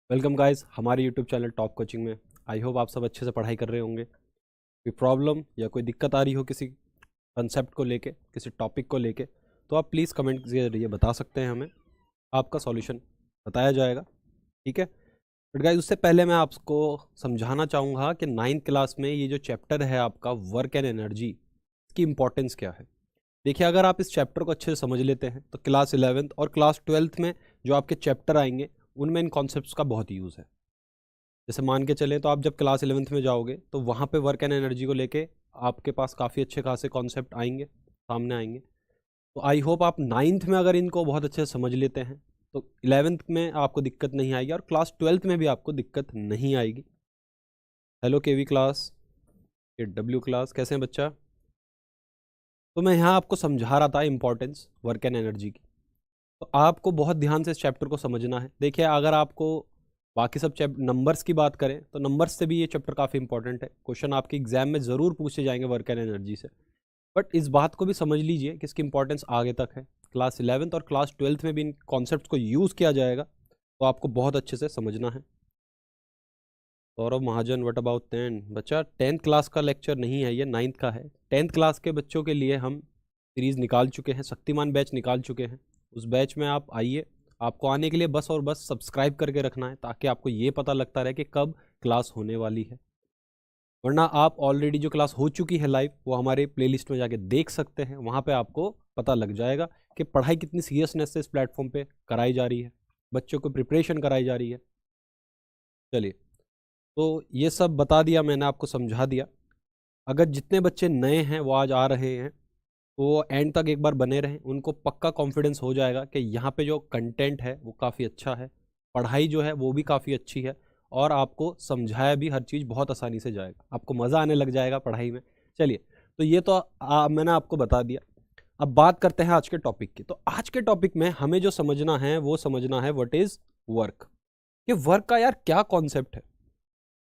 Welcome guys हमारे YouTube channel top coaching में। आई hope आप सब अच्छे से पढ़ाई कर रहे होंगे। कोई प्रॉब्लम या कोई दिक्कत आ रही हो किसी कंसेप्ट को लेके, किसी टॉपिक को लेके, तो आप प्लीज़ कमेंट के जरिए बता सकते हैं हमें। आपका सॉल्यूशन बताया जाएगा, ठीक है। बट गाइस उससे पहले मैं आपको समझाना चाहूँगा कि 9th क्लास में ये जो चैप्टर है आपका वर्क एंड एनर्जी, की इम्पोर्टेंस क्या है। देखिए, अगर आप इस चैप्टर को अच्छे से समझ लेते हैं तो क्लास 11th और क्लास 12th में जो आपके चैप्टर आएंगे उनमें इन कॉन्सेप्ट्स का बहुत यूज़ है। जैसे मान के चलें तो आप जब क्लास 11th में जाओगे तो वहाँ पे वर्क एंड एनर्जी को लेके आपके पास काफ़ी अच्छे खासे कॉन्सेप्ट आएंगे, सामने आएंगे। तो आई होप आप 9th में अगर इनको बहुत अच्छे से समझ लेते हैं तो 11th में आपको दिक्कत नहीं आएगी और क्लास 12th में भी आपको दिक्कत नहीं आएगी। हेलो केवी क्लास, ये डब्ल्यू क्लास, कैसे हैं बच्चा? तो मैं यहाँ आपको समझा रहा था इंपॉर्टेंस वर्क एंड एनर्जी की। तो आपको बहुत ध्यान से इस चैप्टर को समझना है। देखिए, अगर आपको बाकी सब नंबर्स की बात करें तो नंबर्स से भी ये चैप्टर काफ़ी इंपॉर्टेंट है। क्वेश्चन आपके एग्जाम में ज़रूर पूछे जाएंगे वर्क एंड एनर्जी से। बट इस बात को भी समझ लीजिए कि इसकी इंपॉर्टेंस आगे तक है। क्लास 11th और क्लास 12th में भी इन कॉन्सेप्ट को यूज़ किया जाएगा, तो आपको बहुत अच्छे से समझना है। सौरभ महाजन, व्हाट अबाउट 10? बच्चा 10th क्लास का लेक्चर नहीं है, ये 9th का है। 10th क्लास के बच्चों के लिए हम सीरीज़ निकाल चुके हैं, शक्तिमान बैच निकाल चुके हैं। उस बैच में आप आइए। आपको आने के लिए बस और बस सब्सक्राइब करके रखना है ताकि आपको ये पता लगता रहे कि कब क्लास होने वाली है। वरना आप ऑलरेडी जो क्लास हो चुकी है लाइव वो हमारे प्लेलिस्ट में जाके देख सकते हैं। वहाँ पे आपको पता लग जाएगा कि पढ़ाई कितनी सीरियसनेस से इस प्लेटफॉर्म पे कराई जा रही है, बच्चों को प्रिपरेशन कराई जा रही है। चलिए, तो ये सब बता दिया मैंने, आपको समझा दिया। अगर जितने बच्चे नए हैं वो आज आ रहे हैं तो वो एंड तक एक बार बने रहें, उनको पक्का कॉन्फिडेंस हो जाएगा कि यहाँ पे जो कंटेंट है वो काफ़ी अच्छा है, पढ़ाई जो है वो भी काफ़ी अच्छी है और आपको समझाया भी हर चीज़ बहुत आसानी से जाएगा, आपको मज़ा आने लग जाएगा पढ़ाई में। चलिए, तो ये तो मैंने आपको बता दिया। अब बात करते हैं आज के टॉपिक की। तो आज के टॉपिक में हमें जो समझना है वो समझना है व्हाट इज़ वर्क। कि वर्क का यार क्या कॉन्सेप्ट है।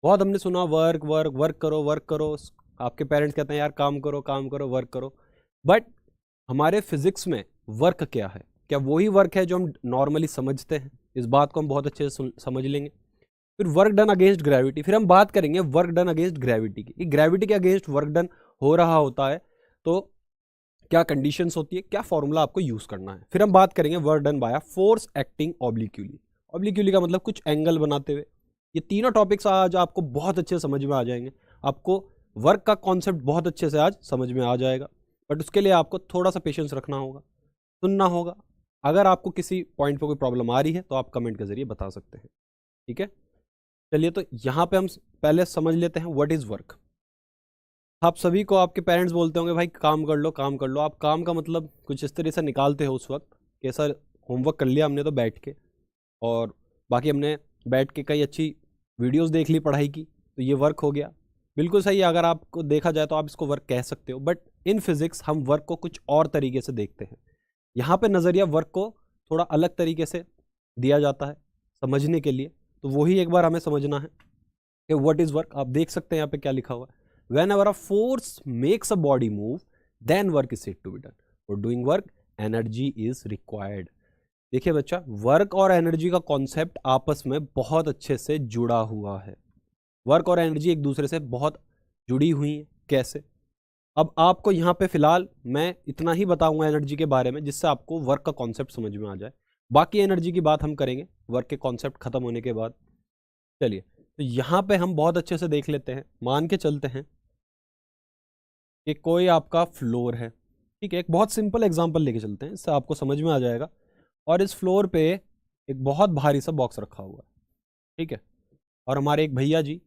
बहुत हमने सुना वर्क वर्क वर्क करो, वर्क करो। आपके पेरेंट्स कहते हैं यार काम करो काम करो, वर्क करो। बट हमारे फिजिक्स में वर्क क्या है? क्या वही वर्क है जो हम नॉर्मली समझते हैं? इस बात को हम बहुत अच्छे से समझ लेंगे। फिर वर्क डन अगेंस्ट ग्रेविटी, फिर हम बात करेंगे वर्क डन अगेंस्ट ग्रेविटी की। ग्रेविटी के अगेंस्ट वर्क डन हो रहा होता है तो क्या कंडीशंस होती है, क्या फॉर्मूला आपको यूज करना है। फिर हम बात करेंगे work done by force acting obliquely. Obliquely का मतलब कुछ एंगल बनाते हुए। ये तीनों टॉपिक्स आज आपको बहुत अच्छे से समझ में आ जाएंगे। आपको वर्क का कॉन्सेप्ट बहुत अच्छे से आज समझ में आ जाएगा। बट उसके लिए आपको थोड़ा सा पेशेंस रखना होगा, सुनना होगा। अगर आपको किसी पॉइंट पर कोई प्रॉब्लम आ रही है तो आप कमेंट के जरिए बता सकते हैं, ठीक है। चलिए, तो यहाँ पे हम पहले समझ लेते हैं व्हाट इज वर्क। आप सभी को आपके पेरेंट्स बोलते होंगे भाई काम कर लो काम कर लो। आप काम का मतलब कुछ इस तरह से निकालते हो उस वक्त कि सर होमवर्क कर लिया हमने तो बैठ के, और बाकी हमने बैठ के कई अच्छी वीडियोस देख ली पढ़ाई की, तो ये वर्क हो गया। बिल्कुल सही है, अगर आपको देखा जाए तो आप इसको वर्क कह सकते हो। बट इन फिजिक्स हम वर्क को कुछ और तरीके से देखते हैं। यहाँ पे नज़रिया वर्क को थोड़ा अलग तरीके से दिया जाता है समझने के लिए। तो वही एक बार हमें समझना है कि व्हाट इज़ वर्क। आप देख सकते हैं यहाँ पे क्या लिखा हुआ है। Whenever a force makes a body move, then work is said to be done. For doing work, energy is required. देखिए बच्चा, वर्क और एनर्जी का कॉन्सेप्ट आपस में बहुत अच्छे से जुड़ा हुआ है। वर्क और एनर्जी एक दूसरे से बहुत जुड़ी हुई है। कैसे? अब आपको यहाँ पे फिलहाल मैं इतना ही बताऊंगा एनर्जी के बारे में जिससे आपको वर्क का कॉन्सेप्ट समझ में आ जाए। बाकी एनर्जी की बात हम करेंगे वर्क के कॉन्सेप्ट खत्म होने के बाद। चलिए, तो यहाँ पे हम बहुत अच्छे से देख लेते हैं। मान के चलते हैं कि कोई आपका फ्लोर है, ठीक है। एक बहुत सिंपल एग्जांपल लेके चलते हैं, इससे आपको समझ में आ जाएगा। और इस फ्लोर पे एक बहुत भारी सा बॉक्स रखा हुआ है, ठीक है। और हमारे एक भैया जी,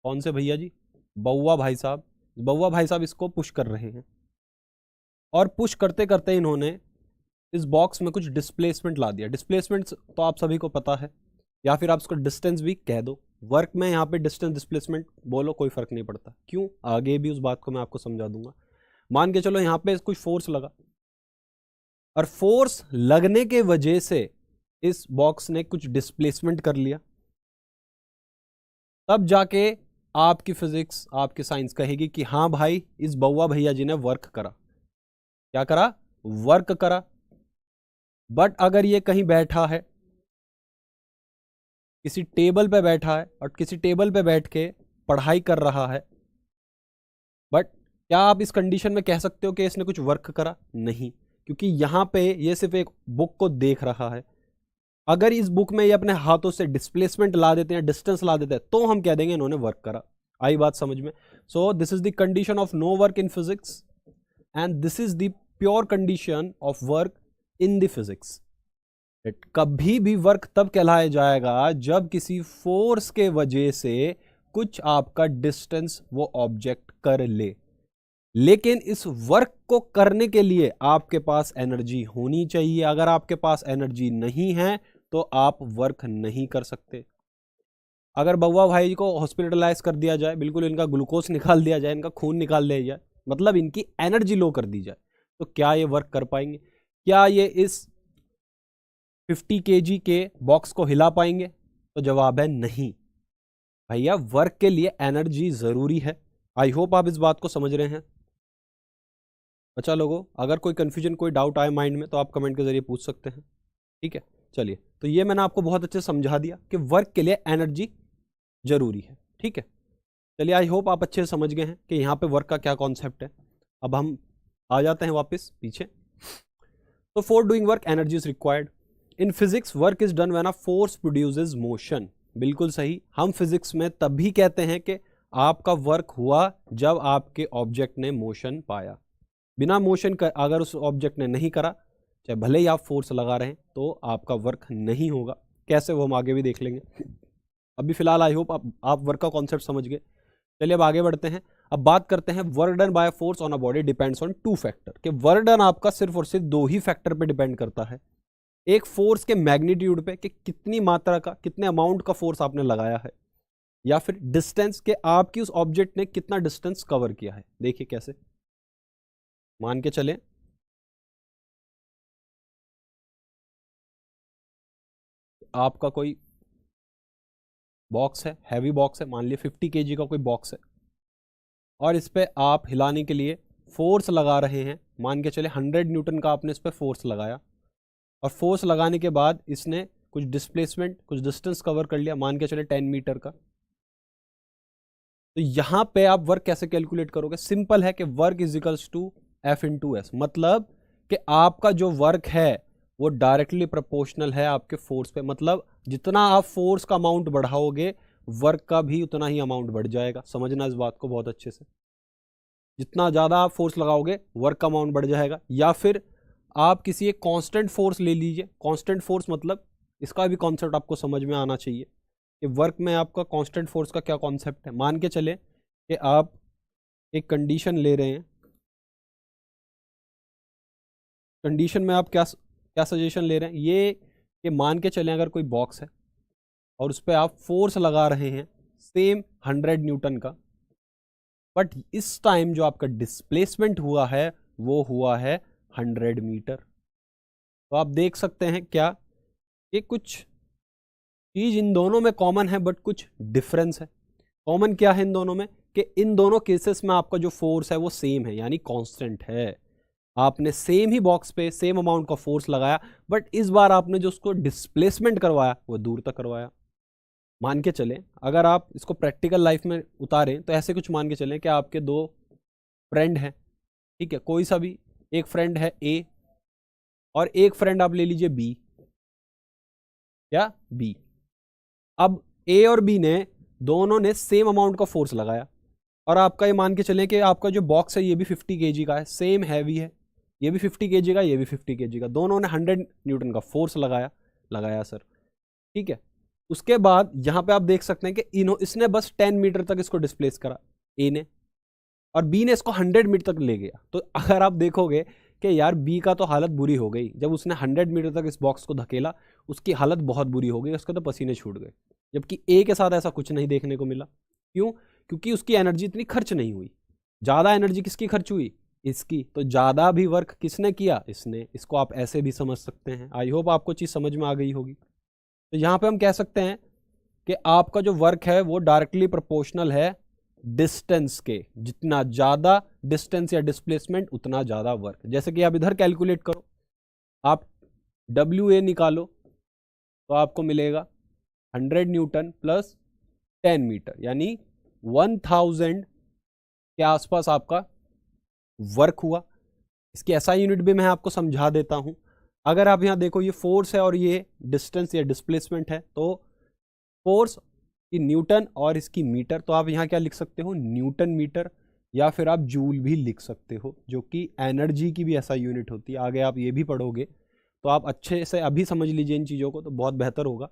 कौन से भैया जी? बउआ भाई साहब। बउआ भाई साहब इसको पुश कर रहे हैं और पुश करते करते इन्होंने इस बॉक्स में कुछ डिस्प्लेसमेंट ला दिया। डिस्प्लेसमेंट तो आप सभी को पता है, या फिर आप इसको डिस्टेंस भी कह दो। वर्क में यहाँ पे डिस्टेंस डिस्प्लेसमेंट बोलो, कोई फर्क नहीं पड़ता। क्यों? आगे भी उस बात को मैं आपको समझा दूंगा। मान के चलो यहाँ पे कुछ फोर्स लगा, और फोर्स लगने के वजह से इस बॉक्स ने कुछ डिस्प्लेसमेंट कर लिया। तब जाके आपकी फिजिक्स, आपकी साइंस कहेगी कि हाँ भाई, इस बउआ भैया जी ने वर्क करा। क्या करा? वर्क करा। बट अगर ये कहीं बैठा है किसी टेबल पे बैठा है और किसी टेबल पे बैठ के पढ़ाई कर रहा है, बट क्या आप इस कंडीशन में कह सकते हो कि इसने कुछ वर्क करा? नहीं, क्योंकि यहाँ पे ये सिर्फ एक बुक को देख रहा है। अगर इस बुक में ये अपने हाथों से डिस्प्लेसमेंट ला देते हैं, डिस्टेंस ला देते हैं, तो हम कह देंगे इन्होंने वर्क करा। आई बात समझ में? So this is the condition of no work in physics and this is the pure condition of work in the physics. कभी भी वर्क तब कहलाया जाएगा जब किसी फोर्स के वजह से कुछ आपका डिस्टेंस वो ऑब्जेक्ट कर ले, लेकिन इस वर्क को करने के लिए आपके पास एनर्जी होनी चाहिए। अगर आपके पास एनर्जी नहीं है तो आप वर्क नहीं कर सकते। अगर बउआ भाई को हॉस्पिटलाइज कर दिया जाए, बिल्कुल इनका ग्लूकोज निकाल दिया जाए, इनका खून निकाल दिया जाए, मतलब इनकी एनर्जी लो कर दी जाए, तो क्या ये वर्क कर पाएंगे? क्या ये इस 50 kg के बॉक्स को हिला पाएंगे? तो जवाब है नहीं। भैया वर्क के लिए एनर्जी जरूरी है। आई होप आप इस बात को समझ रहे हैं। अच्छा लोगों, अगर कोई कंफ्यूजन, कोई डाउट आए माइंड में तो आप कमेंट के जरिए पूछ सकते हैं, ठीक है? चलिए, तो ये मैंने आपको बहुत अच्छे से समझा दिया कि वर्क के लिए एनर्जी जरूरी है, ठीक है? चलिए, आई होप आप अच्छे से समझ गए हैं कि यहाँ पे वर्क का क्या कॉन्सेप्ट है। अब हम आ जाते हैं वापस पीछे। तो for doing work energy is required. In physics work is done when a force produces motion. बिल्कुल सही। हम फिजिक्स में तभी कहते हैं कि आपका वर्क हुआ जब आपके ऑब्जेक्ट ने मोशन पाया। बिना मोशन का अगर उस ऑब्जेक्ट ने नहीं करा, चाहे भले ही आप फोर्स लगा रहे हैं, तो आपका वर्क नहीं होगा। कैसे, वो हम आगे भी देख लेंगे। अभी फिलहाल आई होप आप वर्क का कॉन्सेप्ट समझ गए। चलिए अब आगे बढ़ते हैं। अब बात करते हैं work done by force on a body depends on 2 factor. कि वर्क डन आपका सिर्फ और सिर्फ 2 ही फैक्टर पे डिपेंड करता है। एक फोर्स के मैग्नीट्यूड पे कि कितनी मात्रा का, कितने अमाउंट का फोर्स आपने लगाया है, या फिर डिस्टेंस के आपकी उस ऑब्जेक्ट ने कितना डिस्टेंस कवर किया है। देखिए कैसे, मान के चले आपका कोई बॉक्स है, हैवी बॉक्स है, मान लिया 50 kg का कोई बॉक्स है, और इस पे आप हिलाने के लिए फोर्स लगा रहे हैं। मान के चले 100 न्यूटन का आपने इस पे फोर्स लगाया, और फोर्स लगाने के बाद इसने कुछ डिस्प्लेसमेंट, कुछ डिस्टेंस कवर कर लिया, मान के चले 10 मीटर का। तो यहां पे आप वर्क कैसे कैलकुलेट करोगे? सिंपल है कि work is equals to F into S. मतलब कि आपका जो वर्क है वो डायरेक्टली प्रोपोर्शनल है आपके फोर्स पे। मतलब जितना आप फोर्स का अमाउंट बढ़ाओगे, वर्क का भी उतना ही अमाउंट बढ़ जाएगा। समझना इस बात को बहुत अच्छे से। जितना ज़्यादा आप फोर्स लगाओगे, वर्क का अमाउंट बढ़ जाएगा। या फिर आप किसी एक कांस्टेंट फोर्स ले लीजिए। कांस्टेंट फोर्स मतलब, इसका भी कॉन्सेप्ट आपको समझ में आना चाहिए कि वर्क में आपका कांस्टेंट फोर्स का क्या कॉन्सेप्ट है। मान के चले कि आप एक कंडीशन ले रहे हैं। कंडीशन में आप क्या क्या सजेशन ले रहे हैं? ये कि मान के चले अगर कोई बॉक्स है और उस पर आप फोर्स लगा रहे हैं सेम 100 न्यूटन का, बट इस टाइम जो आपका डिस्प्लेसमेंट हुआ है वो हुआ है 100 मीटर। तो आप देख सकते हैं क्या कि कुछ चीज इन दोनों में कॉमन है, बट कुछ डिफरेंस है। कॉमन क्या है इन दोनों में? कि इन दोनों केसेस में आपका जो फोर्स है वो सेम है, यानी कांस्टेंट है। आपने सेम ही बॉक्स पे सेम अमाउंट का फोर्स लगाया, बट इस बार आपने जो उसको डिस्प्लेसमेंट करवाया वो दूर तक करवाया। मान के चलें, अगर आप इसको प्रैक्टिकल लाइफ में उतारें तो ऐसे कुछ मान के चलें कि आपके 2 फ्रेंड हैं, ठीक है? कोई सा भी एक फ्रेंड है ए, और एक फ्रेंड आप ले लीजिए बी। क्या? बी। अब ए और बी ने दोनों ने सेम अमाउंट का फोर्स लगाया, और आपका ये मान के चलें कि आपका जो बॉक्स है ये भी 50 kg का है, सेम हैवी है। ये भी 50 kg का, ये भी 50 kg का, दोनों ने 100 न्यूटन का फोर्स लगाया सर, ठीक है? उसके बाद यहां पे आप देख सकते हैं कि इसने बस 10 मीटर तक इसको डिस्प्लेस करा, ए ने, और बी ने इसको 100 मीटर तक ले गया। तो अगर आप देखोगे कि यार बी का तो हालत बुरी हो गई, जब उसने 100 मीटर तक इस बॉक्स को धकेला उसकी हालत बहुत बुरी हो गई, उसके तो पसीने छूट गए। जबकि ए के साथ ऐसा कुछ नहीं देखने को मिला। क्यों? क्योंकि उसकी एनर्जी इतनी खर्च नहीं हुई। ज़्यादा एनर्जी किसकी खर्च हुई? इसकी। तो ज़्यादा भी वर्क किसने किया? इसने। इसको आप ऐसे भी समझ सकते हैं। आई होप आपको चीज़ समझ में आ गई होगी। तो यहाँ पे हम कह सकते हैं कि आपका जो वर्क है वो डायरेक्टली प्रोपोर्शनल है डिस्टेंस के। जितना ज़्यादा डिस्टेंस या डिस्प्लेसमेंट उतना ज़्यादा वर्क। जैसे कि आप इधर कैलकुलेट करो, आप WA निकालो तो आपको मिलेगा 100 न्यूटन प्लस 10 मीटर, यानी 1000 के आसपास आपका वर्क हुआ। इसकी एसआई यूनिट भी मैं आपको समझा देता हूं। अगर आप यहाँ देखो, ये फोर्स है और ये डिस्टेंस या डिस्प्लेसमेंट है, तो फोर्स की न्यूटन और इसकी मीटर, तो आप यहाँ क्या लिख सकते हो, न्यूटन मीटर, या फिर आप जूल भी लिख सकते हो, जो कि एनर्जी की भी एसआई यूनिट होती है। आगे आप ये भी पढ़ोगे, तो आप अच्छे से अभी समझ लीजिए इन चीज़ों को, तो बहुत बेहतर होगा।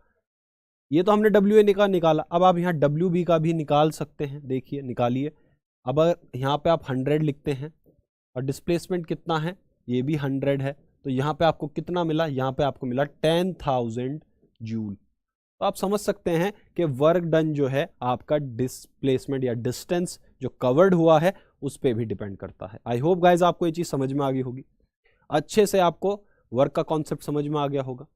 ये तो हमने डब्ल्यू ए का निकाला, अब आप यहाँ डब्ल्यू बी का भी निकाल सकते हैं। देखिए निकालिए। अब अगर यहाँ पे आप 100 लिखते हैं और डिस्प्लेसमेंट कितना है, ये भी 100 है, तो यहाँ पे आपको कितना मिला, यहाँ पे आपको मिला 10,000 जूल। तो आप समझ सकते हैं कि वर्क डन जो है आपका डिस्प्लेसमेंट या डिस्टेंस जो कवर्ड हुआ है उस पर भी डिपेंड करता है। आई होप गाइज आपको ये चीज़ समझ में आ गई होगी, अच्छे से आपको वर्क का कॉन्सेप्ट समझ में आ गया होगा।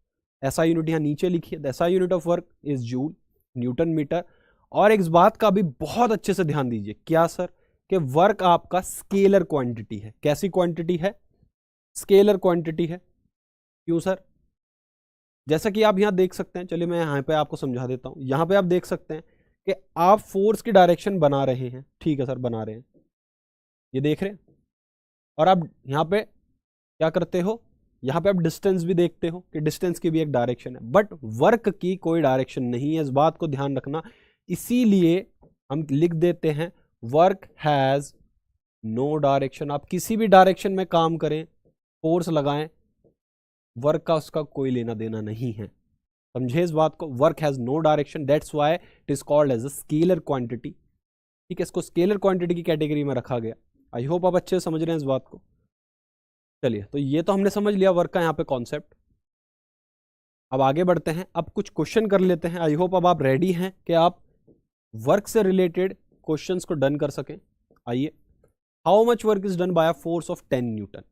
ऐसा यूनिट यहाँ नीचे लिखिए, द ऐसा unit of work is joule, newton metre. और एक बात का भी बहुत अच्छे से ध्यान दीजिए, क्या सर, कि वर्क आपका स्केलर क्वांटिटी है। कैसी क्वांटिटी है, स्केलर क्वांटिटी है। क्यों सर, जैसा कि आप यहां देख सकते हैं, चलिए मैं यहां पे आपको समझा देता हूं। यहां पे आप देख सकते हैं कि आप फोर्स की डायरेक्शन बना रहे हैं, ठीक है सर, बना रहे हैं, ये देख रहे हैं, और आप यहां पे क्या करते हो, यहां पे आप डिस्टेंस भी देखते हो कि डिस्टेंस की भी एक डायरेक्शन है, बट वर्क की कोई डायरेक्शन नहीं है। इस बात को ध्यान रखना, इसीलिए हम लिख देते हैं वर्क हैज नो डायरेक्शन। आप किसी भी डायरेक्शन में काम करें, फोर्स लगाएं, वर्क का उसका कोई लेना देना नहीं है। समझे इस बात को, work has no direction, that's why it is called as a scalar quantity. ठीक है, इसको स्केलर क्वांटिटी की कैटेगरी में रखा गया। आई होप आप अच्छे से समझ रहे हैं इस बात को। चलिए, तो ये तो हमने समझ लिया वर्क का यहाँ पे कॉन्सेप्ट। अब आगे बढ़ते हैं, अब कुछ क्वेश्चन कर लेते हैं। आई होप अब आप रेडी हैं कि आप वर्क से रिलेटेड क्वेश्चंस को डन कर सकें। आइए, how much work is done by a force of 10 Newton.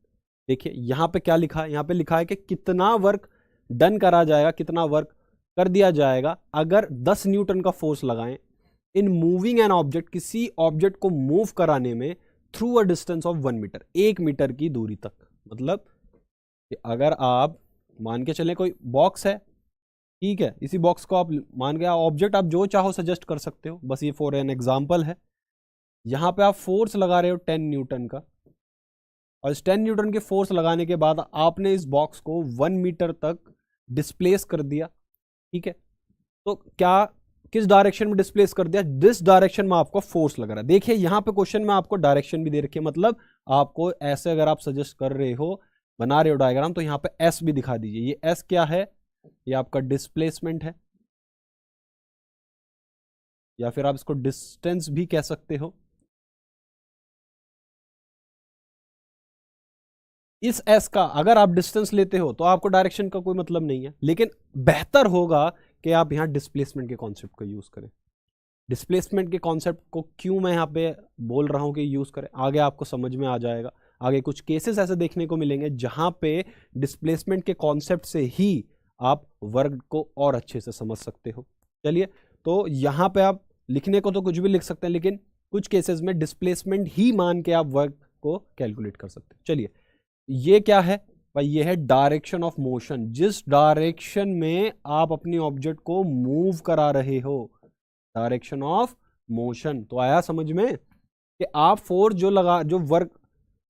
देखिए यहाँ पे क्या लिखा है, यहाँ पे लिखा है कि कितना वर्क डन करा जाएगा, कितना वर्क कर दिया जाएगा अगर 10 न्यूटन का फोर्स लगाएं इन मूविंग एन ऑब्जेक्ट, किसी ऑब्जेक्ट को मूव कराने में, through a distance of 1 metre, 1 metre की दूरी तक। मतलब कि अगर आप मान के चलें कोई बॉक्स है, ठीक है, इसी बॉक्स को आप मान के ऑब्जेक्ट आप जो चाहो सजेस्ट कर सकते हो, बस ये फॉर एन एग्जाम्पल है। यहाँ पे आप फोर्स लगा रहे हो 10 न्यूटन का, और इस 10 न्यूटन के फोर्स लगाने के बाद आपने इस बॉक्स को 1 मीटर तक डिस्प्लेस कर दिया। ठीक है, तो क्या, किस डायरेक्शन में डिस्प्लेस कर दिया, जिस डायरेक्शन में आपको फोर्स लग रहा है। देखिए यहाँ पे क्वेश्चन में आपको डायरेक्शन भी दे रखी है, मतलब आपको ऐसे अगर आप सजेस्ट कर रहे हो, बना रहे हो डायग्राम, तो यहाँ पे एस भी दिखा दीजिए। ये एस क्या है, ये आपका डिस्प्लेसमेंट है, या फिर आप इसको डिस्टेंस भी कह सकते हो। इस एस का अगर आप डिस्टेंस लेते हो तो आपको डायरेक्शन का कोई मतलब नहीं है, लेकिन बेहतर होगा कि आप यहां डिस्प्लेसमेंट के कॉन्सेप्ट का यूज करें। डिस्प्लेसमेंट के कॉन्सेप्ट को क्यों मैं यहाँ पे बोल रहा हूं कि यूज करें, आगे आपको समझ में आ जाएगा। आगे कुछ केसेस ऐसे देखने को मिलेंगे जहां पे डिस्प्लेसमेंट के कॉन्सेप्ट से ही आप वर्क को और अच्छे से समझ सकते हो। चलिए, तो यहाँ पे आप लिखने को तो कुछ भी लिख सकते हैं, लेकिन कुछ केसेस में डिस्प्लेसमेंट ही मान के आप वर्क को कैलकुलेट कर सकते हैं। चलिए, ये क्या है भाई, ये है डायरेक्शन ऑफ मोशन, जिस डायरेक्शन में आप अपनी ऑब्जेक्ट को मूव करा रहे हो, डायरेक्शन ऑफ मोशन। तो आया समझ में कि आप फोर्स जो लगा, जो वर्क,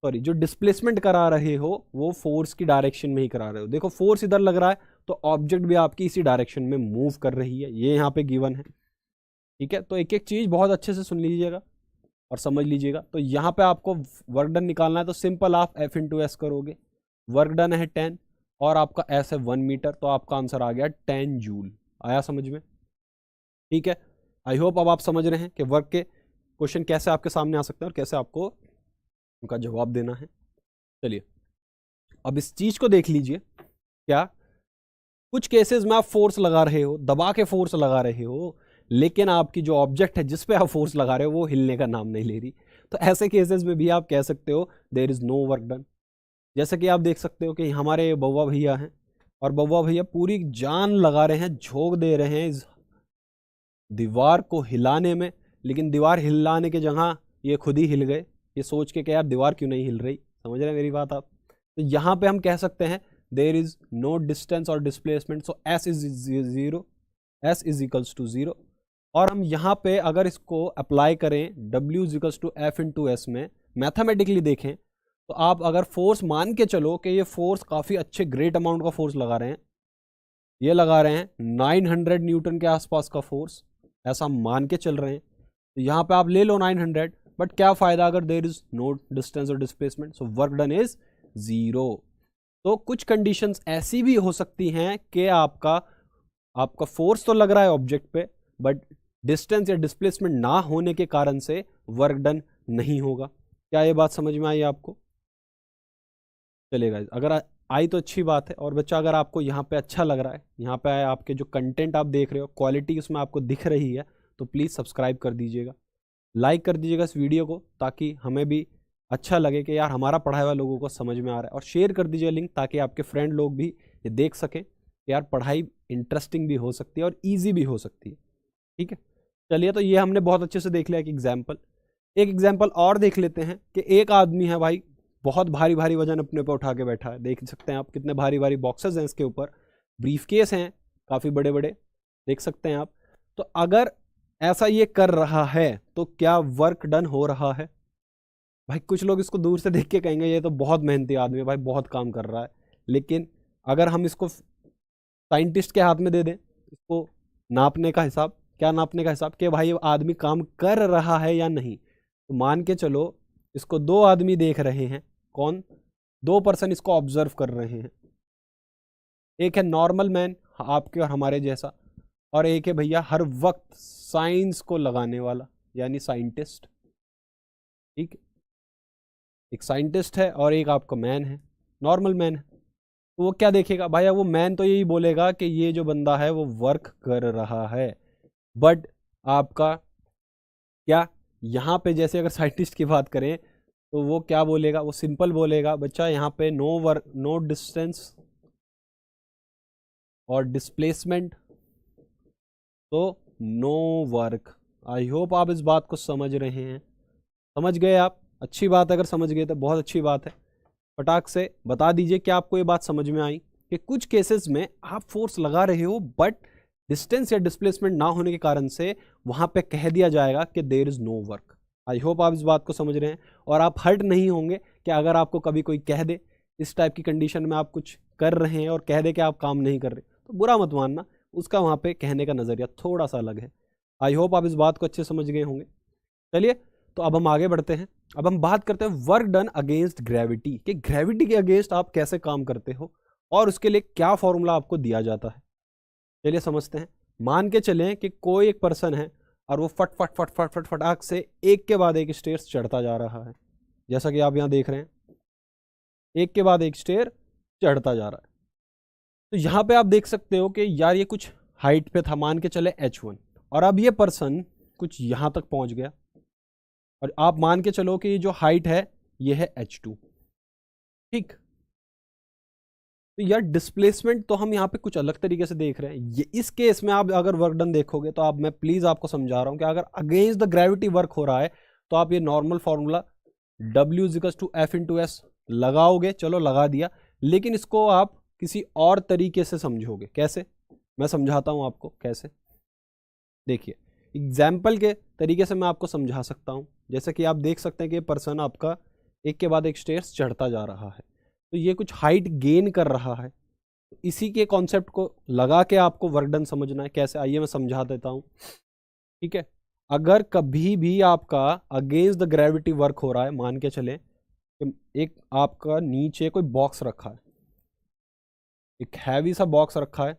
सॉरी, जो डिस्प्लेसमेंट करा रहे हो वो फोर्स की डायरेक्शन में ही करा रहे हो। देखो फोर्स इधर लग रहा है तो ऑब्जेक्ट भी आपकी इसी डायरेक्शन में मूव कर रही है, ये यहाँ पे गिवन है। ठीक है, तो एक एक चीज बहुत अच्छे से सुन लीजिएगा और समझ लीजिएगा। तो यहाँ पे आपको वर्क डन निकालना है, तो सिंपल आप F इंटू एस करोगे। वर्क डन है 10 और आपका एस है 1 मीटर, तो आपका आंसर आ गया 10 जूल। आया समझ में? ठीक है, आई होप अब आप समझ रहे हैं कि वर्क के क्वेश्चन कैसे आपके सामने आ सकते हैं और कैसे आपको उनका जवाब देना है। चलिए, अब इस चीज को देख लीजिए, क्या कुछ केसेस में आप फोर्स लगा रहे हो, दबा के फोर्स लगा रहे हो, लेकिन आपकी जो ऑब्जेक्ट है जिस पे आप फोर्स लगा रहे हो वो हिलने का नाम नहीं ले रही। तो ऐसे केसेस में भी आप कह सकते हो there is no work done. जैसे कि आप देख सकते हो कि हमारे बउआ भैया हैं, और बउआ भैया पूरी जान लगा रहे हैं, झोंक दे रहे हैं इस दीवार को हिलाने में, लेकिन दीवार हिलाने के जगह ये खुद ही हिल गए, ये सोच के कि यार दीवार क्यों नहीं हिल रही। समझ रहे हैं मेरी बात आप? तो यहाँ पे हम कह सकते हैं देयर इज नो डिस्टेंस और displacement, so S is 0, S is equals to 0। और हम यहाँ पे अगर इसको अप्लाई करें W is equals to F into S में, मैथमेटिकली देखें तो आप अगर फोर्स मान के चलो कि ये फोर्स काफ़ी अच्छे ग्रेट अमाउंट का फोर्स लगा रहे हैं, ये लगा रहे हैं 900 न्यूटन के आसपास का फोर्स, ऐसा मान के चल रहे हैं, तो यहाँ पे आप ले लो 900, बट क्या फ़ायदा अगर देर इज नो डिस्टेंस और displacement, so work done is 0। तो कुछ कंडीशंस ऐसी भी हो सकती हैं कि आपका फोर्स तो लग रहा है ऑब्जेक्ट पे, बट डिस्टेंस या डिस्प्लेसमेंट ना होने के कारण से वर्क डन नहीं होगा। क्या ये बात समझ में आई आपको? चलेगा, अगर आई तो अच्छी बात है। और बच्चा अगर आपको यहाँ पे अच्छा लग रहा है, यहाँ पे आपके जो कंटेंट आप देख रहे हो क्वालिटी उसमें आपको दिख रही है, तो प्लीज़ सब्सक्राइब कर दीजिएगा, लाइक कर दीजिएगा इस वीडियो को, ताकि हमें भी अच्छा लगे कि यार हमारा पढ़ाया हुआ लोगों को समझ में आ रहा है। और शेयर कर दीजिए लिंक, ताकि आपके फ्रेंड लोग भी ये देख सकें कि यार पढ़ाई इंटरेस्टिंग भी हो सकती है और ईजी भी हो सकती है। ठीक है, चलिए, तो ये हमने बहुत अच्छे से देख लिया एक एग्जाम्पल और देख लेते हैं कि एक आदमी है भाई, बहुत भारी भारी वजन अपने पे उठा के बैठा है। देख सकते हैं आप कितने भारी भारी बॉक्सेस हैं इसके ऊपर, ब्रीफ केस हैं काफ़ी बड़े बड़े, देख सकते हैं आप। तो अगर ऐसा ये कर रहा है तो क्या वर्क डन हो रहा है? भाई कुछ लोग इसको दूर से देख के कहेंगे ये तो बहुत मेहनती आदमी है भाई, बहुत काम कर रहा है। लेकिन अगर हम इसको साइंटिस्ट के हाथ में दे दें, इसको नापने का हिसाब, क्या नापने का हिसाब कि भाई आदमी काम कर रहा है या नहीं, तो मान के चलो इसको दो आदमी देख रहे हैं, कौन? दो पर्सन इसको ऑब्जर्व कर रहे हैं। एक है नॉर्मल मैन, आपके और हमारे जैसा, और एक है भैया हर वक्त साइंस को लगाने वाला, यानी साइंटिस्ट। ठीक, एक साइंटिस्ट है और एक आपका मैन है, नॉर्मल मैन है। तो वो क्या देखेगा भैया? वो मैन तो यही बोलेगा कि ये जो बंदा है वो वर्क कर रहा है। बट आपका क्या यहाँ पे, जैसे अगर साइंटिस्ट की बात करें तो वो क्या बोलेगा? वो सिंपल बोलेगा बच्चा यहाँ पे नो वर्क, नो डिस्टेंस और डिस्प्लेसमेंट, तो नो वर्क। आई होप आप इस बात को समझ रहे हैं। समझ गए आप? अच्छी बात है, अगर समझ गए तो बहुत अच्छी बात है। फटाक से बता दीजिए कि आपको ये बात समझ में आई कि कुछ केसेस में आप फोर्स लगा रहे हो बट डिस्टेंस या डिस्प्लेसमेंट ना होने के कारण से वहां पे कह दिया जाएगा कि there is no work. I hope आप इस बात को समझ रहे हैं और आप हर्ट नहीं होंगे कि अगर आपको कभी कोई कह दे इस टाइप की कंडीशन में आप कुछ कर रहे हैं और कह दे कि आप काम नहीं कर रहे, तो बुरा मत मानना, उसका वहाँ पे कहने का नज़रिया थोड़ा सा अलग है। आई होप आप इस बात को अच्छे समझ गए होंगे। चलिए, तो अब हम आगे बढ़ते हैं। अब हम बात करते हैं वर्क डन अगेंस्ट ग्रेविटी, कि ग्रेविटी के अगेंस्ट आप कैसे काम करते हो और उसके लिए क्या फॉर्मूला आपको दिया जाता है। चलिए समझते हैं। मान के चलें कि कोई एक पर्सन है और वो फट फट फट फट फट फटाक से एक के बाद एक स्टेयर्स चढ़ता जा रहा है, जैसा कि आप यहाँ देख रहे हैं, एक के बाद एक स्टेयर चढ़ता जा रहा है। तो यहाँ पे आप देख सकते हो कि यार ये कुछ हाइट पे था, मान के चले H1, और अब ये पर्सन कुछ यहाँ तक पहुँच गया, और आप मान के चलो कि ये जो हाइट है ये है H2। ठीक, तो यार डिस्प्लेसमेंट तो हम यहाँ पे कुछ अलग तरीके से देख रहे हैं। ये इस केस में आप अगर वर्क डन देखोगे तो मैं प्लीज आपको समझा रहा हूँ कि अगर अगेंस्ट द ग्रेविटी वर्क हो रहा है तो आप ये normal formula W equals to F into S लगाओगे। चलो लगा दिया, लेकिन इसको आप किसी और तरीके से समझोगे। कैसे? मैं समझाता हूँ आपको कैसे। देखिए, एग्जाम्पल के तरीके से मैं आपको समझा सकता हूँ। जैसे कि आप देख सकते हैं कि ये पर्सन आपका एक के बाद एक स्टेयर्स चढ़ता जा रहा है, तो ये कुछ हाइट गेन कर रहा है। तो इसी के कॉन्सेप्ट को लगा के आपको वर्क डन समझना है। कैसे? आइए मैं समझा देता हूँ। ठीक है, अगर कभी भी आपका अगेंस्ट द ग्रेविटी वर्क हो रहा है, मान के चले एक आपका नीचे कोई बॉक्स रखा है, एक हैवी सा बॉक्स रखा है,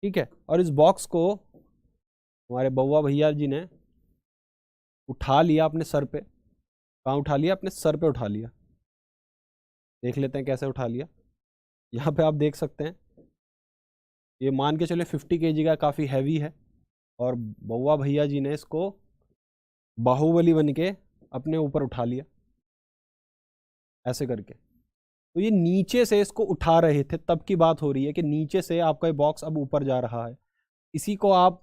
ठीक है, और इस बॉक्स को हमारे बउआ भैया जी ने उठा लिया अपने सर पे। कहाँ उठा लिया? अपने सर पे उठा लिया। देख लेते हैं कैसे उठा लिया। यहाँ पे आप देख सकते हैं, ये मान के चले 50 kg का, काफ़ी हैवी है, और बउआ भैया जी ने इसको बाहुबली बन के अपने ऊपर उठा लिया ऐसे करके। तो ये नीचे से इसको उठा रहे थे, तब की बात हो रही है कि नीचे से आपका ये बॉक्स अब ऊपर जा रहा है। इसी को आप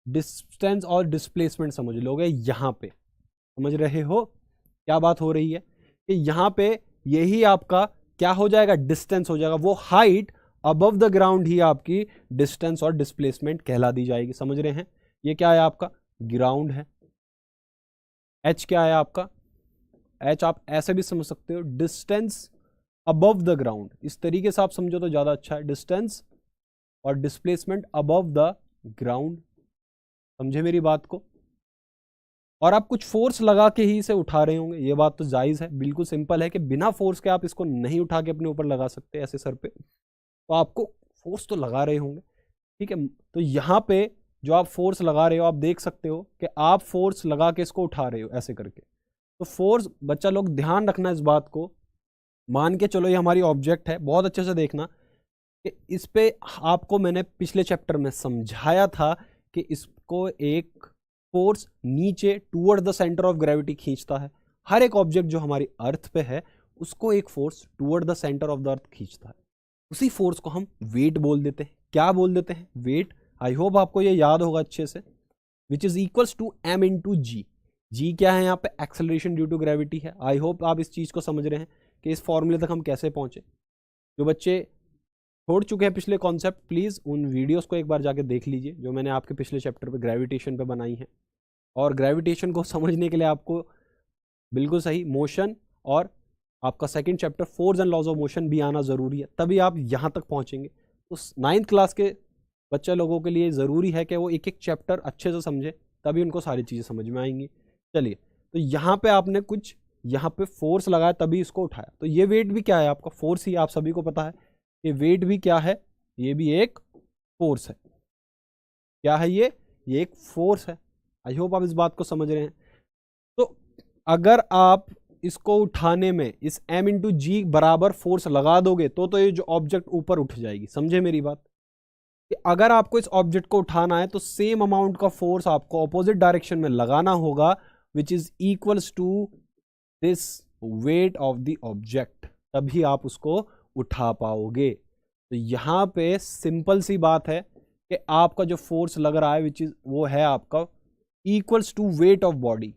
डिस्टेंस और डिस्प्लेसमेंट समझ लोगे। यहाँ पे समझ रहे हो क्या बात हो रही है? कि यहाँ पे यही आपका क्या हो जाएगा? डिस्टेंस हो जाएगा। वो हाइट अबव द ग्राउंड ही आपकी डिस्टेंस और डिस्प्लेसमेंट कहला दी जाएगी। समझ रहे हैं? ये क्या है आपका ग्राउंड है। एच क्या है आपका, एच आप ऐसे भी समझ सकते हो डिस्टेंस अबव द ग्राउंड, इस तरीके से आप समझो तो ज्यादा अच्छा है, डिस्टेंस और डिस्प्लेसमेंट अबव द ग्राउंड। समझे मेरी बात को? और आप कुछ फोर्स लगा के ही इसे उठा रहे होंगे, ये बात तो जायज है, बिल्कुल सिंपल है कि बिना फोर्स के आप इसको नहीं उठा के अपने ऊपर लगा सकते ऐसे सर पे, तो आपको फोर्स तो लगा रहे होंगे, ठीक है। तो यहाँ पे जो आप फोर्स लगा रहे हो, आप देख सकते हो कि आप फोर्स लगा के इसको उठा रहे हो ऐसे करके। तो फोर्स, बच्चा लोग ध्यान रखना इस बात को, मान के चलो ये हमारी ऑब्जेक्ट है, बहुत अच्छे से देखना कि इस पे आपको मैंने पिछले चैप्टर में समझाया था कि इसको एक फोर्स नीचे toward the centre of gravity खींचता है। हर एक ऑब्जेक्ट जो हमारी अर्थ पे है उसको एक force toward the centre of the earth खींचता है। उसी फोर्स को हम वेट बोल देते हैं। क्या बोल देते हैं? वेट। आई होप आपको ये याद होगा अच्छे से, which is equals to m into g. जी क्या है यहाँ पे? एक्सेलरेशन ड्यू टू ग्रेविटी है। आई होप आप इस चीज़ को समझ रहे हैं कि इस फॉर्मूले तक हम कैसे पहुंचे। जो बच्चे छोड़ चुके हैं पिछले कॉन्सेप्ट, प्लीज़ उन वीडियोस को एक बार जाके देख लीजिए जो मैंने आपके पिछले चैप्टर पे ग्रेविटेशन पे बनाई है। और ग्रेविटेशन को समझने के लिए आपको बिल्कुल सही मोशन और आपका second chapter force and laws of motion भी आना ज़रूरी है, तभी आप यहाँ तक पहुँचेंगे। तो 9th क्लास के बच्चे लोगों के लिए ज़रूरी है कि वो एक एक चैप्टर अच्छे से समझे, तभी उनको सारी चीज़ें समझ में आएंगी। चलिए, तो यहाँ पे आपने कुछ यहाँ पे फोर्स लगाया तभी इसको उठाया। तो ये वेट भी क्या है आपका? फोर्स ही। आप सभी को पता है कि वेट भी क्या है, ये भी एक फोर्स है। क्या है ये एक फोर्स है। आई होप आप इस बात को समझ रहे हैं। तो अगर आप इसको उठाने में इस m इंटू जी बराबर फोर्स लगा दोगे तो ये जो ऑब्जेक्ट ऊपर उठ जाएगी। समझे मेरी बात? कि अगर आपको इस ऑब्जेक्ट को उठाना है तो सेम अमाउंट का फोर्स आपको ऑपोजिट डायरेक्शन में लगाना होगा, which is equals to this weight of the object, तभी आप उसको उठा पाओगे। तो यहां पे सिंपल सी बात है कि आपका जो फोर्स लग रहा है विच इज वो है आपका equals to weight of body,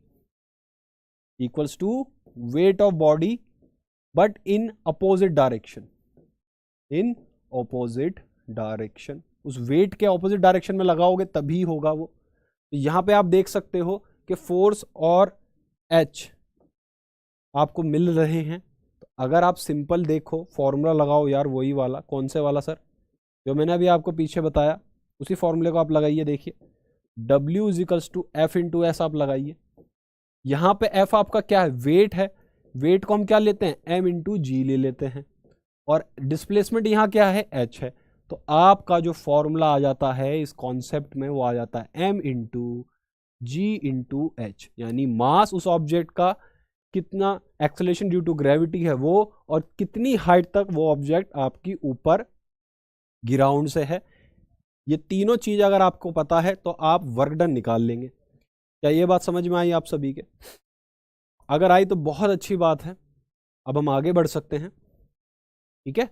equals to weight of body but in opposite direction, in opposite direction. उस वेट के ऑपोजिट डायरेक्शन में लगाओगे तभी होगा वो। तो यहां पे आप देख सकते हो कि फोर्स और एच आपको मिल रहे हैं। तो अगर आप सिंपल देखो, फॉर्मूला लगाओ यार, वही वाला। कौन से वाला सर? जो मैंने अभी आपको पीछे बताया, उसी फॉर्मूले को आप लगाइए। देखिए, W is equals to F into S आप लगाइए। यहाँ पे F आपका क्या है? वेट है। वेट को हम क्या लेते हैं? M इंटू जी ले लेते हैं। और डिस्प्लेसमेंट यहाँ क्या है? H है। तो आपका जो फॉर्मूला आ जाता है इस कॉन्सेप्ट में, वो आ जाता है M into G into H, यानी मास उस ऑब्जेक्ट का, कितना एक्सेलरेशन ड्यू टू ग्रेविटी है वो, और कितनी हाइट तक वो ऑब्जेक्ट आपकी ऊपर ग्राउंड से है। ये तीनों चीज अगर आपको पता है तो आप वर्क डन निकाल लेंगे। क्या ये बात समझ में आई आप सभी के? अगर आई तो बहुत अच्छी बात है। अब हम आगे बढ़ सकते हैं, ठीक है।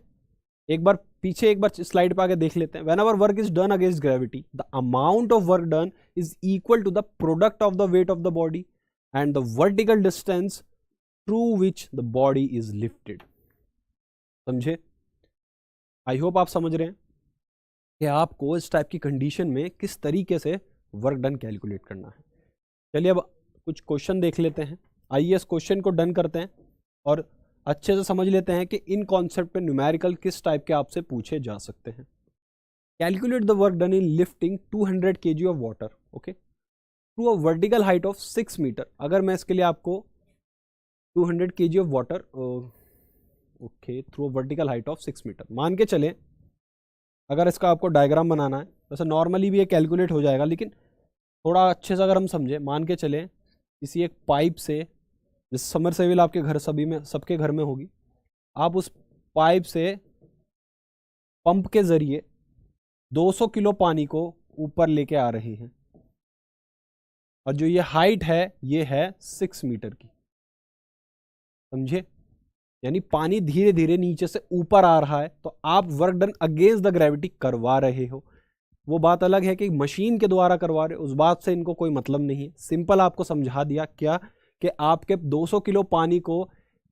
एक बार पीछे, एक बार स्लाइड पे आगे देख लेते हैं। Whenever work is done against gravity, the amount of work done is equal to the product of the weight of the body and the vertical distance through which the body is lifted. समझे? I hope आप समझ रहे हैं कि आपको इस type की condition में किस तरीके से वर्क डन कैलकुलेट करना है। चलिए अब कुछ क्वेश्चन देख लेते हैं। आइए इस क्वेश्चन को डन करते हैं और अच्छे से समझ लेते हैं कि इन कॉन्सेप्ट पे न्यूमेरिकल किस टाइप के आपसे पूछे जा सकते हैं। Calculate the work done in lifting 200 kg of water, okay, through a vertical height of 6 metre. अगर मैं इसके लिए आपको 200 kg of water, okay, through a vertical height of 6 metre मान के चले। अगर इसका आपको डायग्राम बनाना है, वैसे नॉर्मली भी ये कैलकुलेट हो जाएगा, लेकिन थोड़ा अच्छे से अगर हम समझे, मान के चले किसी एक पाइप से, जिस समरसेबिल आपके घर सभी में, सबके घर में होगी, आप उस पाइप से पंप के जरिए 200 किलो पानी को ऊपर लेके आ रहे हैं, और जो ये हाइट है ये है 6 मीटर की। समझे? यानी पानी धीरे धीरे नीचे से ऊपर आ रहा है, तो आप work done against the gravity करवा रहे हो। वो बात अलग है कि मशीन के द्वारा करवा रहे हो, उस बात से इनको कोई मतलब नहीं है। सिंपल आपको समझा दिया क्या, कि आपके 200 किलो पानी को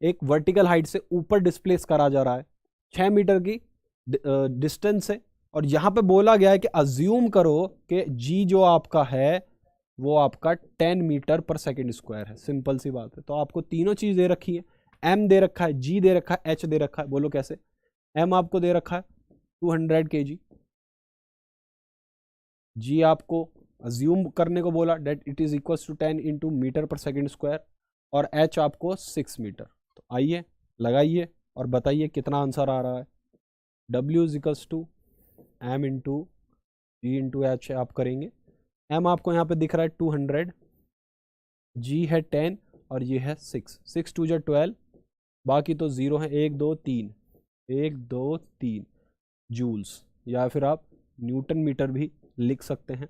एक वर्टिकल हाइट से ऊपर डिस्प्लेस करा जा रहा है 6 मीटर की, डिस्टेंस है, और यहाँ पे बोला गया है कि अज्यूम करो कि जी जो आपका है वो आपका 10 मीटर पर सेकेंड स्क्वायर है। सिंपल सी बात है। तो आपको तीनों चीज दे रखी है, एम दे रखा है, जी दे रखा है, एच दे रखा है। बोलो कैसे? एम आपको दे रखा है 200 kg, जी आपको अज्यूम करने को बोला that it is equal to 10 into metre per second square, और एच आपको 6 मीटर। तो आइए लगाइए और बताइए कितना आंसर आ रहा है। W is equals to M into G into H आप करेंगे। एम आपको यहाँ पे दिख रहा है 200, जी है 10 और ये है 6, 6 2 12, बाकी तो जीरो है, 1 2 3, 1 2 3 जूल्स, या फिर आप न्यूटन मीटर भी लिख सकते हैं।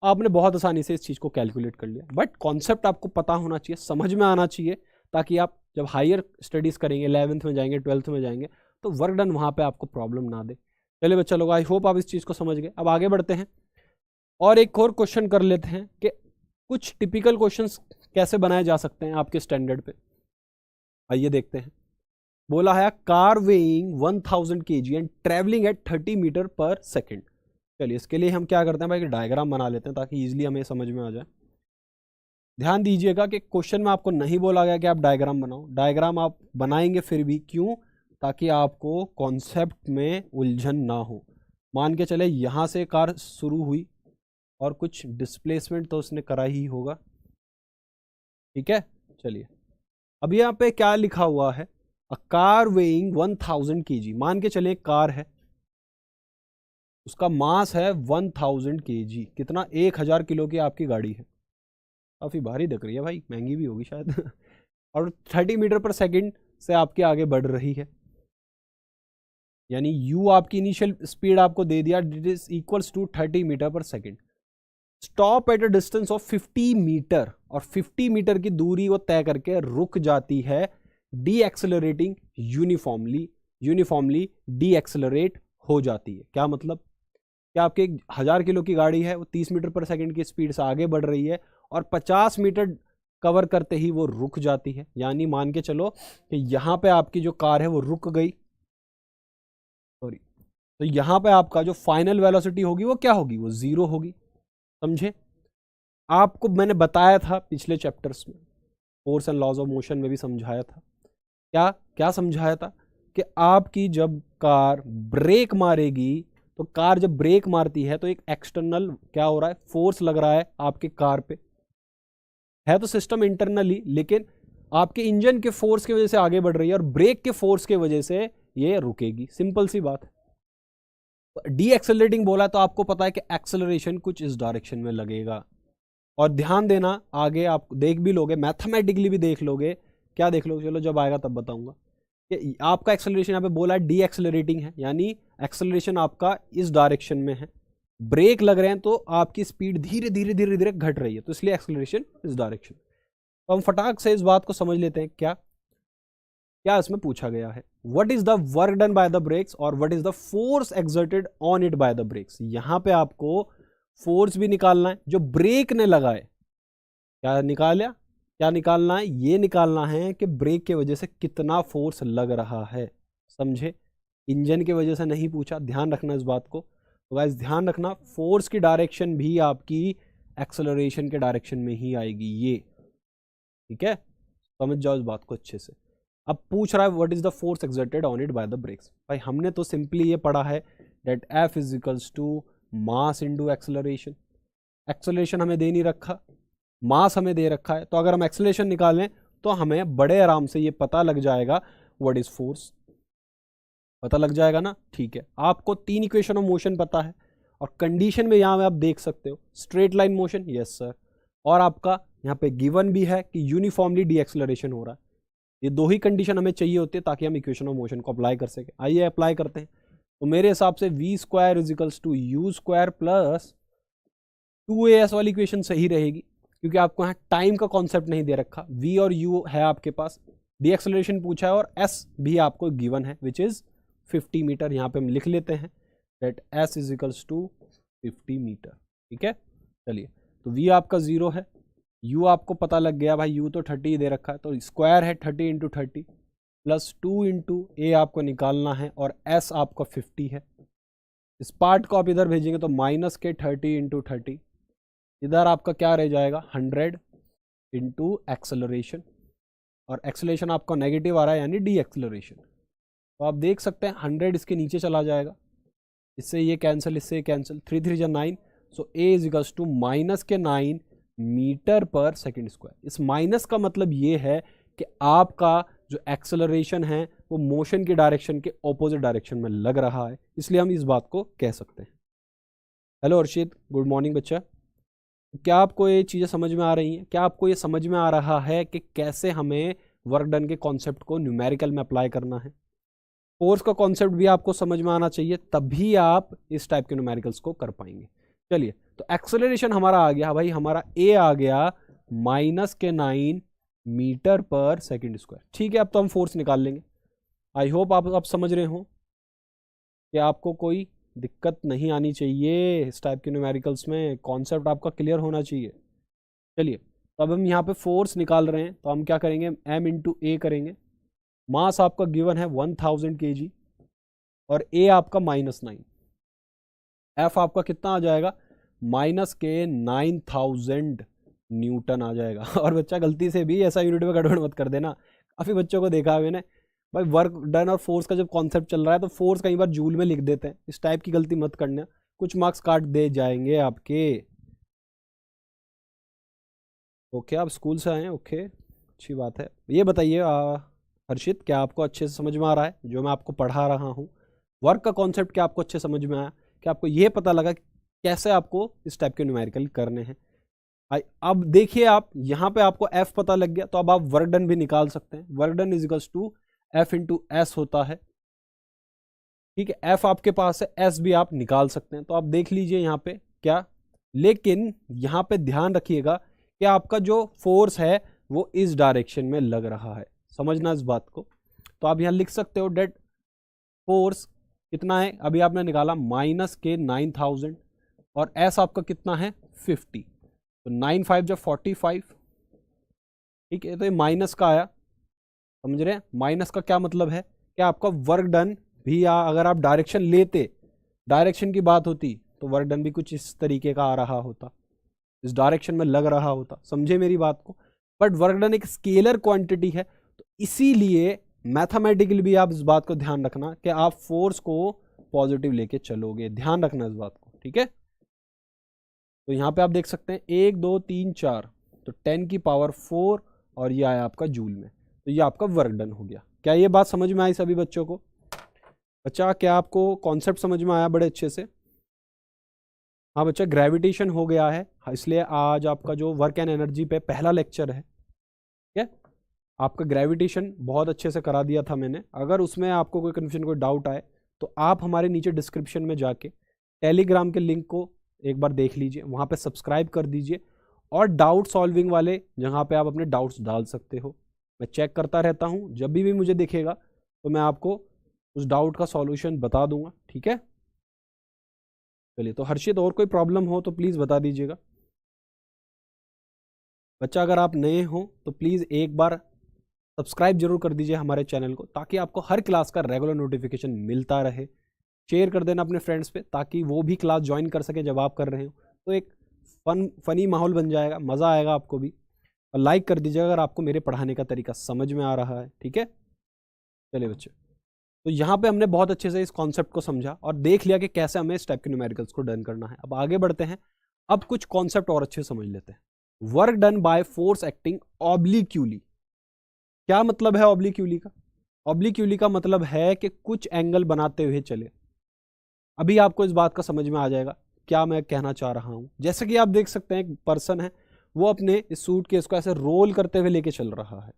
आपने बहुत आसानी से इस चीज़ को कैलकुलेट कर लिया, बट कॉन्सेप्ट आपको पता होना चाहिए, समझ में आना चाहिए, ताकि आप जब हायर स्टडीज़ करेंगे, 11th में जाएंगे, 12th में जाएंगे, तो वर्क डन वहाँ पे आपको प्रॉब्लम ना दे। चलिए बच्चा लोग, आई होप आप इस चीज़ को समझ गए। अब आगे बढ़ते हैं और एक और क्वेश्चन कर लेते हैं कि कुछ टिपिकल क्वेश्चंस कैसे बनाए जा सकते हैं आपके स्टैंडर्ड पे। आइए देखते हैं। बोला है car weighing 1000 kg and travelling at 30 metre per second. चलिए इसके लिए हम क्या करते हैं भाई, कि डायग्राम बना लेते हैं ताकि इजीली हमें समझ में आ जाए। ध्यान दीजिएगा कि क्वेश्चन में आपको नहीं बोला गया कि आप डायग्राम बनाओ, डायग्राम आप बनाएंगे फिर भी, क्यों? ताकि आपको कॉन्सेप्ट में उलझन ना हो। मान के चले यहाँ से कार शुरू हुई और कुछ डिस्प्लेसमेंट तो उसने करा ही होगा, ठीक है। चलिए अब यहाँ पे क्या लिखा हुआ है, अ कार वेइंग 1000 kg। मान के चले कार है, उसका मास है 1000 kg, कितना? 1000 किलो की आपकी गाड़ी है। काफ़ी भारी दिख रही है भाई, महंगी भी होगी शायद और 30 मीटर पर सेकंड से आपके आगे बढ़ रही है, यानी u आपकी इनिशियल स्पीड आपको दे दिया, it is equals to 30 metre per second. Stop at a distance of 50 metre, और 50 मीटर की दूरी वो तय करके रुक जाती है, D accelerating uniformly D accelerate हो जाती है। क्या मतलब? क्या आपके 1000 किलो की गाड़ी है, वो 30 मीटर पर सेकंड की स्पीड से आगे बढ़ रही है और 50 मीटर कवर करते ही वो रुक जाती है। यानी मान के चलो कि यहाँ पे आपकी जो कार है वो रुक गई, सॉरी, तो यहाँ पे आपका जो फाइनल वेलोसिटी होगी वो क्या होगी? वो 0 होगी। समझे? आपको मैंने बताया था पिछले चैप्टर्स में, force and laws of motion में भी समझाया था। क्या क्या समझाया था? कि आपकी जब कार ब्रेक मारेगी, तो कार जब ब्रेक मारती है तो एक एक्सटर्नल क्या हो रहा है, फोर्स लग रहा है आपके कार पे, है तो सिस्टम इंटरनली, लेकिन आपके इंजन के फोर्स की वजह से आगे बढ़ रही है और ब्रेक के फोर्स की वजह से ये रुकेगी। सिंपल सी बात है। डी एक्सेलरेटिंग बोला तो आपको पता है कि एक्सेलरेशन कुछ इस डायरेक्शन में लगेगा, और ध्यान देना आगे आप देख भी लोगे, मैथमेटिकली भी देख लोगे। क्या देख लोगे? चलो जब आएगा तब बताऊंगा कि आपका एक्सेलरेशन यहाँ पे बोला है डी एक्सेलरेटिंग है, यानी एक्सेलरेशन आपका इस डायरेक्शन में है, ब्रेक लग रहे हैं तो आपकी स्पीड धीरे धीरे धीरे धीरे घट रही है, तो इसलिए एक्सेलरेशन इस डायरेक्शन। तो हम फटाक से इस बात को समझ लेते हैं। क्या क्या इसमें पूछा गया है, what is the work done by the brakes और what is the force exerted on it by the brakes. यहां पे आपको फोर्स भी निकालना है जो ब्रेक ने लगाए। क्या निकाला? क्या निकालना है? ये निकालना है कि ब्रेक की वजह से कितना फोर्स लग रहा है। समझे? इंजन की वजह से नहीं पूछा, ध्यान रखना इस बात को। तो गाइस ध्यान रखना, फोर्स की डायरेक्शन भी आपकी एक्सेलरेशन के डायरेक्शन में ही आएगी, ये ठीक है। समझ जाओ इस बात को अच्छे से। अब पूछ रहा है what is the force exerted on it by the brakes. भाई हमने तो सिंपली ये पढ़ा है that F is equals to mass into acceleration. Acceleration हमें दे नहीं रखा, मास हमें दे रखा है, तो अगर हम एक्सेलरेशन निकालें तो हमें बड़े आराम से ये पता लग जाएगा व्हाट इज फोर्स, पता लग जाएगा ना। ठीक है, आपको 3 इक्वेशन ऑफ मोशन पता है, और कंडीशन में यहाँ आप देख सकते हो straight line motion, yes sir, और आपका यहाँ पे गिवन भी है कि यूनिफॉर्मली डी एक्सेलरेशन हो रहा है। ये 2 ही कंडीशन हमें चाहिए होती है ताकि हम इक्वेशन ऑफ मोशन को अप्लाई कर सकें। आइए अप्लाई करते हैं। तो मेरे हिसाब से V square is equals to U square plus 2as वाली इक्वेशन सही रहेगी, क्योंकि आपको यहाँ टाइम का कॉन्सेप्ट नहीं दे रखा। v और u है आपके पास, डी एक्सेलरेशन पूछा है, और s भी आपको गिवन है विच इज 50 मीटर। यहाँ पे हम लिख लेते हैं that s is equals to 50 metre. ठीक है, चलिए तो v आपका 0 है, u आपको पता लग गया भाई, u तो 30 दे रखा है, तो स्क्वायर है 30 इंटू 30, प्लस 2 इंटू ए आपको निकालना है और एस आपका 50 है। इस पार्ट को आप इधर भेजेंगे तो माइनस के 30 इंटू 30, इधर आपका क्या रह जाएगा 100 इंटू एक्सेलरेशन, और एक्सेलरेशन आपका नेगेटिव आ रहा है यानी डी एक्सेलरेशन। तो आप देख सकते हैं 100 इसके नीचे चला जाएगा, इससे ये कैंसिल, इससे ये कैंसिल, 3 3 जा 9, सो ए इज इक्वल्स टू माइनस के 9 मीटर पर सेकेंड स्क्वायर। इस माइनस का मतलब ये है कि आपका जो एक्सेलरेशन है वो मोशन की डायरेक्शन के ऑपोजिट डायरेक्शन में लग रहा है, इसलिए हम इस बात को कह सकते हैं। हेलो अर्शित, गुड मॉर्निंग बच्चा। क्या आपको ये चीज़ें समझ में आ रही हैं? क्या आपको ये समझ में आ रहा है कि कैसे हमें वर्क डन के कॉन्सेप्ट को न्यूमेरिकल में अप्लाई करना है? फोर्स का कॉन्सेप्ट भी आपको समझ में आना चाहिए, तभी आप इस टाइप के न्यूमेरिकल्स को कर पाएंगे। चलिए, तो एक्सेलरेशन हमारा आ गया भाई, हमारा ए आ गया माइनस के 9 मीटर पर सेकेंड स्क्वायर। ठीक है, अब तो हम फोर्स निकाल लेंगे। आई होप आप समझ रहे हो कि आपको कोई दिक्कत नहीं आनी चाहिए इस टाइप के न्यूमेरिकल्स में, कॉन्सेप्ट आपका क्लियर होना चाहिए। चलिए, तो अब हम यहाँ पे फोर्स निकाल रहे हैं, तो हम क्या करेंगे, m इंटू ए करेंगे। मास आपका गिवन है 1000 kg और ए आपका -9, एफ आपका कितना आ जाएगा माइनस के 9000 न्यूटन आ जाएगा। और बच्चा गलती से भी ऐसा यूनिट में गड़बड़ मत कर देना, काफ़ी बच्चों को देखा है मैंने भाई, वर्क डन और फोर्स का जब कॉन्सेप्ट चल रहा है तो फोर्स कई बार जूल में लिख देते हैं। इस टाइप की गलती मत करना, कुछ मार्क्स काट दे जाएंगे आपके। ओके, आप स्कूल से आए हैं, ओके, अच्छी बात है। ये बताइए हर्षित, क्या आपको अच्छे से समझ में आ रहा है जो मैं आपको पढ़ा रहा हूँ? वर्क का कॉन्सेप्ट क्या आपको अच्छे समझ में आया? क्या आपको ये पता लगा कि कैसे आपको इस टाइप के न्यूमेरिकल करने हैं? अब देखिए, आप यहाँ पे आपको एफ पता लग गया, तो अब आप वर्क डन भी निकाल सकते हैं। Work done is equals to F into S होता है। ठीक है, एफ आपके पास है, एस भी आप निकाल सकते हैं। तो आप देख लीजिए यहाँ पे क्या, लेकिन यहाँ पे ध्यान रखिएगा कि आपका जो फोर्स है वो इस डायरेक्शन में लग रहा है, समझना इस बात को। तो आप यहाँ लिख सकते हो डेट फोर्स कितना है, अभी आपने निकाला माइनस के 9000 और एस आपका कितना है 50, तो 9 5 जब 45। ठीक है, तो ये माइनस का आया, समझ रहे हैं? माइनस का क्या मतलब है कि आपका वर्क डन भी अगर आप डायरेक्शन लेते, डायरेक्शन की बात होती, तो वर्क डन भी कुछ इस तरीके का आ रहा होता, इस डायरेक्शन में लग रहा होता। समझे मेरी बात को? बट वर्क डन एक स्केलर क्वांटिटी है, तो इसीलिए मैथमेटिकली भी आप इस बात को ध्यान रखना कि आप फोर्स को पॉजिटिव लेके चलोगे, ध्यान रखना इस बात को। ठीक है, तो यहाँ पे आप देख सकते हैं 1 2 3 4, तो 10 की पावर 4 और ये आया आपका जूल में, तो ये आपका वर्क डन हो गया। क्या ये बात समझ में आई सभी बच्चों को? बच्चा, क्या आपको कॉन्सेप्ट समझ में आया बड़े अच्छे से? हाँ बच्चा, ग्रेविटेशन हो गया है, इसलिए आज आपका जो वर्क एंड एनर्जी पे पहला लेक्चर है, ठीक है, आपका ग्रेविटेशन बहुत अच्छे से करा दिया था मैंने। अगर उसमें आपको कोई कन्फ्यूजन, कोई डाउट आए, तो आप हमारे नीचे डिस्क्रिप्शन में जाके टेलीग्राम के लिंक को एक बार देख लीजिए, वहाँ पे सब्सक्राइब कर दीजिए, और डाउट सॉल्विंग वाले जहाँ पे आप अपने डाउट्स डाल सकते हो। मैं चेक करता रहता हूँ, जब भी मुझे दिखेगा तो मैं आपको उस डाउट का सॉल्यूशन बता दूंगा। ठीक है, चलिए, तो हर्षित और कोई प्रॉब्लम हो तो प्लीज़ बता दीजिएगा। बच्चा, अगर आप नए हो तो प्लीज़ एक बार सब्सक्राइब जरूर कर दीजिए हमारे चैनल को, ताकि आपको हर क्लास का रेगुलर नोटिफिकेशन मिलता रहे। शेयर कर देना अपने फ्रेंड्स पे, ताकि वो भी क्लास ज्वाइन कर सके जब आप कर रहे हो, तो एक फनी माहौल बन जाएगा, मज़ा आएगा आपको भी। और लाइक कर दीजिएगा अगर आपको मेरे पढ़ाने का तरीका समझ में आ रहा है। ठीक है, चलिए बच्चे, तो यहाँ पे हमने बहुत अच्छे से इस कॉन्सेप्ट को समझा और देख लिया कि कैसे हमें इस टाइप के न्यूमेरिकल्स को डन करना है। अब आगे बढ़ते हैं, अब कुछ कॉन्सेप्ट और अच्छे समझ लेते हैं। Work done by force acting obliquely. क्या मतलब है ऑब्लिक्यूली का? ऑब्लिक्यूली का मतलब है कि कुछ एंगल बनाते हुए चले। अभी आपको इस बात का समझ में आ जाएगा क्या मैं कहना चाह रहा हूं। जैसे कि आप देख सकते हैं, एक पर्सन है, वो अपने इस सूटकेस को ऐसे रोल करते हुए लेके चल रहा है,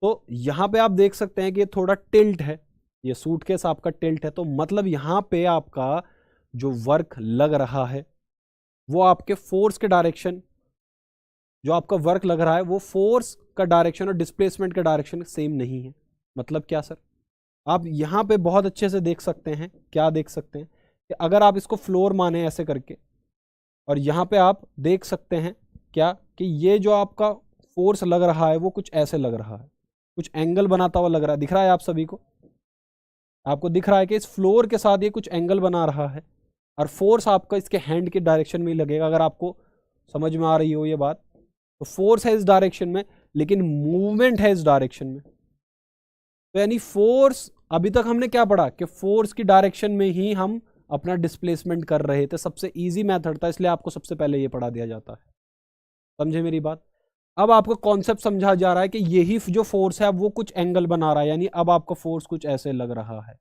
तो यहां पे आप देख सकते हैं कि ये थोड़ा टिल्ट है, ये सूटकेस आपका टिल्ट है, तो मतलब यहां पे आपका जो वर्क लग रहा है वो आपके फोर्स के डायरेक्शन, जो आपका वर्क लग रहा है वो फोर्स का डायरेक्शन और डिस्प्लेसमेंट का डायरेक्शन सेम नहीं है। मतलब क्या सर? आप यहाँ पे बहुत अच्छे से देख सकते हैं, क्या देख सकते हैं कि अगर आप इसको फ्लोर माने ऐसे करके, और यहाँ पे आप देख सकते हैं क्या कि ये जो आपका फोर्स लग रहा है वो कुछ ऐसे लग रहा है, कुछ एंगल बनाता हुआ लग रहा है, दिख रहा है आप सभी को? आपको दिख रहा है कि इस फ्लोर के साथ ये कुछ एंगल बना रहा है और फोर्स आपका इसके हैंड के डायरेक्शन में ही लगेगा। अगर आपको समझ में आ रही हो ये बात, तो फोर्स है इस डायरेक्शन में लेकिन मूवमेंट है इस डायरेक्शन में। तो यानी फोर्स, अभी तक हमने क्या पढ़ा कि फोर्स की डायरेक्शन में ही हम अपना डिस्प्लेसमेंट कर रहे थे, सबसे इजी मेथड था, इसलिए आपको सबसे पहले ये पढ़ा दिया जाता है। समझे मेरी बात? अब आपको कॉन्सेप्ट समझा जा रहा है कि यही जो फोर्स है अब वो कुछ एंगल बना रहा है, यानी अब आपका फोर्स कुछ ऐसे लग रहा है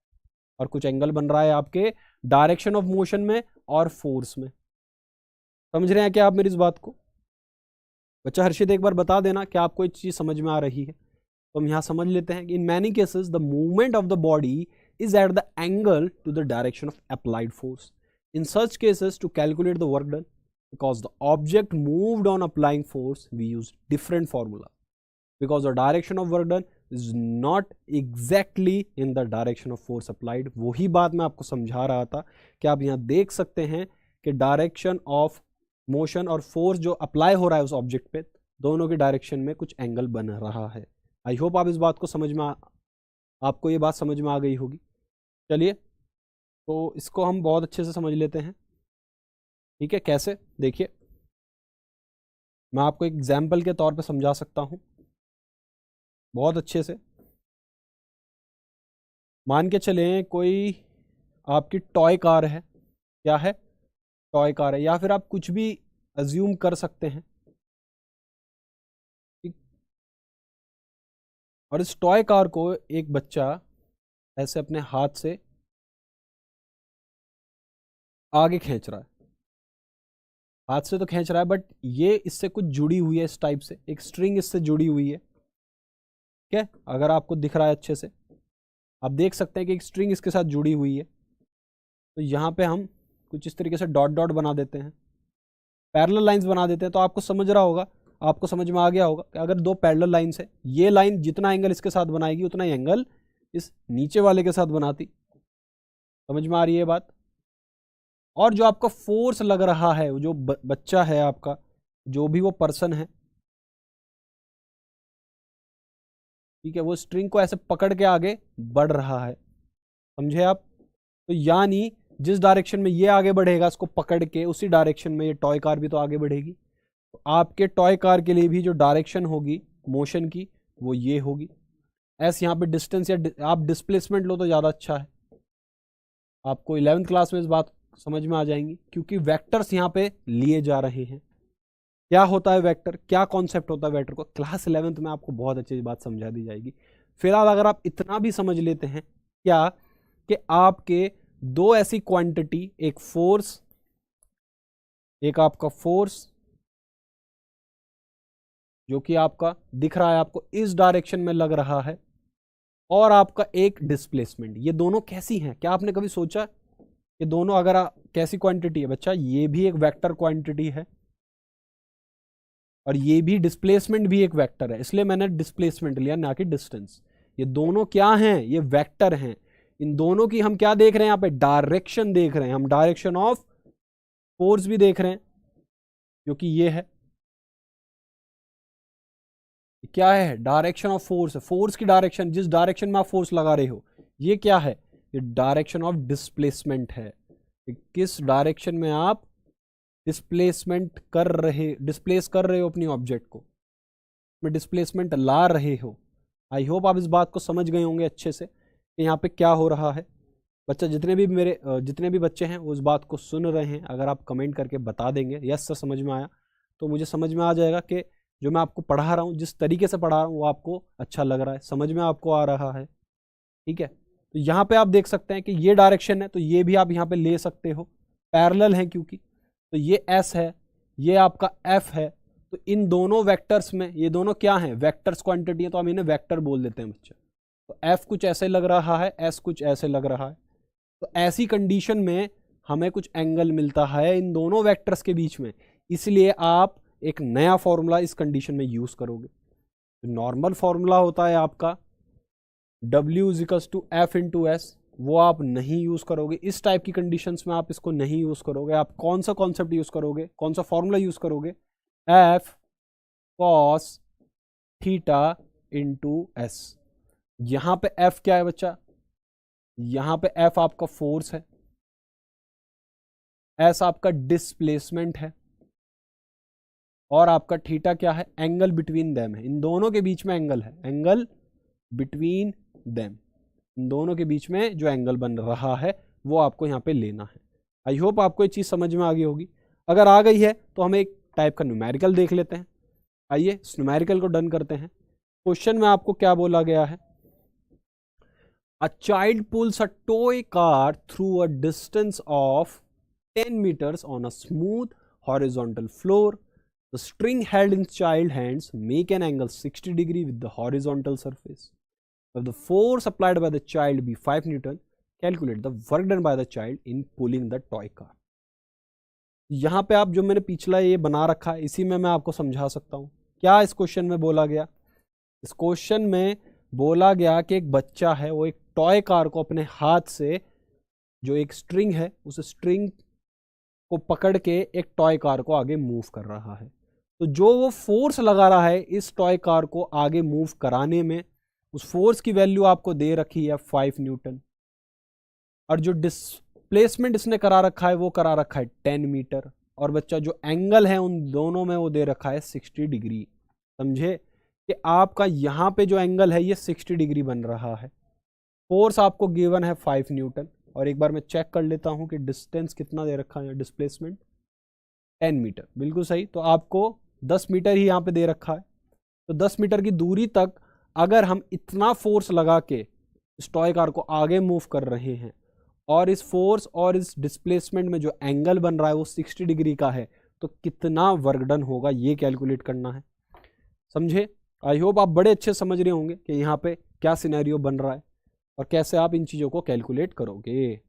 और कुछ एंगल बन रहा है आपके डायरेक्शन ऑफ मोशन में और फोर्स में। समझ रहे हैं क्या आप मेरी इस बात को? बच्चा हर्षित एक बार बता देना कि आपको एक चीज समझ में आ रही है। तो हम यहाँ समझ लेते हैं कि in many cases the movement of the body is at the angle to the direction of applied force. In such cases, to calculate the work done, because the object moved on applying force, we use different formula. Because the direction of work done is not exactly in the direction of force applied. वही बात मैं आपको समझा रहा था कि आप यहाँ देख सकते हैं कि डायरेक्शन ऑफ मोशन और फोर्स जो अप्लाई हो रहा है उस ऑब्जेक्ट पे, दोनों के डायरेक्शन में कुछ एंगल बन रहा है। आई होप आप इस बात को समझ में आपको ये बात समझ में आ गई होगी। चलिए, तो इसको हम बहुत अच्छे से समझ लेते हैं। ठीक है, कैसे? देखिए, मैं आपको एक एग्जाम्पल के तौर पे समझा सकता हूं बहुत अच्छे से। मान के चलें कोई आपकी टॉय कार है, क्या है? टॉय कार है, या फिर आप कुछ भी अज्यूम कर सकते हैं। ठीक, और इस टॉय कार को एक बच्चा ऐसे अपने हाथ से आगे खींच रहा है। हाथ से तो खींच रहा है बट ये इससे कुछ जुड़ी हुई है, इस टाइप से एक स्ट्रिंग इससे जुड़ी हुई है। ठीक है, अगर आपको दिख रहा है अच्छे से, आप देख सकते हैं कि एक स्ट्रिंग इसके साथ जुड़ी हुई है। तो यहाँ पे हम कुछ इस तरीके से डॉट डॉट बना देते हैं, पैरेलल लाइंस बना देते हैं। तो आपको समझ रहा होगा, आपको समझ में आ गया होगा कि अगर दो पैरेलल लाइंस है, ये लाइन जितना एंगल इसके साथ बनाएगी उतना ही एंगल इस नीचे वाले के साथ बनाती। समझ में आ रही है बात? और जो आपका फोर्स लग रहा है, जो बच्चा है आपका, जो भी वो पर्सन है, ठीक है, वो स्ट्रिंग को ऐसे पकड़ के आगे बढ़ रहा है। समझे आप? तो यानी जिस डायरेक्शन में ये आगे बढ़ेगा, इसको पकड़ के उसी डायरेक्शन में ये टॉय कार भी तो आगे बढ़ेगी। तो आपके टॉय कार के लिए भी जो डायरेक्शन होगी मोशन की, वो ये होगी। ऐसे यहाँ पे डिस्टेंस या आप डिस्प्लेसमेंट लो तो ज़्यादा अच्छा है। आपको 11th क्लास में इस बात समझ में आ जाएंगी, क्योंकि वेक्टर्स यहाँ पे लिए जा रहे हैं। क्या होता है वेक्टर, क्या कॉन्सेप्ट होता है वेक्टर को, क्लास 11th में आपको बहुत अच्छी बात समझा दी जाएगी। फिलहाल अगर आप इतना भी समझ लेते हैं क्या, कि आपके दो ऐसी क्वांटिटी, एक फोर्स, एक आपका फोर्स जो कि आपका दिख रहा है, आपको इस डायरेक्शन में लग रहा है, और आपका एक डिस्प्लेसमेंट, ये दोनों कैसी हैं? क्या आपने कभी सोचा ये दोनों अगर कैसी क्वांटिटी है? बच्चा, ये भी एक वेक्टर क्वांटिटी है और ये भी डिस्प्लेसमेंट भी एक वेक्टर है, इसलिए मैंने डिस्प्लेसमेंट लिया ना कि डिस्टेंस। ये दोनों क्या हैं? ये वेक्टर हैं। इन दोनों की हम क्या देख रहे हैं यहाँ पे? डायरेक्शन देख रहे हैं हम, डायरेक्शन ऑफ फोर्स भी देख रहे हैं, जो कि ये है। क्या है? डायरेक्शन ऑफ फोर्स है, फोर्स की डायरेक्शन, जिस डायरेक्शन में आप फोर्स लगा रहे हो। ये क्या है? ये डायरेक्शन ऑफ डिस्प्लेसमेंट है, किस डायरेक्शन में आप डिस्प्लेस कर रहे हो अपनी ऑब्जेक्ट को, में डिस्प्लेसमेंट ला रहे हो। आई होप आप इस बात को समझ गए होंगे अच्छे से कि यहाँ पे क्या हो रहा है। बच्चा, जितने भी बच्चे हैं वो इस बात को सुन रहे हैं, अगर आप कमेंट करके बता देंगे यस सर समझ में आया, तो मुझे समझ में आ जाएगा कि जो मैं आपको पढ़ा रहा हूँ, जिस तरीके से पढ़ा रहा हूँ, वो आपको अच्छा लग रहा है, समझ में आपको आ रहा है। ठीक है, तो यहाँ पे आप देख सकते हैं कि ये डायरेक्शन है, तो ये भी आप यहाँ पे ले सकते हो, पैरेलल है क्योंकि। तो ये S है, ये आपका F है। तो इन दोनों वेक्टर्स में, ये दोनों क्या हैं? वेक्टर्स क्वांटिटी है, तो हम इन्हें वेक्टर बोल देते हैं बच्चा। तो F कुछ ऐसे लग रहा है, S कुछ ऐसे लग रहा है। तो ऐसी कंडीशन में हमें कुछ एंगल मिलता है इन दोनों वेक्टर्स के बीच में, इसलिए आप एक नया फॉर्मूला इस कंडीशन में यूज करोगे। नॉर्मल फॉर्मूला होता है आपका W = F × S, वो आप नहीं यूज करोगे इस टाइप की कंडीशंस में, आप इसको नहीं यूज करोगे। आप कौन सा कॉन्सेप्ट यूज करोगे, कौन सा फॉर्मूला यूज करोगे? F cos θ into S. यहां पे एफ क्या है बच्चा, यहां पे एफ आपका फोर्स है, एस आपका डिस्प्लेसमेंट है, और आपका थीटा क्या है, एंगल बिटवीन देम है। इन दोनों के बीच में एंगल है, एंगल बिटवीन देम, इन दोनों के बीच में जो एंगल बन रहा है वो आपको यहाँ पे लेना है। आई होप आपको ये चीज समझ में आ गई होगी। अगर आ गई है तो हम एक टाइप का न्यूमेरिकल देख लेते हैं। आइए इस न्यूमेरिकल को डन करते हैं। क्वेश्चन में आपको क्या बोला गया है, a child pools a toy car through a distance of 10 meters on a smooth horizontal floor. The string held in child hands make an angle 60 degree with the horizontal surface. If the force applied by the child be 5 Newton, calculate the work done by the child in pulling the toy car. यहाँ पे आप जो मैंने पिछला ये बना रखा है इसी में मैं आपको समझा सकता हूँ। क्या इस क्वेश्चन में बोला गया, इस क्वेश्चन में बोला गया कि एक बच्चा है वो एक टॉय कार को अपने हाथ से, जो एक स्ट्रिंग है उस स्ट्रिंग को पकड़ के एक टॉय कार को आगे मूव कर रहा है। तो जो वो फोर्स लगा रहा है इस टॉय कार को आगे मूव कराने में, उस फोर्स की वैल्यू आपको दे रखी है 5 न्यूटन, और जो डिस्प्लेसमेंट इसने करा रखा है वो करा रखा है 10 मीटर, और बच्चा जो एंगल है उन दोनों में वो दे रखा है 60 डिग्री। समझे कि आपका यहाँ पे जो एंगल है ये 60 डिग्री बन रहा है। फोर्स आपको गिवन है 5 न्यूटन, और एक बार मैं चेक कर लेता हूं कि डिस्टेंस कितना दे रखा है, डिस्प्लेसमेंट 10 मीटर, बिल्कुल सही। तो आपको 10 मीटर ही यहाँ पे दे रखा है। तो 10 मीटर की दूरी तक अगर हम इतना फोर्स लगा के इस टॉय कार को आगे मूव कर रहे हैं, और इस फोर्स और इस डिस्प्लेसमेंट में जो एंगल बन रहा है वो 60 डिग्री का है, तो कितना वर्क डन होगा ये कैलकुलेट करना है। समझे? आई होप आप बड़े अच्छे समझ रहे होंगे कि यहाँ पे क्या सिनेरियो बन रहा है और कैसे आप इन चीज़ों को कैलकुलेट करोगे।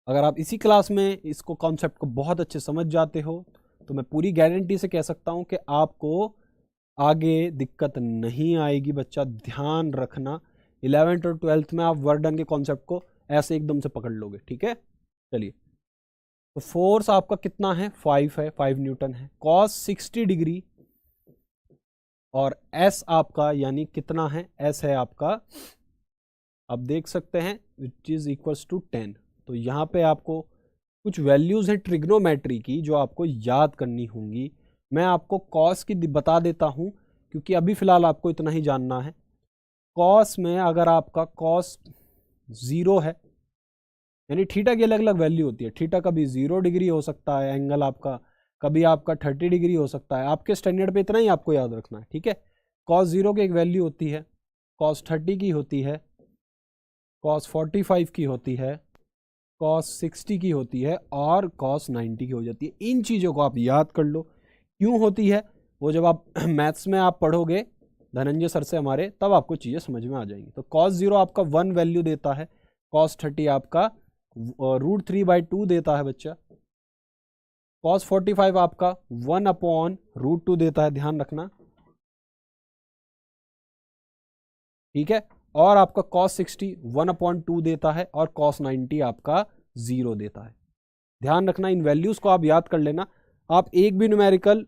अगर आप इसी क्लास में इसको कॉन्सेप्ट को बहुत अच्छे समझ जाते हो तो मैं पूरी गारंटी से कह सकता हूँ कि आपको आगे दिक्कत नहीं आएगी। बच्चा ध्यान रखना, 11th और 12th में आप वर्क डन के कॉन्सेप्ट को ऐसे एकदम से पकड़ लोगे, ठीक है। चलिए, तो फोर्स आपका कितना है, 5 है, 5 न्यूटन है, कॉस 60 डिग्री, और एस आपका यानी कितना है, एस है आपका, आप देख सकते हैं विच इज इक्वल्स टू 10। तो यहाँ पे आपको कुछ वैल्यूज हैं ट्रिग्नोमेट्री की जो आपको याद करनी होंगी। मैं आपको कॉस की बता देता हूँ क्योंकि अभी फिलहाल आपको इतना ही जानना है। कॉस में अगर आपका कॉस 0 है, यानी थीटा की अलग अलग वैल्यू होती है। थीटा कभी 0 डिग्री हो सकता है एंगल आपका, कभी आपका 30 डिग्री हो सकता है। आपके स्टैंडर्ड पे इतना ही आपको याद रखना है, ठीक है। कॉस 0 की एक वैल्यू होती है, कॉस 30 की होती है, कॉस 45 की होती है, कॉस 60 की होती है, और कॉस 90 की हो जाती है। इन चीज़ों को आप याद कर लो। क्यों होती है वो जब आप मैथ्स में आप पढ़ोगे धनंजय सर से हमारे, तब आपको चीज़ें समझ में आ जाएंगी। तो कॉस 0 आपका 1 वैल्यू देता है, कॉस 30 आपका √3/2 देता है बच्चा, कॉस 45 आपका 1/√2 देता है, ध्यान रखना, ठीक है। और आपका cos 60 1/2 देता है, और cos 90 आपका 0 देता है। ध्यान रखना, इन वैल्यूज को आप याद कर लेना। आप एक भी न्यूमेरिकल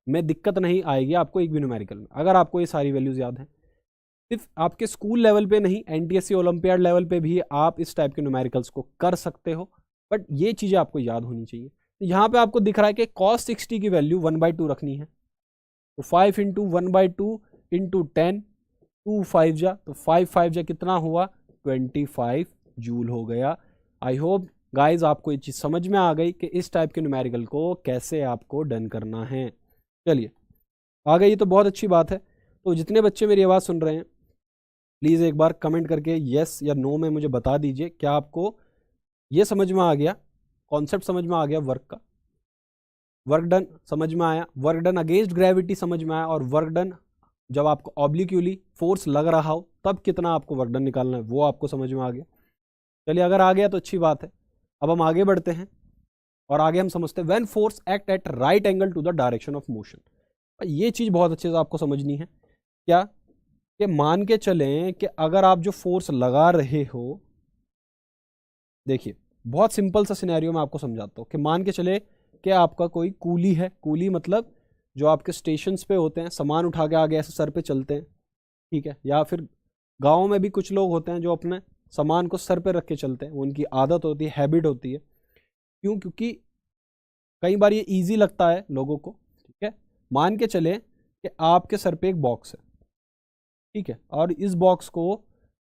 में दिक्कत नहीं आएगी आपको, एक भी न्यूमेरिकल में अगर आपको ये सारी वैल्यूज याद हैं। सिर्फ आपके स्कूल लेवल पे नहीं, NTSC ओलंपियाड लेवल पे भी आप इस टाइप के न्यूमेरिकल्स को कर सकते हो, बट ये चीज़ें आपको याद होनी चाहिए। यहाँ पे आपको दिख रहा है कि cos 60 की वैल्यू 1/2 रखनी है, तो 5 × 1/2 × 10, 2 5 जा, तो 5 5 जा कितना हुआ, 25 जूल हो गया। आई होप गाइज आपको ये चीज़ समझ में आ गई कि इस टाइप के न्यूमेरिकल को कैसे आपको डन करना है। चलिए आ गई, तो बहुत अच्छी बात है। तो जितने बच्चे मेरी आवाज़ सुन रहे हैं प्लीज़ एक बार कमेंट करके येस या नो में मुझे बता दीजिए, क्या आपको ये समझ में आ गया, कॉन्सेप्ट समझ में आ गया, वर्क का, वर्क डन समझ में आया, वर्क डन अगेंस्ट ग्रेविटी समझ में आया, और वर्क डन जब आपको ऑब्लिक्यूली फोर्स लग रहा हो तब कितना आपको वर्क डन निकालना है वो आपको समझ में आ गया। चलिए अगर आ गया तो अच्छी बात है। अब हम आगे बढ़ते हैं और आगे हम समझते हैं when force act at right angle to the direction of motion. ये चीज़ बहुत अच्छे से आपको समझनी है। क्या कि मान के चलें कि अगर आप जो फोर्स लगा रहे हो, देखिए बहुत सिंपल सा सिनेरियो मैं आपको समझाता हूँ कि मान के चले कि आपका कोई कूली है, कूली मतलब जो आपके स्टेशंस पे होते हैं, सामान उठा के आगे ऐसे सर पे चलते हैं, ठीक है, या फिर गाँव में भी कुछ लोग होते हैं जो अपने सामान को सर पे रख के चलते हैं, वो उनकी आदत होती है, हैबिट होती है। क्यों? क्योंकि कई बार ये ईजी लगता है लोगों को, ठीक है। मान के चले कि आपके सर पे एक बॉक्स है, ठीक है, और इस बॉक्स को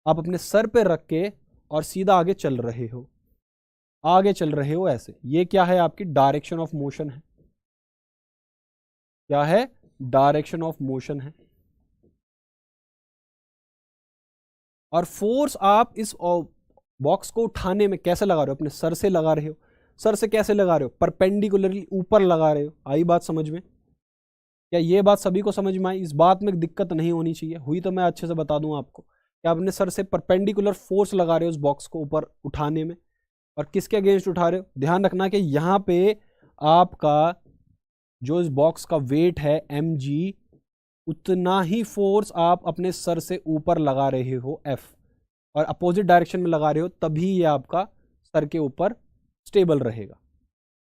आप अपने सर पे रख के और सीधा आगे चल रहे हो, आगे चल रहे हो ऐसे। ये क्या है? आपकी डायरेक्शन ऑफ मोशन है। क्या है? डायरेक्शन ऑफ मोशन है। और फोर्स आप इस बॉक्स को उठाने में कैसे लगा रहे हो? अपने सर से लगा रहे हो। सर से कैसे लगा रहे हो? परपेंडिकुलरली ऊपर लगा रहे हो। आई बात समझ में? क्या ये बात सभी को समझ में आई? इस बात में दिक्कत नहीं होनी चाहिए। हुई तो मैं अच्छे से बता दूं आपको कि आप अपने सर से परपेंडिकुलर फोर्स लगा रहे हो उस बॉक्स को ऊपर उठाने में। और किसके अगेंस्ट उठा रहे हो? ध्यान रखना कि यहाँ पे आपका जो इस बॉक्स का वेट है mg, उतना ही फोर्स आप अपने सर से ऊपर लगा रहे हो F, और अपोजिट डायरेक्शन में लगा रहे हो, तभी ये आपका सर के ऊपर स्टेबल रहेगा।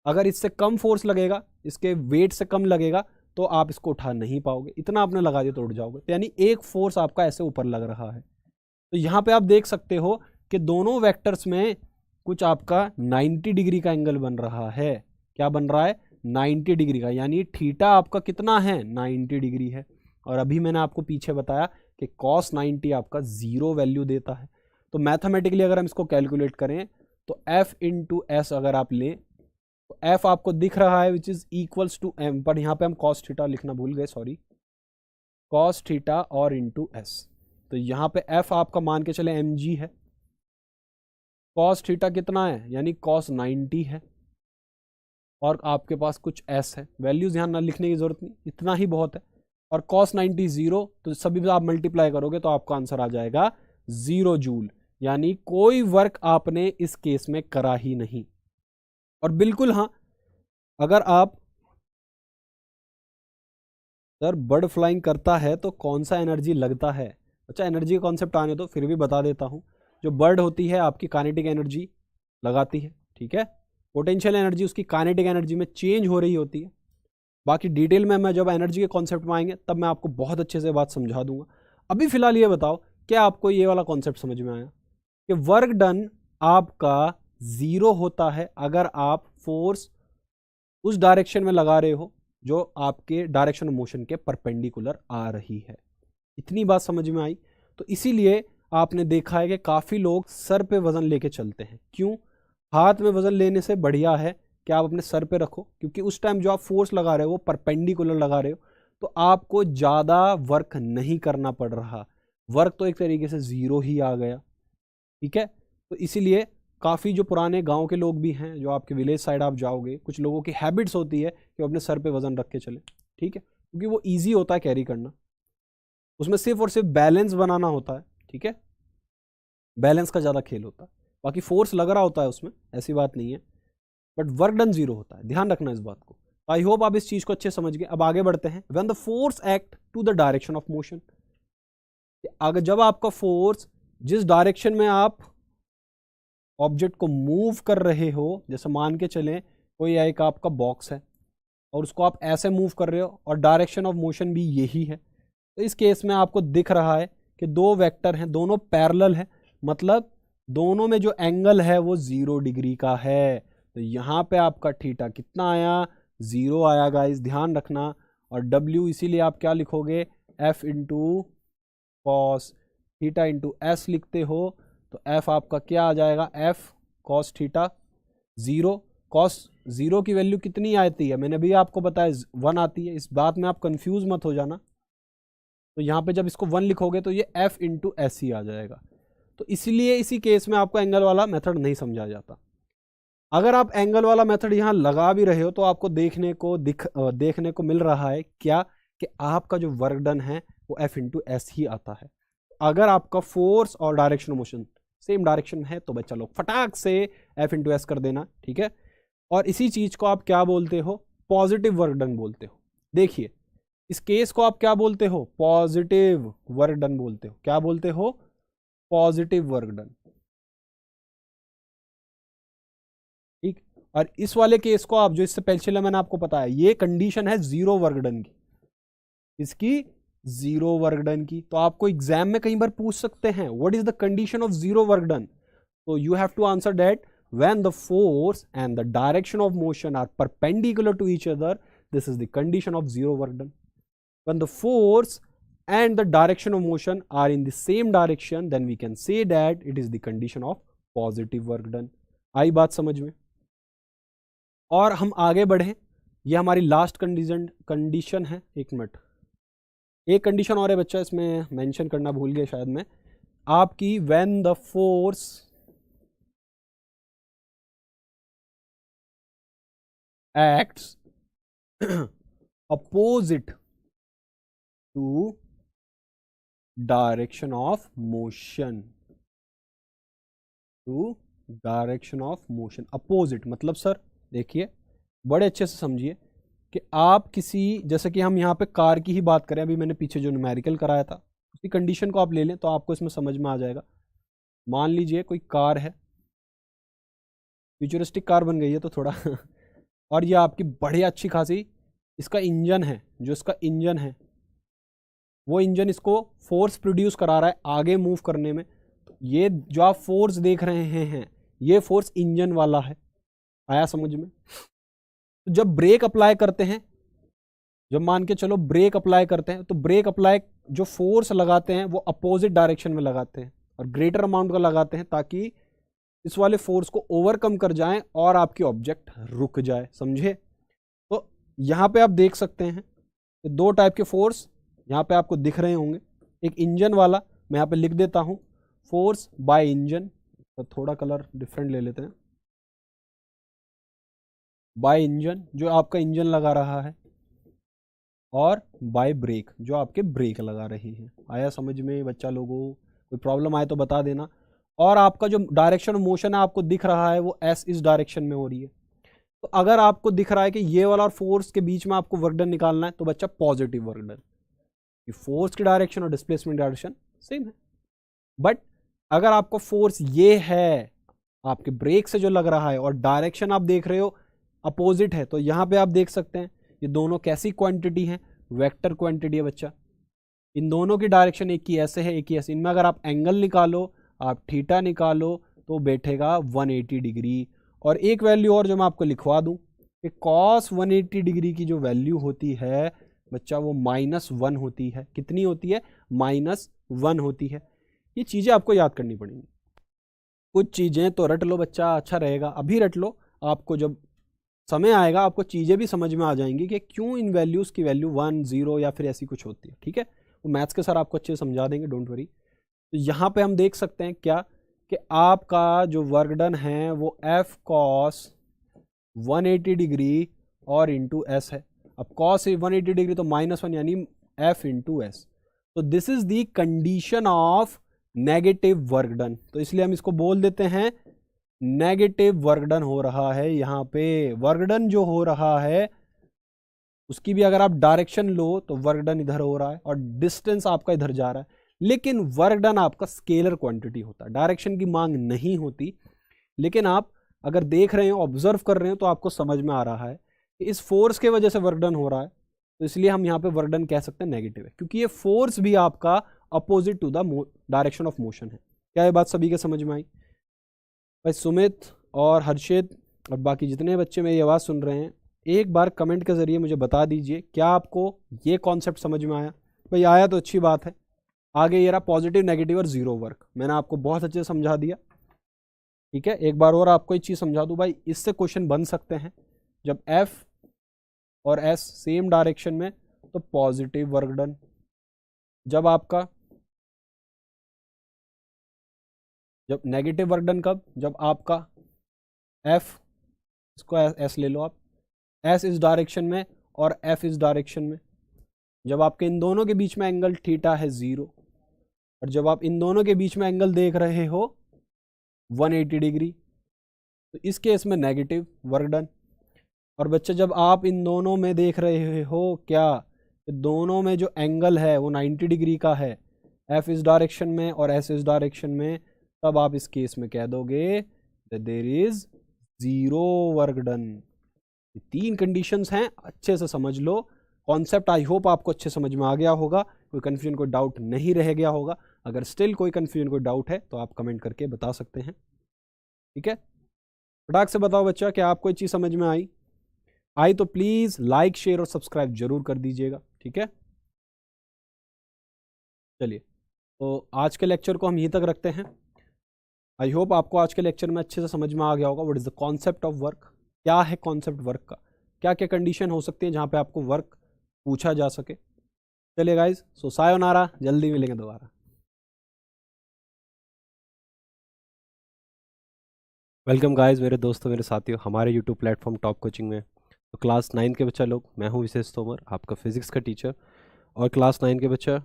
अगर इससे कम फोर्स लगेगा, इसके वेट से कम लगेगा, तो आप इसको उठा नहीं पाओगे। इतना आपने लगा दिया तो उठ जाओगे। तो यानी एक फोर्स आपका ऐसे ऊपर लग रहा है। तो यहाँ पे आप देख सकते हो कि दोनों वेक्टर्स में कुछ आपका 90 डिग्री का एंगल बन रहा है। क्या बन रहा है? 90 डिग्री का। यानी थीटा आपका कितना है? 90 डिग्री है। और अभी मैंने आपको पीछे बताया कि cos 90 आपका 0 वैल्यू देता है। तो मैथमेटिकली अगर हम इसको कैलकुलेट करें तो F इंटू एस अगर आप लें तो F आपको दिख रहा है which is equals to M, पर यहाँ पे हम cos थीटा लिखना भूल गए, सॉरी, cos थीटा और इंटू एस। तो यहाँ पे F आपका मान के चले mg है, cos थीटा कितना है? यानी cos 90 है, और आपके पास कुछ s है। वैल्यूज यहाँ ना लिखने की जरूरत नहीं, इतना ही बहुत है। और cos 90 0, तो सभी आप मल्टीप्लाई करोगे तो आपका आंसर आ जाएगा 0 जूल। यानी कोई वर्क आपने इस केस में करा ही नहीं। और बिल्कुल हाँ, अगर आप सर बर्ड फ्लाइंग करता है तो कौन सा एनर्जी लगता है? अच्छा, एनर्जी का कॉन्सेप्ट आने दो, फिर भी बता देता हूं। जो बर्ड होती है आपकी काइनेटिक एनर्जी लगाती है, ठीक है। पोटेंशियल एनर्जी उसकी काइनेटिक एनर्जी में चेंज हो रही होती है। बाकी डिटेल में मैं जब एनर्जी के कॉन्सेप्ट में आएंगे तब मैं आपको बहुत अच्छे से बात समझा दूंगा। अभी फिलहाल ये बताओ, क्या आपको ये वाला कॉन्सेप्ट समझ में आया कि वर्क डन आपका 0 होता है अगर आप फोर्स उस डायरेक्शन में लगा रहे हो जो आपके डायरेक्शन ऑफ मोशन के परपेंडिकुलर आ रही है? इतनी बात समझ में आई? तो इसीलिए आपने देखा है कि काफ़ी लोग सर पे वजन लेके चलते हैं। क्यों? हाथ में वजन लेने से बढ़िया है कि आप अपने सर पे रखो, क्योंकि उस टाइम जो आप फोर्स लगा रहे हो वो परपेंडिकुलर लगा रहे हो, तो आपको ज़्यादा वर्क नहीं करना पड़ रहा। वर्क तो एक तरीके से 0 ही आ गया, ठीक है। तो इसीलिए काफ़ी जो पुराने गांव के लोग भी हैं, जो आपके विलेज साइड आप जाओगे, कुछ लोगों की हैबिट्स होती है कि वो अपने सर पे वजन रख के चले, ठीक है, क्योंकि वो ईजी होता है कैरी करना। उसमें सिर्फ और सिर्फ बैलेंस बनाना होता है, ठीक है, बैलेंस का ज़्यादा खेल होता है। बाकी फोर्स लग रहा होता है उसमें, ऐसी बात नहीं है, बट वर्क डन 0 होता है। ध्यान रखना इस बात को। आई होप आप इस चीज़ को अच्छे समझ गए। अब आगे बढ़ते हैं। When the force act to the direction of motion, अगर जब आपका फोर्स जिस डायरेक्शन में आप ऑब्जेक्ट को मूव कर रहे हो, जैसे मान के चलें कोई एक आपका बॉक्स है और उसको आप ऐसे मूव कर रहे हो और डायरेक्शन ऑफ मोशन भी यही है, तो इस केस में आपको दिख रहा है कि दो वेक्टर हैं, दोनों पैरेलल है, मतलब दोनों में जो एंगल है वो 0 डिग्री का है। तो यहाँ पे आपका थीटा कितना आया? 0 आया गाइस, ध्यान रखना। और W इसीलिए आप क्या लिखोगे? F into cos theta into S लिखते हो। तो F आपका क्या आ जाएगा? F cos theta 0। कॉस 0 की वैल्यू कितनी आती है? मैंने भी आपको बताया 1 आती है। इस बात में आप कंफ्यूज मत हो जाना। तो यहाँ पे जब इसको 1 लिखोगे तो ये F इंटू एस ही आ जाएगा। तो इसलिए इसी केस में आपको एंगल वाला मेथड नहीं समझा जाता। अगर आप एंगल वाला मेथड यहाँ लगा भी रहे हो तो आपको देखने को मिल रहा है क्या कि आपका जो वर्क डन है वो F इंटू एस ही आता है। अगर आपका फोर्स और डायरेक्शन मोशन सेम डायरेक्शन है तो बच्चा लोग फटाक से F इंटू एस कर देना, ठीक है। और इसी चीज को आप क्या बोलते हो? पॉजिटिव वर्क डन बोलते हो। देखिए, इस केस को आप क्या बोलते हो? पॉजिटिव वर्क डन बोलते हो। क्या बोलते हो? पॉजिटिव वर्क डन, ठीक। और इस वाले केस को आप, जो इससे पहले मैंने आपको बताया, ये कंडीशन है 0 वर्क डन की। इसकी जीरो वर्क डन की। तो आपको एग्जाम में कई बार पूछ सकते हैं what is the condition of zero work done. तो you have to answer that when the force and the direction of motion are perpendicular to each other, this is the condition of zero work done. When the force and the direction of motion are in the same direction, then we can say that it is the condition of positive work done. आई बात समझ में? और हम आगे बढ़े, ये हमारी last condition है। एक मिनट, एक कंडीशन और है बच्चा, इसमें मेंशन करना भूल गया शायद मैं, आपकी when the force acts opposite to direction of motion, opposite मतलब सर देखिए बड़े अच्छे से समझिए कि आप किसी, जैसे कि हम यहाँ पे कार की ही बात करें, अभी मैंने पीछे जो न्यूमेरिकल कराया था उसी कंडीशन को आप ले लें तो आपको इसमें समझ में आ जाएगा। मान लीजिए कोई कार है, फ्यूचरिस्टिक कार बन गई है तो थोड़ा और ये आपकी बढ़िया अच्छी खासी इसका इंजन है, जो इसका इंजन है वो इंजन इसको फोर्स प्रोड्यूस करा रहा है आगे मूव करने में। तो ये जो आप फोर्स देख रहे हैं ये फोर्स इंजन वाला है। आया समझ में? तो जब ब्रेक अप्लाई करते हैं, जब मान के चलो ब्रेक अप्लाई करते हैं, तो ब्रेक अप्लाई जो फोर्स लगाते हैं वो अपोजिट डायरेक्शन में लगाते हैं और ग्रेटर अमाउंट का लगाते हैं ताकि इस वाले फोर्स को ओवरकम कर जाएं और आपकी ऑब्जेक्ट रुक जाए। समझे? तो यहाँ पे आप देख सकते हैं दो टाइप के फोर्स यहाँ पे आपको दिख रहे होंगे। एक इंजन वाला, मैं यहाँ पे लिख देता हूँ फोर्स बाय इंजन, तो थोड़ा कलर डिफरेंट ले लेते हैं, बाय इंजन जो आपका इंजन लगा रहा है, और बाय ब्रेक जो आपके ब्रेक लगा रही है। आया समझ में बच्चा लोगों? कोई प्रॉब्लम आए तो बता देना। और आपका जो डायरेक्शन ऑफ मोशन है आपको दिख रहा है वो एस इस डायरेक्शन में हो रही है। तो अगर आपको दिख रहा है कि ये वाला और फोर्स के बीच में आपको वर्क डन निकालना है तो बच्चा पॉजिटिव वर्क डन, फोर्स की डायरेक्शन और डिस्प्लेसमेंट डायरेक्शन सेम है। बट अगर आपको फोर्स ये है आपके ब्रेक से जो लग रहा है और डायरेक्शन आप देख रहे हो अपोजिट है, तो यहाँ पे आप देख सकते हैं ये दोनों कैसी क्वांटिटी है, वेक्टर क्वांटिटी है बच्चा। इन दोनों की डायरेक्शन एक ही ऐसे है एक ही ऐसे। इनमें अगर आप एंगल निकालो, आप थीटा निकालो तो बैठेगा 180 डिग्री। और एक वैल्यू और जो मैं आपको लिखवा दूं कि कॉस 180 डिग्री की जो वैल्यू होती है बच्चा वो -1 होती है। कितनी होती है? -1 होती है। ये चीज़ें आपको याद करनी पड़ेंगी। कुछ चीज़ें तो रट लो बच्चा, अच्छा रहेगा अभी रट लो, आपको जब समय आएगा आपको चीज़ें भी समझ में आ जाएंगी कि क्यों इन वैल्यूज़ की वैल्यू 1 0 या फिर ऐसी कुछ होती है। ठीक है, वो मैथ्स के सर आपको अच्छे से समझा देंगे, डोंट वरी। तो यहाँ पे हम देख सकते हैं क्या कि आपका जो वर्क डन है वो एफ कॉस 180 डिग्री और इंटू एस है। अब कॉस 180 डिग्री तो -1 यानी एफ इंटू एस। तो this is the condition of negative work done. तो इसलिए हम इसको बोल देते हैं नेगेटिव वर्क डन हो रहा है। यहाँ पे वर्क डन जो हो रहा है उसकी भी अगर आप डायरेक्शन लो तो वर्क डन इधर हो रहा है और डिस्टेंस आपका इधर जा रहा है, लेकिन वर्क डन आपका स्केलर क्वांटिटी होता है, डायरेक्शन की मांग नहीं होती। लेकिन आप अगर देख रहे हो, ऑब्जर्व कर रहे हो तो आपको समझ में आ रहा है कि इस फोर्स के वजह से वर्क डन हो रहा है, तो इसलिए हम यहाँ पे वर्क डन कह सकते हैं नेगेटिव है, क्योंकि ये फोर्स भी आपका opposite to the direction of motion है। क्या ये बात सभी के समझ में आई? भाई सुमित और हर्षित और बाकी जितने बच्चे मेरी आवाज़ सुन रहे हैं, एक बार कमेंट के ज़रिए मुझे बता दीजिए क्या आपको ये कॉन्सेप्ट समझ में आया। भाई आया तो अच्छी बात है। आगे ये रहा पॉजिटिव, नेगेटिव और जीरो वर्क, मैंने आपको बहुत अच्छे से समझा दिया। ठीक है, एक बार और आपको एक चीज़ समझा दूँ भाई, इससे क्वेश्चन बन सकते हैं जब एफ और एस सेम डायरेक्शन में तो पॉजिटिव वर्क डन, जब नेगेटिव वर्क डन कब? जब आपका एफ, इसको एस ले लो आप, एस इस डायरेक्शन में और एफ इस डायरेक्शन में, जब आपके इन दोनों के बीच में एंगल थीटा है 0, और जब आप इन दोनों के बीच में एंगल देख रहे हो 180 डिग्री, तो इस केस में नेगेटिव वर्क डन। और बच्चे जब आप इन दोनों में देख रहे हो क्या, दोनों में जो एंगल है वो 90 डिग्री का है, एफ इस डायरेक्शन में और एस इस डायरेक्शन में, तब आप इस केस में कह दोगे there is zero work done. तीन कंडीशंस हैं, अच्छे से समझ लो। कॉन्सेप्ट आई होप आपको अच्छे समझ में आ गया होगा, कोई कन्फ्यूजन कोई डाउट नहीं रह गया होगा। अगर स्टिल कोई कन्फ्यूजन कोई डाउट है तो आप कमेंट करके बता सकते हैं, ठीक है। फटाक से बताओ बच्चा, क्या आपको ये चीज़ समझ में आई तो प्लीज़ लाइक शेयर और सब्सक्राइब जरूर कर दीजिएगा, ठीक है। चलिए, तो आज के लेक्चर को हम यहीं तक रखते हैं। आई होप आपको आज के लेक्चर में अच्छे से समझ में आ गया होगा what is the concept of work, क्या है कॉन्सेप्ट वर्क का, क्या क्या कंडीशन हो सकती है जहाँ पे आपको वर्क पूछा जा सके। चलिए गाइज, सो सायोनारा, जल्दी मिलेंगे दोबारा। वेलकम गाइज, मेरे दोस्तों मेरे साथियों हमारे यूट्यूब प्लेटफॉर्म टॉप कोचिंग में। तो क्लास 9 के बच्चा लोग, मैं हूँ विशेष तोमर, आपका फिजिक्स का टीचर। और क्लास 9 के बच्चा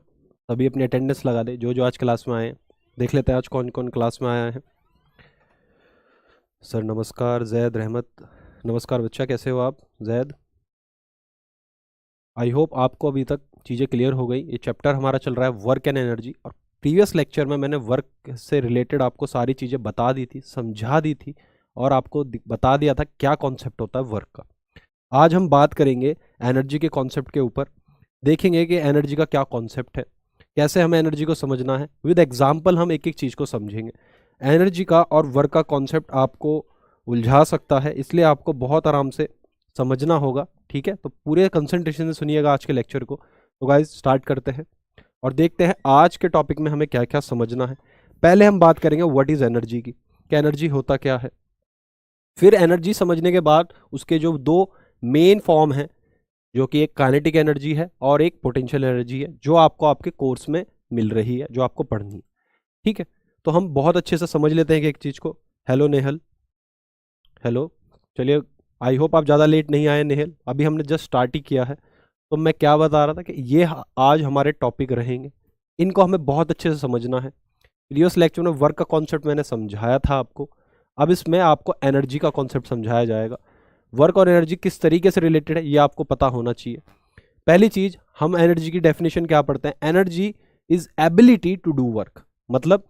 सभी अपनी अटेंडेंस लगा दे, जो जो आज क्लास में आए हैं। देख लेते हैं आज कौन कौन क्लास में आया है। सर नमस्कार, जैद रहमत। नमस्कार बच्चा, कैसे हो आप जैद? आई होप आपको अभी तक चीज़ें क्लियर हो गई। ये चैप्टर हमारा चल रहा है वर्क एंड एनर्जी, और प्रीवियस लेक्चर में मैंने वर्क से रिलेटेड आपको सारी चीज़ें बता दी थी, समझा दी थी, और आपको बता दिया था क्या कॉन्सेप्ट होता है वर्क का। आज हम बात करेंगे एनर्जी के कॉन्सेप्ट के ऊपर, देखेंगे कि एनर्जी का क्या कॉन्सेप्ट है, कैसे हमें एनर्जी को समझना है। विद एग्जाम्पल हम एक एक चीज़ को समझेंगे। एनर्जी का और वर्क का कॉन्सेप्ट आपको उलझा सकता है, इसलिए आपको बहुत आराम से समझना होगा, ठीक है। तो पूरे कंसंट्रेशन से सुनिएगा आज के लेक्चर को। तो गाइस स्टार्ट करते हैं और देखते हैं आज के टॉपिक में हमें क्या क्या समझना है। पहले हम बात करेंगे व्हाट इज़ एनर्जी की, कि एनर्जी होता क्या है। फिर एनर्जी समझने के बाद उसके जो दो मेन फॉर्म हैं, जो कि एक काइनेटिक एनर्जी है और एक पोटेंशियल एनर्जी है, जो आपको आपके कोर्स में मिल रही है, जो आपको पढ़नी है, ठीक है। तो हम बहुत अच्छे से समझ लेते हैं कि एक चीज़ को। Hello Nehal, hello. चलिए, आई होप आप ज़्यादा लेट नहीं आए नेहल, अभी हमने जस्ट स्टार्ट ही किया है। तो मैं क्या बता रहा था कि ये आज हमारे टॉपिक रहेंगे, इनको हमें बहुत अच्छे से समझना है। प्रीवियस लेक्चर में वर्क का कॉन्सेप्ट मैंने समझाया था आपको, अब इसमें आपको एनर्जी का कॉन्सेप्ट समझाया जाएगा। वर्क और एनर्जी किस तरीके से रिलेटेड है ये आपको पता होना चाहिए। पहली चीज़, हम एनर्जी की डेफिनेशन क्या पढ़ते हैं? Energy is ability to do work, मतलब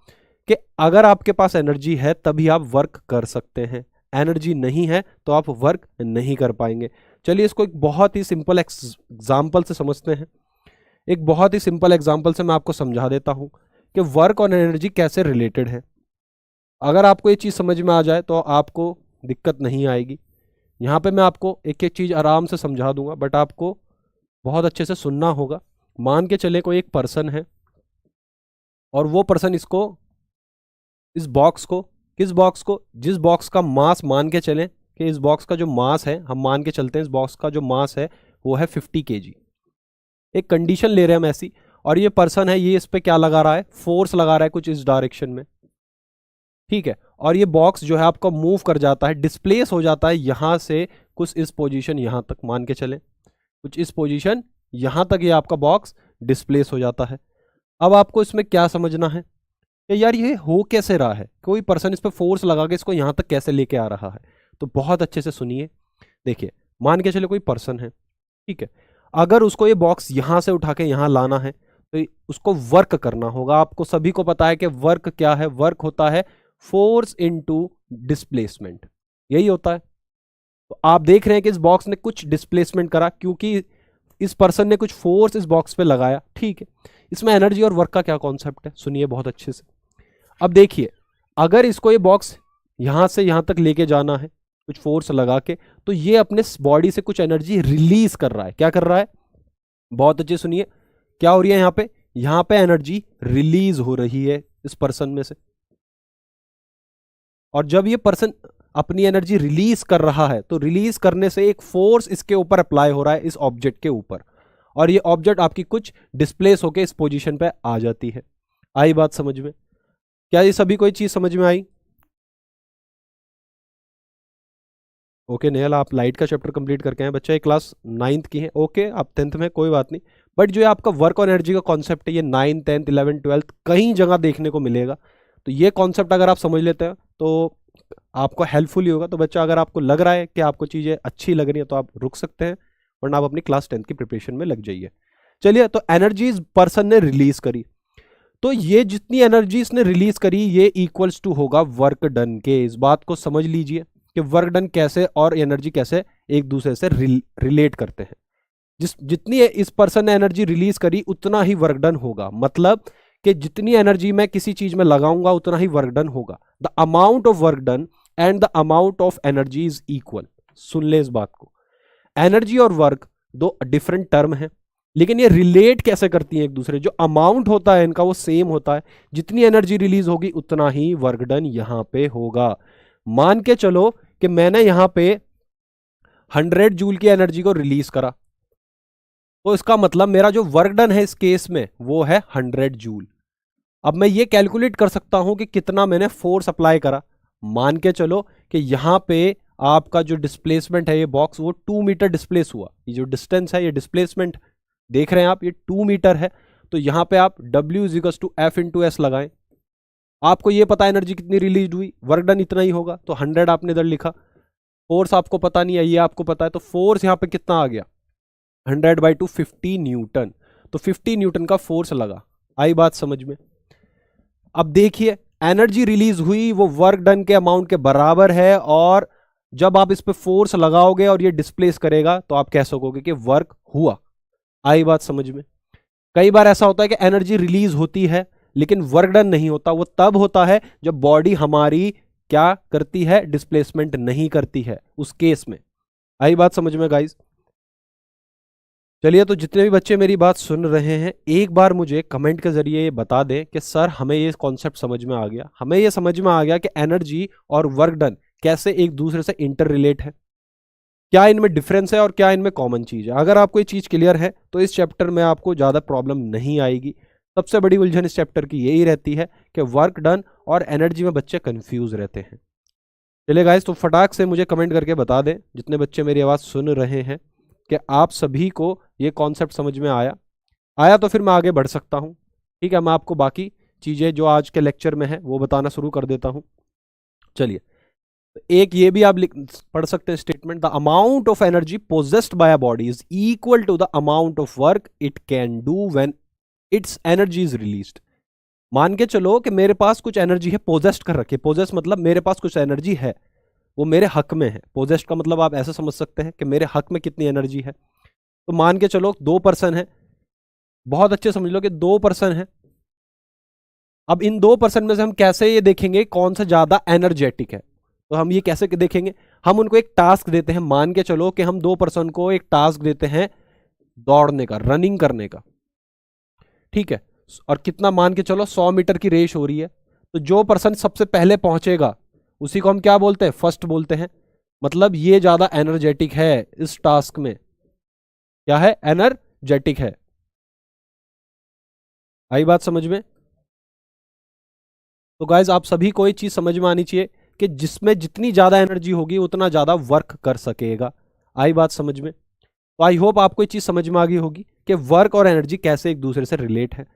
कि अगर आपके पास एनर्जी है तभी आप वर्क कर सकते हैं, एनर्जी नहीं है तो आप वर्क नहीं कर पाएंगे। चलिए इसको एक बहुत ही सिंपल एग्जाम्पल से समझते हैं। एक बहुत ही सिंपल एग्जाम्पल से मैं आपको समझा देता हूं कि वर्क और एनर्जी कैसे रिलेटेड है। अगर आपको ये चीज़ समझ में आ जाए तो आपको दिक्कत नहीं आएगी। यहाँ पे मैं आपको एक एक चीज़ आराम से समझा दूंगा, बट आपको बहुत अच्छे से सुनना होगा। मान के चले कोई एक पर्सन है, और वो पर्सन इस बॉक्स को, किस बॉक्स को, जिस बॉक्स का मास, मान के चलें कि इस बॉक्स का जो मास है, हम मान के चलते हैं इस बॉक्स का जो मास है वो है 50 kg। एक कंडीशन ले रहे हैं हम ऐसी, और ये पर्सन है, ये इस पे क्या लगा रहा है? फोर्स लगा रहा है कुछ इस डायरेक्शन में, ठीक है। और ये बॉक्स जो है आपका मूव कर जाता है, डिस्प्लेस हो जाता है यहां से कुछ इस पोजीशन यहां तक, मान के चलें कुछ इस पोजीशन यहां तक ये आपका बॉक्स डिस्प्लेस हो जाता है। अब आपको इसमें क्या समझना है कि यार ये हो कैसे रहा है, कोई पर्सन इस पर फोर्स लगा के इसको यहां तक कैसे लेके आ रहा है। तो बहुत अच्छे से सुनिए। देखिए, मान के चले कोई पर्सन है, ठीक है, अगर उसको ये बॉक्स यहां से उठा के यहां लाना है तो उसको वर्क करना होगा। आपको सभी को पता है कि वर्क क्या है? वर्क होता है फोर्स इनटू डिस्प्लेसमेंट, यही होता है। तो आप देख रहे हैं कि इस बॉक्स ने कुछ डिस्प्लेसमेंट करा क्योंकि इस पर्सन ने कुछ फोर्स इस बॉक्स पे लगाया, ठीक है। इसमें एनर्जी और वर्क का क्या कॉन्सेप्ट है, सुनिए बहुत अच्छे से। अब देखिए, अगर इसको ये बॉक्स यहां से यहां तक लेके जाना है कुछ फोर्स लगा के, तो ये अपने बॉडी से कुछ एनर्जी रिलीज कर रहा है। क्या कर रहा है? बहुत अच्छे सुनिए, क्या हो रही है यहां पे एनर्जी रिलीज हो रही है इस पर्सन में से। और जब ये पर्सन अपनी एनर्जी रिलीज कर रहा है तो रिलीज करने से एक फोर्स इसके ऊपर अप्लाई हो रहा है, इस ऑब्जेक्ट के ऊपर, और ये ऑब्जेक्ट आपकी कुछ डिस्प्लेस होकर इस पोजीशन पे आ जाती है। आई बात समझ में? क्या ये सभी कोई चीज समझ में आई? ओके नेहल, आप लाइट का चैप्टर कंप्लीट करके हैं बच्चा, ये क्लास 9th की है, ओके आप 10th में, कोई बात नहीं। बट जो ये आपका वर्क और एनर्जी का कॉन्सेप्ट है, ये 9th 10th 11th 12th कहीं जगह देखने को मिलेगा। तो ये कॉन्सेप्ट अगर आप समझ लेते हैं तो आपको हेल्पफुल ही होगा। तो बच्चा, अगर आपको लग रहा है कि आपको चीज़ें अच्छी लग रही है तो आप रुक सकते हैं, वरना आप अपनी क्लास 10th की प्रिपरेशन में लग जाइए। चलिए, तो एनर्जी इस पर्सन ने रिलीज करी, तो ये जितनी एनर्जी इसने रिलीज करी ये इक्वल्स टू होगा वर्क डन के। इस बात को समझ लीजिए कि वर्क डन कैसे और एनर्जी कैसे एक दूसरे से रिलेट करते हैं। जितनी इस पर्सन ने एनर्जी रिलीज करी उतना ही वर्क डन होगा। मतलब कि जितनी एनर्जी मैं किसी चीज में लगाऊंगा उतना ही वर्क डन होगा। The amount of work done and the amount of energy is equal. सुन ले इस बात को, एनर्जी और वर्क दो डिफरेंट टर्म है, लेकिन ये रिलेट कैसे करती हैं एक दूसरे। जो अमाउंट होता है इनका वो सेम होता है, जितनी एनर्जी रिलीज होगी उतना ही वर्क डन यहां पे होगा। मान के चलो कि मैंने यहां पे 100 जूल की एनर्जी को रिलीज करा, तो इसका मतलब मेरा जो वर्क डन है इस केस में वो है 100 जूल। अब मैं ये कैलकुलेट कर सकता हूं कि कितना मैंने फोर्स अप्लाई करा। मान के चलो कि यहां पे आपका जो डिस्प्लेसमेंट है ये बॉक्स वो 2 मीटर डिस्प्लेस हुआ। ये जो डिस्टेंस है ये डिस्प्लेसमेंट देख रहे हैं आप, ये 2 मीटर है। तो यहां पे आप W = F × S लगाएं। आपको ये पता एनर्जी कितनी रिलीज हुई, वर्क डन इतना ही होगा, तो 100 आपने इधर लिखा। फोर्स आपको पता नहीं है, ये आपको पता है, तो फोर्स यहां पे कितना आ गया 100/2 50 न्यूटन। तो 50 न्यूटन का फोर्स लगा। आई बात समझ में? अब देखिए एनर्जी रिलीज हुई वो वर्क डन के अमाउंट के बराबर है, और जब आप इस पे फोर्स लगाओगे और ये डिस्प्लेस करेगा तो आप कह सकोगे कि वर्क हुआ। आई बात समझ में? कई बार ऐसा होता है कि एनर्जी रिलीज होती है लेकिन वर्क डन नहीं होता। वो तब होता है जब बॉडी हमारी क्या करती है, डिस्प्लेसमेंट नहीं करती है, उस केस में। आई बात समझ में गाइस? चलिए, तो जितने भी बच्चे मेरी बात सुन रहे हैं एक बार मुझे कमेंट के जरिए ये बता दें कि सर हमें ये कॉन्सेप्ट समझ में आ गया, हमें ये समझ में आ गया कि एनर्जी और वर्क डन कैसे एक दूसरे से इंटर रिलेट है, क्या इनमें डिफरेंस है और क्या इनमें कॉमन चीज है। अगर आपको ये चीज क्लियर है तो इस चैप्टर में आपको ज्यादा प्रॉब्लम नहीं आएगी। सबसे बड़ी उलझन इस चैप्टर की यही रहती है कि वर्क डन और एनर्जी में बच्चे कंफ्यूज रहते हैं। चलिए गाइस, तो फटाक से मुझे कमेंट करके बता दें जितने बच्चे मेरी आवाज़ सुन रहे हैं कि आप सभी को ये कॉन्सेप्ट समझ में आया। आया तो फिर मैं आगे बढ़ सकता हूँ। ठीक है, मैं आपको बाकी चीज़ें जो आज के लेक्चर में है वो बताना शुरू कर देता हूँ। चलिए, एक ये भी आप पढ़ सकते हैं statement, the amount of energy possessed by a body is equal to the amount of work it can do when its energy is released. मान के चलो कि मेरे पास कुछ एनर्जी है, पोजेस्ट कर रखी है। पोजेस्ट मतलब मेरे पास कुछ एनर्जी है, वो मेरे हक में है। पोजेस्ट का मतलब आप ऐसे समझ सकते हैं कि मेरे हक में कितनी एनर्जी है। तो मान के चलो 2 पर्सन है, बहुत अच्छे समझ लो कि 2 पर्सन है। अब इन 2 पर्सन में से हम कैसे ये देखेंगे कौन सा ज्यादा एनर्जेटिक है, तो हम ये कैसे देखेंगे, हम उनको एक टास्क देते हैं। मान के चलो कि हम 2 पर्सन को एक टास्क देते हैं दौड़ने का, रनिंग करने का, ठीक है, और कितना, मान के चलो 100 मीटर की रेस हो रही है। तो जो पर्सन सबसे पहले पहुंचेगा उसी को हम क्या बोलते हैं, फर्स्ट बोलते हैं। मतलब ये ज्यादा एनर्जेटिक है इस टास्क में, क्या है, एनर्जेटिक है। आई बात समझ में? तो गाइज आप सभी को ये चीज समझ में आनी चाहिए कि जिसमें जितनी ज्यादा एनर्जी होगी उतना ज्यादा वर्क कर सकेगा। आई बात समझ में? तो आई होप आपको ये चीज समझ में आ गई होगी कि वर्क और एनर्जी कैसे एक दूसरे से रिलेट है।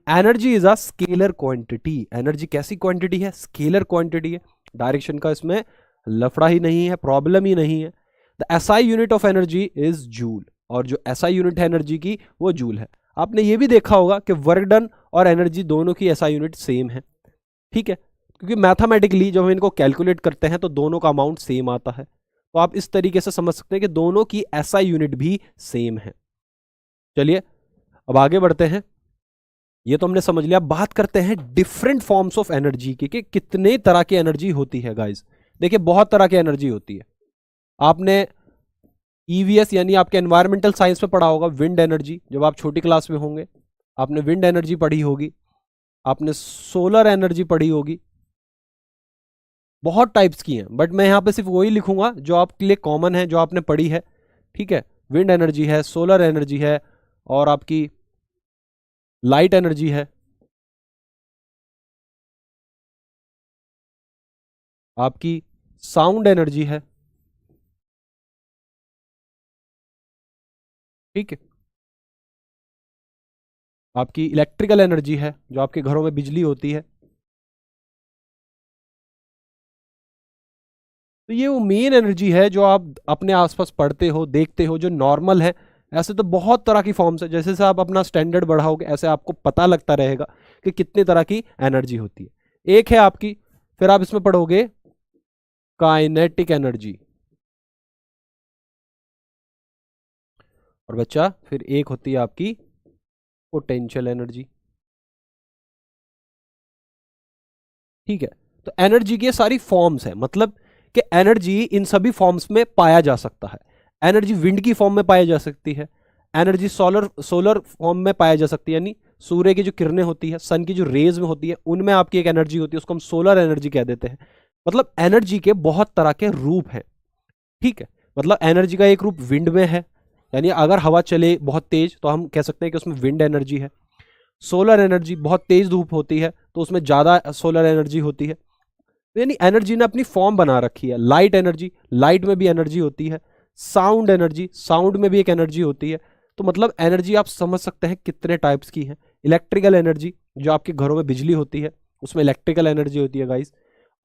Energy is a scalar quantity. Energy कैसी क्वांटिटी है, स्केलर क्वांटिटी है। डायरेक्शन का इसमें लफड़ा ही नहीं है, प्रॉब्लम ही नहीं है। The SI unit of energy is joule, और जो एसआई यूनिट है एनर्जी की वो जूल है। आपने ये भी देखा होगा कि वर्क डन और एनर्जी दोनों की एसआई यूनिट सेम है, ठीक है, क्योंकि मैथमेटिकली जब हम इनको कैलकुलेट करते हैं तो दोनों का अमाउंट सेम आता है। तो आप इस तरीके से समझ सकते हैं कि दोनों की एसआई यूनिट भी सेम है। चलिए अब आगे बढ़ते हैं। ये तो हमने समझ लिया। बात करते हैं डिफरेंट फॉर्म्स ऑफ एनर्जी की, कि कितने तरह की एनर्जी होती है गाइस। देखिए बहुत तरह की एनर्जी होती है। आपने ईवीएस यानी आपके एनवायरमेंटल साइंस में पढ़ा होगा विंड एनर्जी, जब आप छोटी क्लास में होंगे आपने विंड एनर्जी पढ़ी होगी, आपने सोलर एनर्जी पढ़ी होगी। बहुत टाइप्स की हैं, बट मैं यहाँ पे सिर्फ वही लिखूंगा जो आपके लिए कॉमन है, जो आपने पढ़ी है, ठीक है। विंड एनर्जी है, सोलर एनर्जी है, और आपकी लाइट एनर्जी है, आपकी साउंड एनर्जी है, ठीक है, आपकी इलेक्ट्रिकल एनर्जी है जो आपके घरों में बिजली होती है। तो ये वो मेन एनर्जी है जो आप अपने आसपास पढ़ते हो, देखते हो, जो नॉर्मल है। ऐसे तो बहुत तरह की फॉर्म्स है, जैसे जैसे आप अपना स्टैंडर्ड बढ़ाओगे ऐसे आपको पता लगता रहेगा कि कितने तरह की एनर्जी होती है। एक है आपकी, फिर आप इसमें पढ़ोगे काइनेटिक एनर्जी। और बच्चा फिर एक होती है आपकी पोटेंशियल एनर्जी। ठीक है, तो एनर्जी की ये सारी फॉर्म्स है, मतलब कि एनर्जी इन सभी फॉर्म्स में पाया जा सकता है। एनर्जी विंड की फॉर्म में पाई जा सकती है, एनर्जी सोलर फॉर्म में पाया जा सकती है, यानी सूर्य की जो किरणें होती है, सन की जो रेज में होती है, उनमें आपकी एक एनर्जी होती है, उसको हम सोलर एनर्जी कह देते हैं। मतलब एनर्जी के बहुत तरह के रूप हैं। ठीक है, मतलब एनर्जी का एक रूप विंड में है, यानी अगर हवा चले बहुत तेज तो हम कह सकते हैं कि उसमें विंड एनर्जी है। सोलर एनर्जी, बहुत तेज धूप होती है तो उसमें ज़्यादा सोलर एनर्जी होती है। तो यानी एनर्जी ने अपनी फॉर्म बना रखी है। लाइट एनर्जी, लाइट में भी एनर्जी होती है। साउंड एनर्जी, साउंड में भी एक एनर्जी होती है। तो मतलब एनर्जी आप समझ सकते हैं कितने टाइप्स की है। इलेक्ट्रिकल एनर्जी, जो आपके घरों में बिजली होती है उसमें इलेक्ट्रिकल एनर्जी होती है गाइस।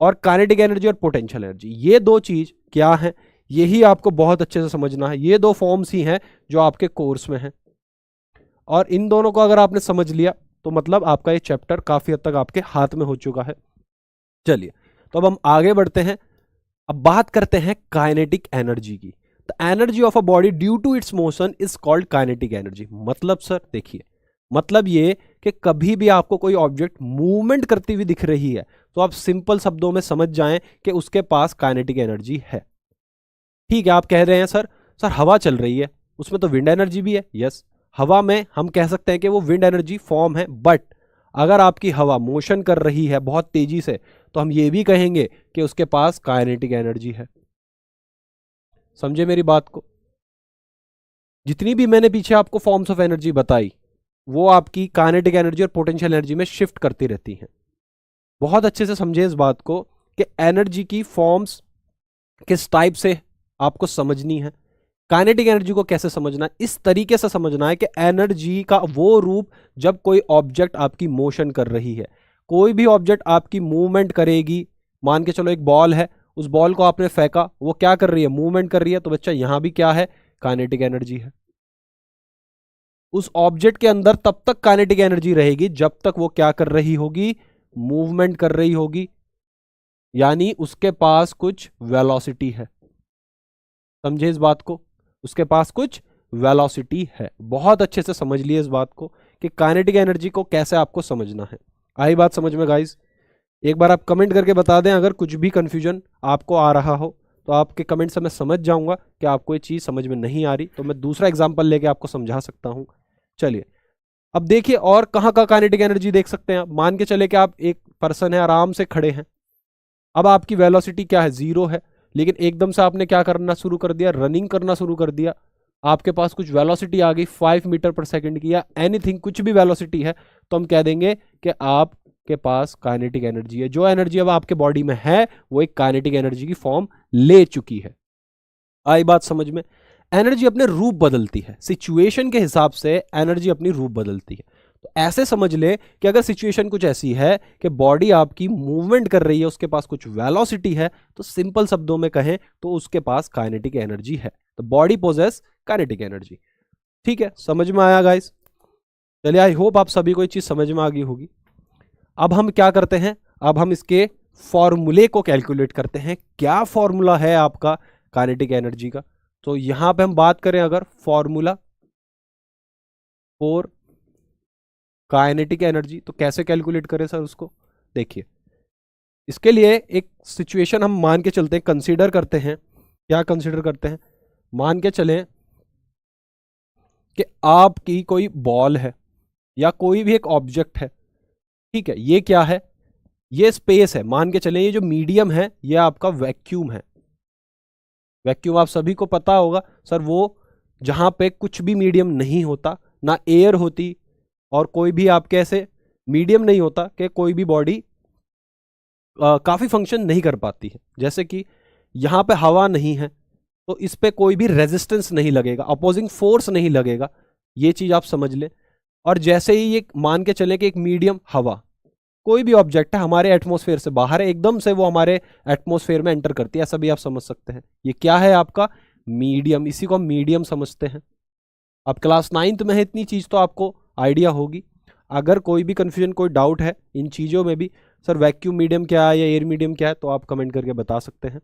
और काइनेटिक एनर्जी और पोटेंशियल एनर्जी, ये दो चीज क्या है, यही आपको बहुत अच्छे से समझना है। ये दो फॉर्म्स ही हैं जो आपके कोर्स में हैं, और इन दोनों को अगर आपने समझ लिया तो मतलब आपका ये चैप्टर काफी हद तक आपके हाथ में हो चुका है। चलिए, तो अब हम आगे बढ़ते हैं। अब बात करते हैं काइनेटिक एनर्जी की। The energy of a body due to its motion is called kinetic energy. मतलब सर देखिए, मतलब ये कि कभी भी आपको कोई ऑब्जेक्ट मूवमेंट करती हुई दिख रही है तो आप सिंपल शब्दों में समझ जाएं कि उसके पास काइनेटिक एनर्जी है। ठीक है, आप कह रहे हैं सर सर हवा चल रही है, उसमें तो विंड एनर्जी भी है। यस, हवा में हम कह सकते हैं कि वो विंड एनर्जी फॉर्म है, बट अगर आपकी हवा मोशन कर रही है बहुत तेजी से तो हम ये भी कहेंगे कि उसके पास काइनेटिक एनर्जी है। समझे मेरी बात को? जितनी भी मैंने पीछे आपको फॉर्म्स ऑफ एनर्जी बताई वो आपकी काइनेटिक एनर्जी और पोटेंशियल एनर्जी में शिफ्ट करती रहती हैं। बहुत अच्छे से समझे इस बात को कि एनर्जी की फॉर्म्स किस टाइप से आपको समझनी है। काइनेटिक एनर्जी को कैसे समझना है, इस तरीके से समझना है कि एनर्जी का वो रूप जब कोई ऑब्जेक्ट आपकी मोशन कर रही है। कोई भी ऑब्जेक्ट आपकी मूवमेंट करेगी, मान के चलो एक बॉल है, उस बॉल को आपने फेंका, वो क्या कर रही है, मूवमेंट कर रही है, तो बच्चा यहां भी क्या है, काइनेटिक एनर्जी है। उस ऑब्जेक्ट के अंदर तब तक काइनेटिक एनर्जी रहेगी जब तक वो क्या कर रही होगी, मूवमेंट कर रही होगी, यानी उसके पास कुछ वेलोसिटी है। समझे इस बात को? उसके पास कुछ वेलोसिटी है। बहुत अच्छे से समझ लिए इस बात को कि काइनेटिक एनर्जी को कैसे आपको समझना है। आई बात समझ में गाइस? एक बार आप कमेंट करके बता दें अगर कुछ भी कंफ्यूजन आपको आ रहा हो, तो आपके कमेंट से मैं समझ जाऊंगा कि आपको ये चीज़ समझ में नहीं आ रही, तो मैं दूसरा एग्जाम्पल लेके आपको समझा सकता हूं। चलिए, अब देखिए और कहाँ का काइनेटिक एनर्जी देख सकते हैं आप। मान के चले कि आप एक पर्सन है, आराम से खड़े हैं, अब आपकी वेलोसिटी क्या है, 0 है, लेकिन एकदम से आपने क्या करना शुरू कर दिया, रनिंग करना शुरू कर दिया, आपके पास कुछ वेलोसिटी आ गई 5 मीटर पर सेकंड की या एनीथिंग, कुछ भी वेलोसिटी है, तो हम कह देंगे कि आपके पास काइनेटिक एनर्जी है। जो एनर्जी अब आपके बॉडी में है वो एक काइनेटिक एनर्जी की फॉर्म ले चुकी है। आई बात समझ में? एनर्जी अपने रूप बदलती है, सिचुएशन के हिसाब से एनर्जी अपनी रूप बदलती है। तो ऐसे समझ ले कि अगर सिचुएशन कुछ ऐसी है कि बॉडी आपकी मूवमेंट कर रही है, उसके पास कुछ वेलोसिटी है, तो सिंपल शब्दों में कहें तो उसके पास काइनेटिक एनर्जी है। तो बॉडी पोजेस काइनेटिक एनर्जी। ठीक है, समझ में आया गाइस? चलिए, आई होप आप सभी को ये चीज समझ में आ गई होगी। अब हम क्या करते हैं, अब हम इसके फॉर्मूले को कैलकुलेट करते हैं। क्या फॉर्मूला है आपका काइनेटिक एनर्जी का? तो यहां पे हम बात करें अगर फॉर्मूला फॉर काइनेटिक एनर्जी, तो कैसे कैलकुलेट करें सर उसको? देखिए, इसके लिए एक सिचुएशन हम मान के चलते हैं, कंसीडर करते हैं। क्या कंसीडर करते हैं? मान के चलें कि आपकी कोई बॉल है या कोई भी एक ऑब्जेक्ट है। ठीक है, ये क्या है, ये स्पेस है। मान के चलें ये जो मीडियम है ये आपका वैक्यूम है। वैक्यूम आप सभी को पता होगा सर, वो जहां पे कुछ भी मीडियम नहीं होता, ना एयर होती और कोई भी आपके ऐसे मीडियम नहीं होता कि कोई भी बॉडी काफी फंक्शन नहीं कर पाती है। जैसे कि यहां पे हवा नहीं है तो इस पे कोई भी रेजिस्टेंस नहीं लगेगा, अपोजिंग फोर्स नहीं लगेगा, ये चीज आप समझ लें। और जैसे ही ये मान के चले कि एक मीडियम हवा, कोई भी ऑब्जेक्ट है हमारे एटमॉस्फेयर से बाहर है, एकदम से वो हमारे एटमॉस्फेयर में एंटर करती है, ऐसा भी आप समझ सकते हैं। ये क्या है आपका मीडियम, इसी को हम मीडियम समझते हैं। अब क्लास 9th में है, इतनी चीज तो आपको आइडिया होगी। अगर कोई भी कंफ्यूजन, कोई डाउट है इन चीजों में भी, सर वैक्यूम मीडियम क्या है या एयर मीडियम क्या है, तो आप कमेंट करके बता सकते हैं।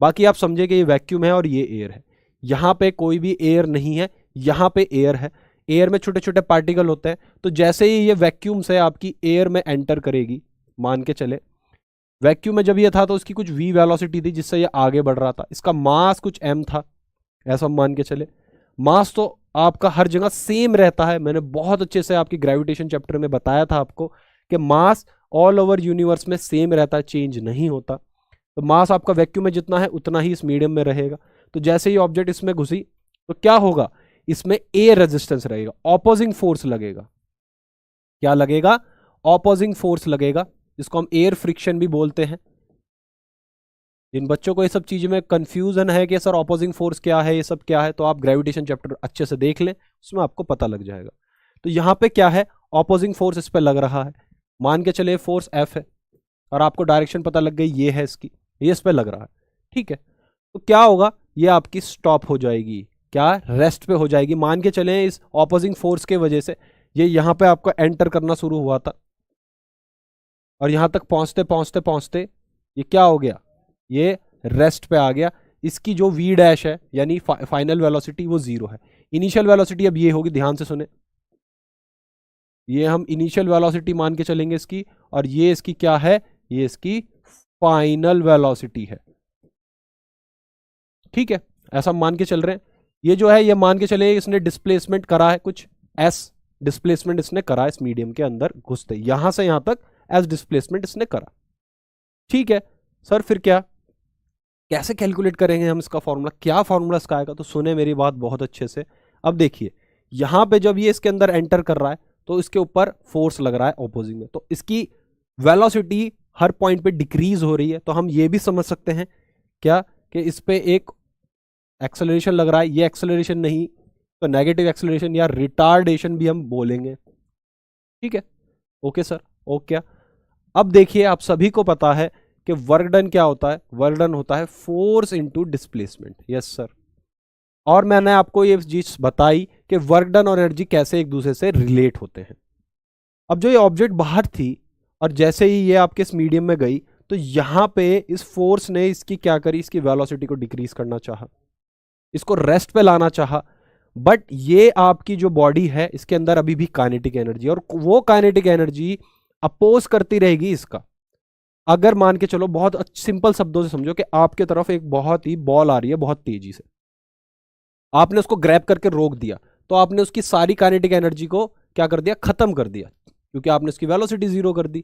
बाकी आप समझे कि ये वैक्यूम है और ये एयर है, यहाँ पे कोई भी एयर नहीं है, यहाँ पे एयर है, एयर में छोटे छोटे पार्टिकल होते हैं, तो जैसे ही ये वैक्यूम से आपकी एयर में एंटर करेगी, मान के चले वैक्यूम में जब ये था तो उसकी कुछ v वेलोसिटी थी जिससे ये आगे बढ़ रहा था, इसका मास कुछ m था, ऐसा मान के चले। मास तो आपका हर जगह सेम रहता है, मैंने बहुत अच्छे से आपकी ग्रेविटेशन चैप्टर में बताया था आपको कि मास ऑल ओवर यूनिवर्स में सेम रहता है, चेंज नहीं होता। तो मास आपका वैक्यूम में जितना है उतना ही इस मीडियम में रहेगा। तो जैसे ही ऑब्जेक्ट इसमें घुसी तो क्या होगा, इसमें एयर रेजिस्टेंस रहेगा, ऑपोजिंग फोर्स लगेगा। क्या लगेगा, ऑपोजिंग फोर्स लगेगा, जिसको हम एयर फ्रिक्शन भी बोलते हैं। जिन बच्चों को ये सब चीज़ में कंफ्यूजन है कि सर ऑपोजिंग फोर्स क्या है, ये सब क्या है, तो आप ग्रेविटेशन चैप्टर अच्छे से देख लें, उसमें आपको पता लग जाएगा। तो यहाँ पे क्या है, ऑपोजिंग फोर्स इस पर लग रहा है, मान के चले फोर्स F है और आपको डायरेक्शन पता लग गई ये है इसकी, ये इस पर लग रहा है, ठीक है। तो क्या होगा, ये आपकी स्टॉप हो जाएगी, क्या रेस्ट पे हो जाएगी। मान के चले इस ऑपोजिंग फोर्स के वजह से ये यहाँ पे आपका एंटर करना शुरू हुआ था और यहाँ तक पहुँचते पहुँचते पहुँचते ये क्या हो गया, ये रेस्ट पे आ गया। इसकी जो v डैश है यानी फाइनल वेलोसिटी वो 0 है। इनिशियल वेलोसिटी अब ये होगी, ध्यान से सुने, ये हम इनिशियल वेलोसिटी मान के चलेंगे इसकी, और ये इसकी क्या है, ये इसकी फाइनल वेलोसिटी है, ठीक है, ऐसा मान के चल रहे हैं। ये जो है ये मान के चले इसने डिस्प्लेसमेंट करा है कुछ s डिस्प्लेसमेंट इसने करा इस मीडियम के अंदर घुसते, यहां से यहां तक s डिस्प्लेसमेंट इसने करा, ठीक है। सर फिर क्या, कैसे कैलकुलेट करेंगे हम इसका फॉर्मूला, क्या फॉर्मूला इसका आएगा, तो सुने मेरी बात बहुत अच्छे से। अब देखिए यहां पे जब ये इसके अंदर एंटर कर रहा है तो इसके ऊपर फोर्स लग रहा है ऑपोजिंग में, तो इसकी वेलोसिटी हर पॉइंट पे डिक्रीज हो रही है। तो हम ये भी समझ सकते हैं क्या कि इस पे एक एक्सेलरेशन लग रहा है, ये एक्सेलरेशन नहीं तो नेगेटिव एक्सेलरेशन या रिटार्डेशन भी हम बोलेंगे, ठीक है। Okay sir, okay. अब देखिए आप सभी को पता है कि वर्क डन क्या होता है, वर्क डन होता है force into displacement, yes sir. और मैंने आपको ये चीज बताई कि वर्क डन और एनर्जी कैसे एक दूसरे से रिलेट होते हैं। अब जो ये ऑब्जेक्ट बाहर थी और जैसे ही ये आपके इस मीडियम में गई तो यहां पे इस फोर्स ने इसकी क्या करी, इसकी वेलोसिटी को डिक्रीज करना चाहा, इसको रेस्ट पे लाना चाहा। बट ये आपकी जो बॉडी है इसके अंदर अभी भी काइनेटिक एनर्जी, और वो काइनेटिक एनर्जी अपोज करती रहेगी इसका। अगर मान के चलो बहुत सिंपल शब्दों से समझो कि आपके तरफ एक बहुत ही बॉल आ रही है बहुत तेजी से, आपने उसको ग्रैब करके रोक दिया तो आपने उसकी सारी काइनेटिक एनर्जी को क्या कर दिया, खत्म कर दिया, क्योंकि आपने उसकी वेलोसिटी 0 कर दी।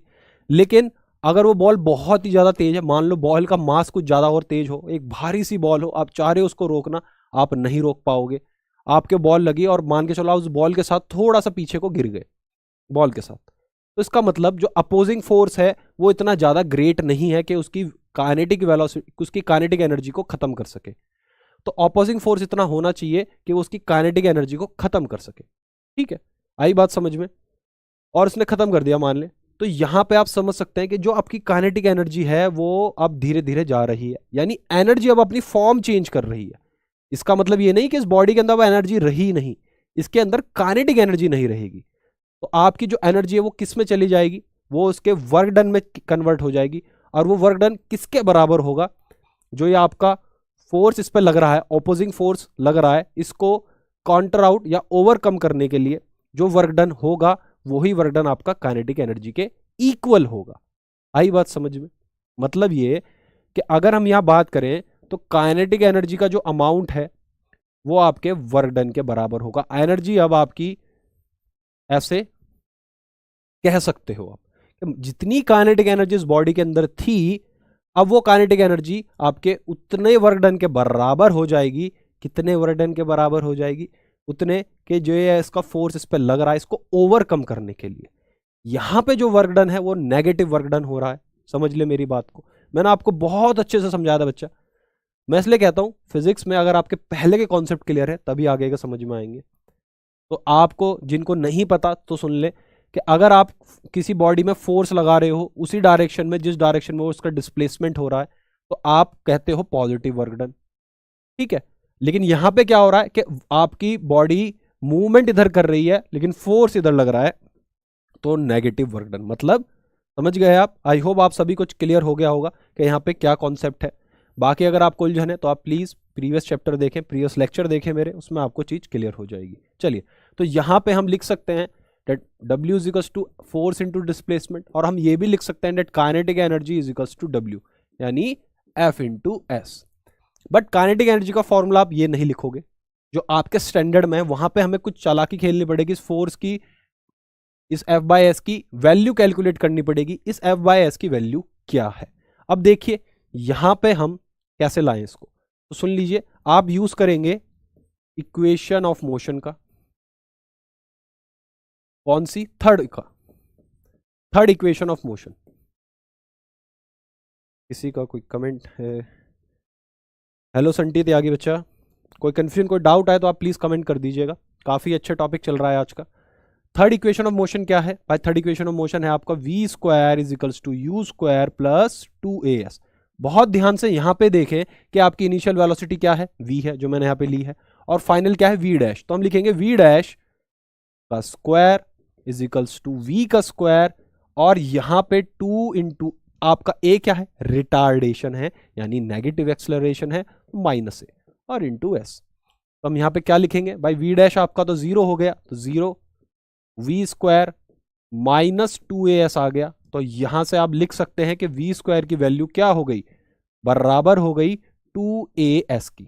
लेकिन अगर वो बॉल बहुत ही ज्यादा तेज है, मान लो बॉल का मास कुछ ज्यादा और तेज हो, एक भारी सी बॉल हो, आप चाह रहे हो उसको रोकना, आप नहीं रोक पाओगे। आपके बॉल लगी और मान के चलो आप उस बॉल के साथ थोड़ा सा पीछे को गिर गए बॉल के साथ, तो इसका मतलब जो अपोजिंग फोर्स है वो इतना ज्यादा ग्रेट नहीं है कि उसकी काइनेटिक वेलोसिटी, उसकी काइनेटिक एनर्जी को खत्म कर सके। तो अपोजिंग फोर्स इतना होना चाहिए कि वो उसकी काइनेटिक एनर्जी को खत्म कर सके, ठीक है। आई बात समझ में, और उसने खत्म कर दिया मान ले, तो यहां पे आप समझ सकते हैं कि जो आपकी काइनेटिक एनर्जी है वो अब धीरे धीरे जा रही है, यानी एनर्जी अब अपनी फॉर्म चेंज कर रही है। इसका मतलब ये नहीं कि इस बॉडी के अंदर वो एनर्जी रही नहीं, इसके अंदर काइनेटिक एनर्जी नहीं रहेगी। तो आपकी जो एनर्जी है वो किस में चली जाएगी, वो उसके वर्क डन में कन्वर्ट हो जाएगी। और वो वर्क डन किसके बराबर होगा, जो ये आपका फोर्स इस पर लग रहा है, ऑपोजिंग फोर्स लग रहा है, इसको काउंटर आउट या ओवरकम करने के लिए जो वर्क डन होगा वही वर्क डन आपका काइनेटिक एनर्जी के इक्वल होगा। आई बात समझ में, मतलब ये कि अगर हम यहां बात करें तो काइनेटिक एनर्जी का जो अमाउंट है वो आपके वर्क डन के बराबर होगा। एनर्जी अब आपकी ऐसे कह सकते हो आप, जितनी काइनेटिक एनर्जी इस बॉडी के अंदर थी अब वो काइनेटिक एनर्जी आपके उतने वर्क डन के बराबर हो जाएगी। कितने वर्क डन के बराबर हो जाएगी, उतने के जो ये इसका फोर्स इस पर लग रहा है इसको ओवरकम करने के लिए। यहां पे जो वर्क डन है वो नेगेटिव वर्क डन हो रहा है, समझ ले मेरी बात को, मैंने आपको बहुत अच्छे से समझाया था बच्चा। मैं इसलिए कहता हूं फिजिक्स में अगर आपके पहले के कॉन्सेप्ट क्लियर है तभी आगे का समझ में आएंगे। तो आपको जिनको नहीं पता तो सुन ले कि अगर आप किसी बॉडी में फोर्स लगा रहे हो उसी डायरेक्शन में जिस डायरेक्शन में उसका डिस्प्लेसमेंट हो रहा है तो आप कहते हो पॉजिटिव वर्क डन, ठीक है। लेकिन यहां पे क्या हो रहा है कि आपकी बॉडी मूवमेंट इधर कर रही है लेकिन फोर्स इधर लग रहा है, तो नेगेटिव वर्क डन। मतलब समझ गए आप, आई होप आप सभी कुछ क्लियर हो गया होगा कि यहाँ पे क्या कॉन्सेप्ट है। बाकी अगर आपको उलझन है तो आप प्लीज प्रीवियस चैप्टर देखें, प्रीवियस लेक्चर देखें मेरे, उसमें आपको चीज़ क्लियर हो जाएगी। चलिए, तो यहाँ पे हम लिख सकते हैं that W is equals to force into displacement, और हम ये भी लिख सकते हैं that kinetic energy is equals to W, यानी F into S. But kinetic energy का फॉर्मूला आप ये नहीं लिखोगे, जो आपके स्टैंडर्ड में है वहां पे हमें कुछ चालाकी खेलनी पड़ेगी, इस फोर्स की, इस F बाय एस की वैल्यू कैलकुलेट करनी पड़ेगी। इस F बाय एस की वैल्यू क्या है? अब देखिए यहां पे हम कैसे लाएं इसको, तो सुन लीजिए, आप यूज करेंगे इक्वेशन ऑफ मोशन का, कौन सी? Third equation of motion. किसी का कोई कमेंट है? हेलो संटी त्यागी बच्चा, कोई कंफ्यूजन, कोई डाउट आए तो आप प्लीज कमेंट कर दीजिएगा। काफी अच्छा टॉपिक चल रहा है आज का। थर्ड इक्वेशन ऑफ मोशन क्या है भाई? थर्ड इक्वेशन ऑफ मोशन है आपका v square is equals to U square plus 2as। बहुत ध्यान से यहां पे देखें कि आपकी इनिशियल वेलोसिटी क्या है? v है, जो मैंने यहां पे ली है, और फाइनल क्या है? v dash. तो हम लिखेंगे v डैश का square is equals to v का स्क्वायर, और यहां पे 2 इंटू आपका a क्या है? रिटार्डेशन है, यानी नेगेटिव एक्सेलरेशन है, माइनस a, और इंटू s। तो हम यहां पे क्या लिखेंगे भाई? v डैश आपका तो 0 हो गया, तो 0 v स्क्वायर माइनस 2as आ गया। तो यहां से आप लिख सकते हैं कि v स्क्वायर की वैल्यू क्या हो गई? बराबर हो गई 2as की।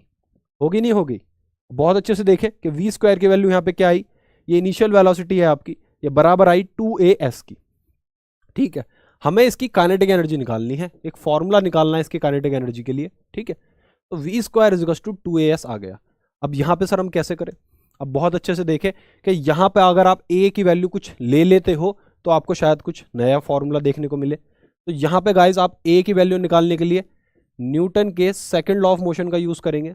होगी नहीं होगी? बहुत अच्छे से देखें कि v स्क्वायर की वैल्यू यहां पे क्या आई? ये इनिशियल वेलोसिटी है आपकी, ये बराबर आई 2as की। ठीक है, हमें इसकी काइनेटिक एनर्जी निकालनी है, एक फॉर्मूला निकालना है इसकी काइनेटिक एनर्जी के लिए। ठीक है, तो v square is equal to 2as आ गया। अब यहां पे सर हम कैसे करें? अब बहुत अच्छे से देखें कि यहां पे अगर आप a की वैल्यू कुछ ले लेते हो तो आपको शायद कुछ नया फॉर्मूला देखने को मिले। तो यहां पे गाइज आप a की वैल्यू निकालने के लिए न्यूटन के सेकंड लॉ ऑफ मोशन का यूज करेंगे।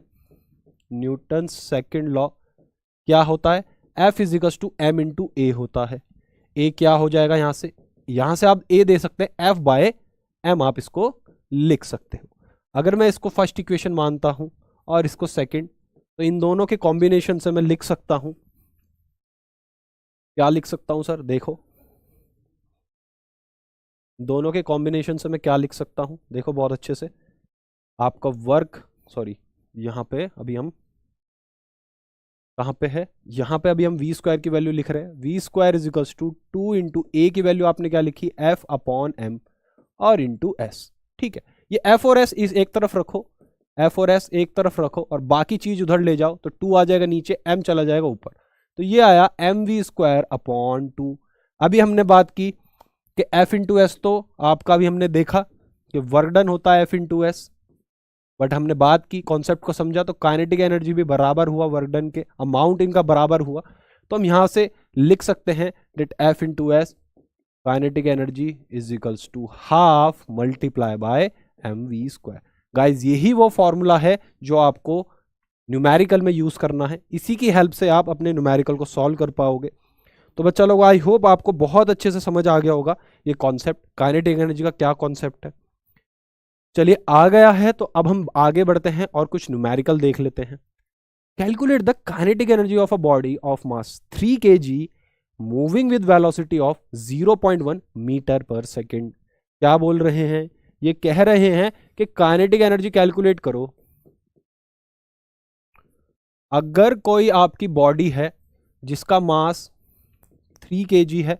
न्यूटन सेकंड लॉ क्या होता है? F is equal to m into a होता है। a क्या हो जाएगा? यहां से आप a दे सकते हैं, F बाय m आप इसको लिख सकते हो। अगर मैं इसको फर्स्ट इक्वेशन मानता हूं और इसको सेकंड, तो इन दोनों के कॉम्बिनेशन से मैं लिख सकता हूं, क्या लिख सकता हूं सर? देखो, दोनों के कॉम्बिनेशन से मैं क्या लिख सकता हूं? देखो बहुत अच्छे से, आपका वर्क, सॉरी यहां पे अभी हम कहां पे है? यहां पे अभी हम v स्क्वायर की वैल्यू लिख रहे हैं। v square is equals to 2 into a की वैल्यू आपने क्या लिखी? F अपॉन m और इंटू s। ठीक है, ये F और S इस एक तरफ रखो, F और S एक तरफ रखो, और बाकी चीज उधर ले जाओ, तो 2 आ जाएगा नीचे, m चला जाएगा ऊपर, तो ये आया mv स्क्वायर अपॉन 2। अभी हमने बात की कि F इंटू एस, तो आपका भी हमने देखा कि वर्क डन होता है F इंटू एस, बट हमने बात की, कॉन्सेप्ट को समझा, तो काइनेटिक एनर्जी भी बराबर हुआ वर्क डन के, अमाउंट इनका बराबर हुआ। तो हम यहां से लिख सकते हैं that F into S kinetic energy is equals to half multiply by mv square. Guys यही वो फॉर्मूला है जो आपको न्यूमेरिकल में यूज करना है, इसी की हेल्प से आप अपने न्यूमेरिकल को सॉल्व कर पाओगे। तो बच्चा लोग, आई होप आपको बहुत अच्छे से समझ आ गया होगा ये कॉन्सेप्ट, काइनेटिक एनर्जी का क्या कॉन्सेप्ट है। चलिए आ गया है, तो अब हम आगे बढ़ते हैं और कुछ न्यूमेरिकल देख लेते हैं। Calculate the kinetic energy of a body of mass 3 kg moving with velocity of 0.1 metre per second. क्या बोल रहे हैं? ये कह रहे हैं कि काइनेटिक एनर्जी कैलकुलेट करो। अगर कोई आपकी बॉडी है जिसका मास 3 kg है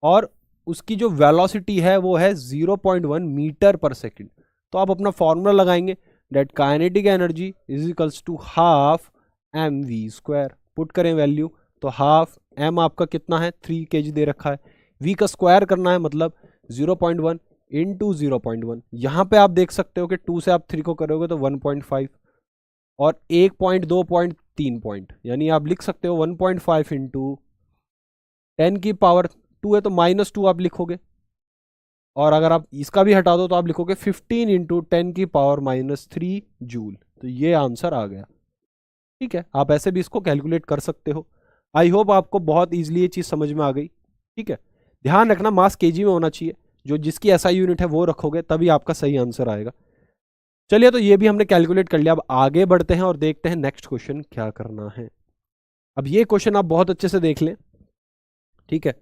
और उसकी जो वेलोसिटी है वो है 0.1 मीटर पर सेकेंड, तो आप अपना फॉर्मूला लगाएंगे that kinetic energy is equals to half mv square. Put करें वैल्यू, तो हाफ m आपका कितना है? 3 kg दे रखा है, v का स्क्वायर करना है, मतलब 0.1 इंटू 0.1। यहाँ पे आप देख सकते हो कि 2 से आप 3 को करोगे तो 1.5, और 1 पॉइंट 2 पॉइंट 3 पॉइंट, यानी आप लिख सकते हो 1.5 इंटू 10 की पावर 2 है तो -2 आप लिखोगे, और अगर आप इसका भी हटा दो तो आप लिखोगे 15 इंटू 10 की पावर -3 जूल। तो ये आंसर आ गया। ठीक है, आप ऐसे भी इसको कैलकुलेट कर सकते हो। आई होप आपको बहुत ईजिली ये चीज़ समझ में आ गई। ठीक है, ध्यान रखना मास केजी में होना चाहिए, जो जिसकी एसआई यूनिट है वो रखोगे तभी आपका सही आंसर आएगा। चलिए, तो ये भी हमने कैलकुलेट कर लिया। अब आगे बढ़ते हैं और देखते हैं नेक्स्ट क्वेश्चन क्या करना है। अब ये क्वेश्चन आप बहुत अच्छे से देख लें। ठीक है,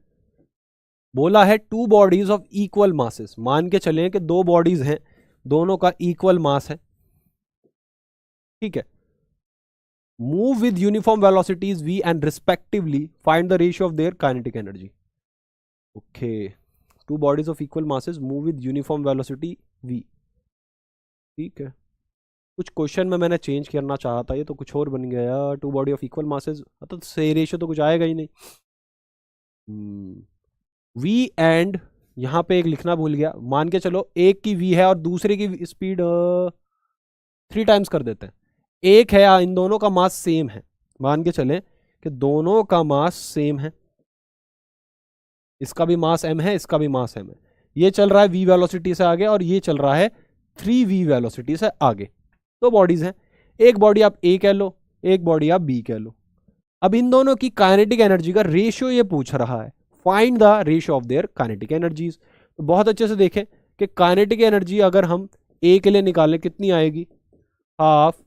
बोला है 2 बॉडीज ऑफ इक्वल मासेस। मान के चलें कि 2 बॉडीज हैं, दोनों का इक्वल मास है, ठीक है। Move with uniform velocities v and respectively find the ratio of their kinetic energy. Okay, two bodies of equal masses move with uniform velocity v। ठीक है, कुछ क्वेश्चन में मैंने चेंज करना चाहा था, ये तो कुछ और बन गया। Two body of equal masses, तो सही रेशियो तो कुछ आएगा ही नहीं। v एंड यहाँ पे एक लिखना भूल गया, मान के चलो एक की v है और दूसरे की स्पीड 3 टाइम्स कर देते हैं। एक है, इन दोनों का मास सेम है, मान के चले कि दोनों का मास सेम है, इसका भी मास m है, इसका भी मास m है। ये चल रहा है v वेलोसिटी से आगे और ये चल रहा है 3v वेलोसिटी से आगे। दो बॉडीज हैं, एक बॉडी आप a कह लो, एक बॉडी आप b कह लो। अब इन दोनों की काइनेटिक एनर्जी का रेशियो ये पूछ रहा है, find the ratio of their kinetic energies. तो बहुत अच्छे से देखें कि काइनेटिक एनर्जी अगर हम a के लिए निकालें कितनी आएगी, हाफ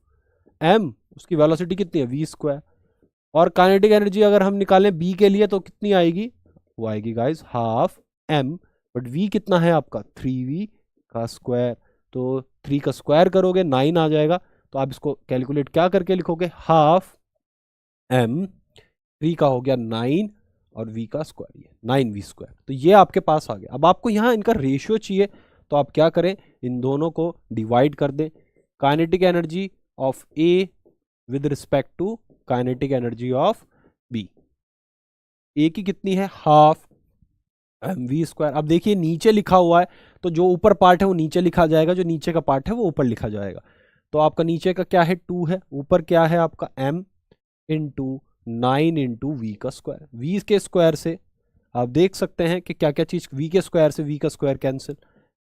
m, उसकी वेलोसिटी कितनी है v²। और काइनेटिक एनर्जी अगर हम निकालें b के लिए तो कितनी आएगी, वो आएगी guys half m, but v कितना है आपका 3v का स्क्वायर। तो 3 का स्क्वायर करोगे 9 आ जाएगा। तो आप इसको कैलकुलेट क्या करके लिखोगे, हाफ m, 3 का हो गया 9 और v का स्क्वायर ये 9v²। तो ये आपके पास आ गया। अब आपको यहाँ इनका रेशियो चाहिए, तो आप क्या करें, इन दोनों को डिवाइड कर दें। Kinetic energy of a with respect to kinetic energy of b, a की कितनी है हाफ mv²। अब देखिए नीचे लिखा हुआ है, तो जो ऊपर पार्ट है वो नीचे लिखा जाएगा, जो नीचे का पार्ट है वो ऊपर लिखा जाएगा। तो आपका नीचे का क्या है 2 है, ऊपर क्या है आपका m इंटू 9 इंटू वी का स्क्वायर। v के स्क्वायर से आप देख सकते हैं कि क्या क्या चीज, v के स्क्वायर से v का स्क्वायर कैंसिल,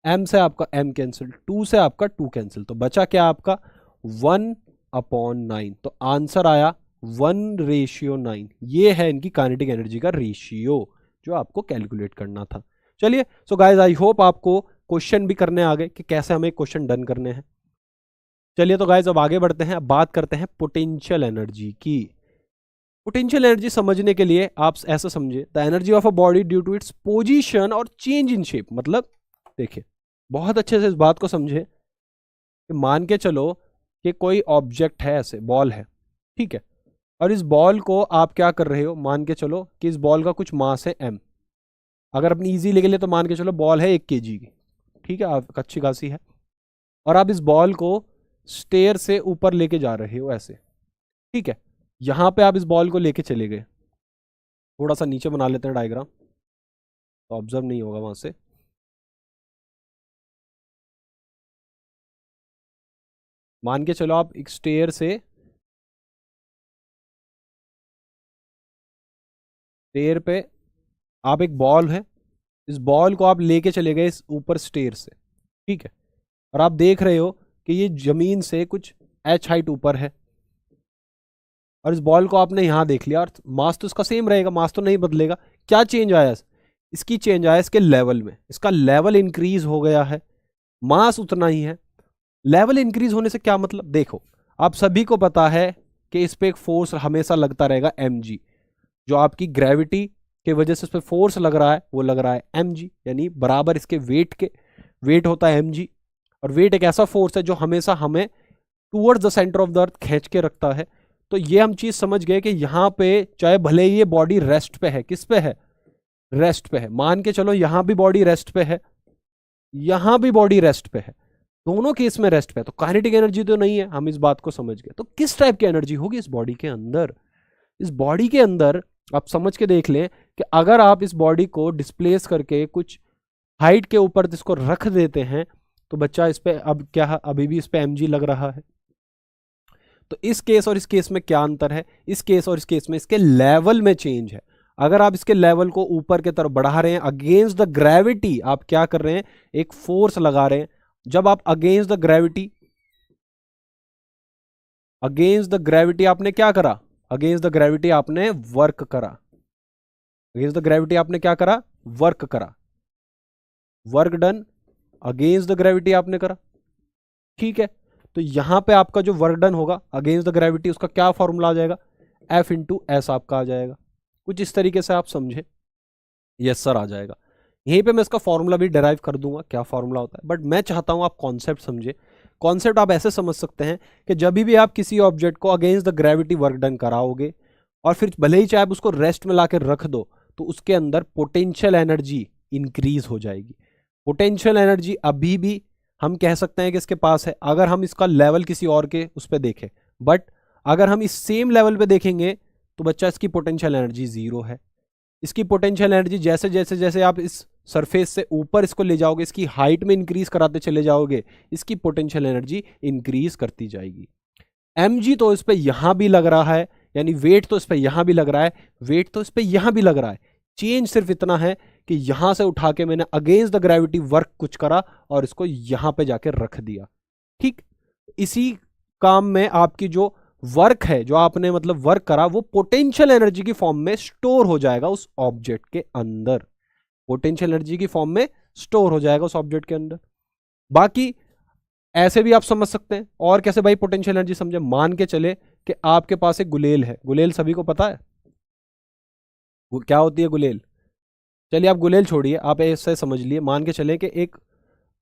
m से आपका m कैंसिल, 2 से आपका 2 कैंसिल, तो बचा क्या आपका 1/9। तो आंसर आया 1:9। ये है इनकी काइनेटिक एनर्जी का रेशियो जो आपको कैलकुलेट करना था। चलिए, सो गाइज आई होप आपको क्वेश्चन भी करने आ गए कि कैसे हमें क्वेश्चन डन करने हैं। चलिए तो गाइज अब आगे बढ़ते हैं, अब बात करते हैं पोटेंशियल एनर्जी की। पोटेंशियल एनर्जी समझने के लिए आप ऐसा समझे, the energy of a body due to its position और चेंज इन शेप। मतलब देखिए बहुत अच्छे से इस बात को समझे कि मान के चलो कि कोई ऑब्जेक्ट है, ऐसे बॉल है, ठीक है, और इस बॉल को आप क्या कर रहे हो, मान के चलो कि इस बॉल का कुछ मास है m। अगर अपनी इजी लेके लिए तो मान के चलो बॉल है 1 kg की, ठीक है, आप अच्छी खासी है, और आप इस बॉल को स्टेयर से ऊपर लेके जा रहे हो ऐसे, ठीक है। यहां पे आप इस बॉल को लेके चले गए, थोड़ा सा नीचे बना लेते हैं डायग्राम, तो ऑब्जर्व नहीं होगा वहां से। मान के चलो आप एक स्टेयर से, स्टेयर पे आप एक बॉल है, इस बॉल को आप लेके चले गए इस ऊपर स्टेयर से, ठीक है, और आप देख रहे हो कि ये जमीन से कुछ h हाइट ऊपर है, और इस बॉल को आपने यहां देख लिया, और मास तो इसका सेम रहेगा, मास तो नहीं बदलेगा। क्या चेंज आया, इसकी चेंज आया इसके लेवल में, इसका लेवल इंक्रीज हो गया है, मास उतना ही है। लेवल इंक्रीज होने से क्या मतलब, देखो आप सभी को पता है कि इस पे एक फोर्स हमेशा लगता रहेगा mg, जो आपकी ग्रेविटी के वजह से इस पे फोर्स लग रहा है वो लग रहा है mg, यानी बराबर इसके वेट के, वेट होता है mg। और वेट एक ऐसा फोर्स है जो हमेशा हमें towards the centre of the earth खींच के रखता है। तो ये हम चीज समझ गए कि यहाँ पे चाहे भले ये बॉडी रेस्ट पे है, किस पे है, रेस्ट पे है, मान के चलो यहां भी बॉडी रेस्ट पे है, यहां भी बॉडी रेस्ट पे है, दोनों केस में रेस्ट पे है, तो काइनेटिक एनर्जी तो नहीं है, हम इस बात को समझ गए। तो किस टाइप की एनर्जी होगी इस बॉडी के अंदर, इस बॉडी के अंदर आप समझ के देख लें कि अगर आप इस बॉडी को डिस्प्लेस करके कुछ हाइट के ऊपर इसको रख देते हैं तो बच्चा इस पे अब क्या, अभी भी इस पे mg लग रहा है। तो इस केस और इस केस में क्या अंतर है, इस केस और इस केस में इसके लेवल में चेंज है। अगर आप इसके लेवल को ऊपर की तरफ बढ़ा रहे हैं अगेंस्ट द ग्रेविटी, आप क्या कर रहे हैं, एक फोर्स लगा रहे हैं। जब आप against the gravity, against the gravity आपने क्या करा, अगेंस्ट द ग्रेविटी आपने वर्क करा, अगेंस्ट द ग्रेविटी आपने क्या करा, वर्क करा, work done, against the gravity आपने करा, ठीक है। तो यहां पे आपका जो वर्क डन होगा अगेंस्ट द ग्रेविटी, उसका क्या फॉर्मूला आ जाएगा, F इंटू एस आपका आ जाएगा। कुछ इस तरीके से आप समझे, यस सर आ जाएगा। यहीं पे मैं इसका फॉर्मूला भी डिराइव कर दूंगा क्या फॉर्मूला होता है, बट मैं चाहता हूं आप कॉन्सेप्ट समझे। कॉन्सेप्ट आप ऐसे समझ सकते हैं कि जब भी आप किसी ऑब्जेक्ट को against the gravity work done कराओगे और फिर भले ही चाहे आप उसको रेस्ट में ला कर रख दो, तो उसके अंदर पोटेंशियल एनर्जी इंक्रीज हो जाएगी। पोटेंशियल एनर्जी अभी भी हम कह सकते हैं कि इसके पास है, अगर हम इसका लेवल किसी और के उस पर देखें। बट अगर हम इस सेम लेवल पे देखेंगे तो बच्चा इसकी पोटेंशियल एनर्जी जीरो है। इसकी पोटेंशियल एनर्जी जैसे जैसे जैसे आप इस सरफेस से ऊपर इसको ले जाओगे, इसकी हाइट में इंक्रीज कराते चले जाओगे, इसकी पोटेंशियल एनर्जी इंक्रीज करती जाएगी। mg तो इस पे यहां भी लग रहा है, यानी वेट तो इस पे यहां भी लग रहा है, वेट तो इस पे यहां भी लग रहा है। चेंज सिर्फ इतना है कि यहां से उठा के मैंने अगेंस्ट द ग्रेविटी वर्क कुछ करा और इसको यहां पे जाके रख दिया। ठीक, इसी काम में आपकी जो वर्क है, जो आपने मतलब वर्क करा, वो पोटेंशियल एनर्जी की फॉर्म में स्टोर हो जाएगा उस ऑब्जेक्ट के अंदर। पोटेंशियल एनर्जी की फॉर्म में स्टोर हो जाएगा उस ऑब्जेक्ट के अंदर। बाकी ऐसे भी आप समझ सकते हैं। और कैसे भाई पोटेंशियल एनर्जी समझे? मान के चले कि आपके पास एक गुलेल है। गुलेल सभी को पता है वो क्या होती है गुलेल। चलिए आप गुलेल छोड़िए, आप ऐसे समझ लिए, मान के चले कि एक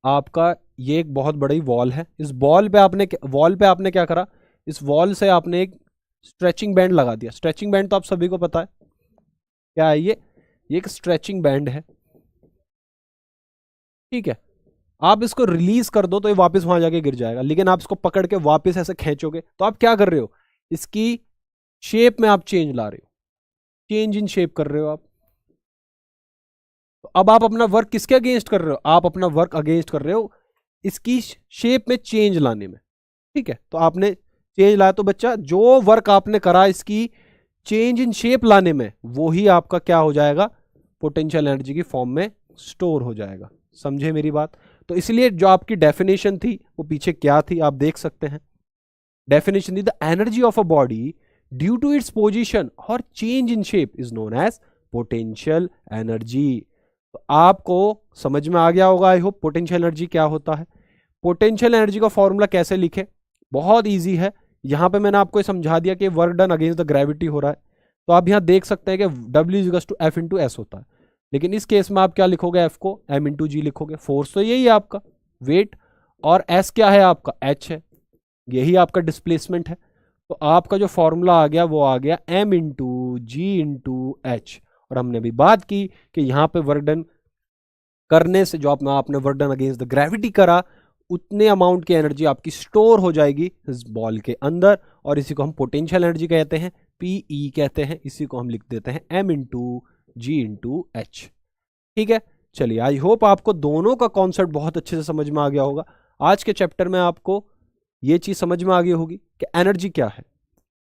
आपका ये एक बहुत बड़ी वॉल है। इस वॉल पे आपने क्या करा, इस वॉल से आपने एक स्ट्रेचिंग बैंड लगा दिया। स्ट्रेचिंग बैंड तो आप सभी को पता है क्या है, ये एक स्ट्रेचिंग बैंड है। ठीक है, आप इसको रिलीज कर दो तो ये वापस वहां जाके गिर जाएगा, लेकिन आप इसको पकड़ के वापस ऐसे खींचोगे तो आप क्या कर रहे हो, इसकी शेप में आप चेंज ला रहे हो, चेंज इन शेप कर रहे हो आप। तो अब आप अपना वर्क किसके अगेंस्ट कर रहे हो? आप अपना वर्क अगेंस्ट कर रहे हो इसकी शेप में चेंज लाने में। ठीक है, तो आपने चेंज लाया, तो बच्चा जो वर्क आपने करा इसकी चेंज इन शेप लाने में, वो ही आपका क्या हो जाएगा, पोटेंशियल एनर्जी की फॉर्म में स्टोर हो जाएगा। समझे मेरी बात? तो इसलिए जो आपकी डेफिनेशन थी वो पीछे क्या थी आप देख सकते हैं। डेफिनेशन थी the energy of a body due to its position और change in shape is known as potential energy. तो आपको समझ में आ गया होगा आई होप पोटेंशियल एनर्जी क्या होता है। पोटेंशियल एनर्जी का फॉर्मूला कैसे लिखे, बहुत ईजी है। यहां पे मैंने आपको समझा दिया कि work done against the gravity हो रहा है, तो आप यहां देख सकते हैं कि W=F/S होता है। लेकिन इस केस में आप क्या लिखोगे, F को M/G लिखोगे। फोर्स तो यही है आपका वेट, और S क्या है आपका, H है, यही आपका डिस्प्लेसमेंट है। तो आपका जो फॉर्मूला आ गया वो आ गया M/G/H। और हमने अभी बात की कि यहाँ पे वर्क डन करने से जो आपने work done against the gravity करा, उतने अमाउंट की एनर्जी आपकी स्टोर हो जाएगी इस बॉल के अंदर, और इसी को हम पोटेंशियल एनर्जी कहते हैं, PE कहते हैं। इसी को हम लिख देते हैं M/G/H। ठीक है, चलिए आई होप आपको दोनों का कॉन्सेप्ट बहुत अच्छे से समझ में आ गया होगा। आज के चैप्टर में आपको ये चीज समझ में आ गई होगी कि एनर्जी क्या है।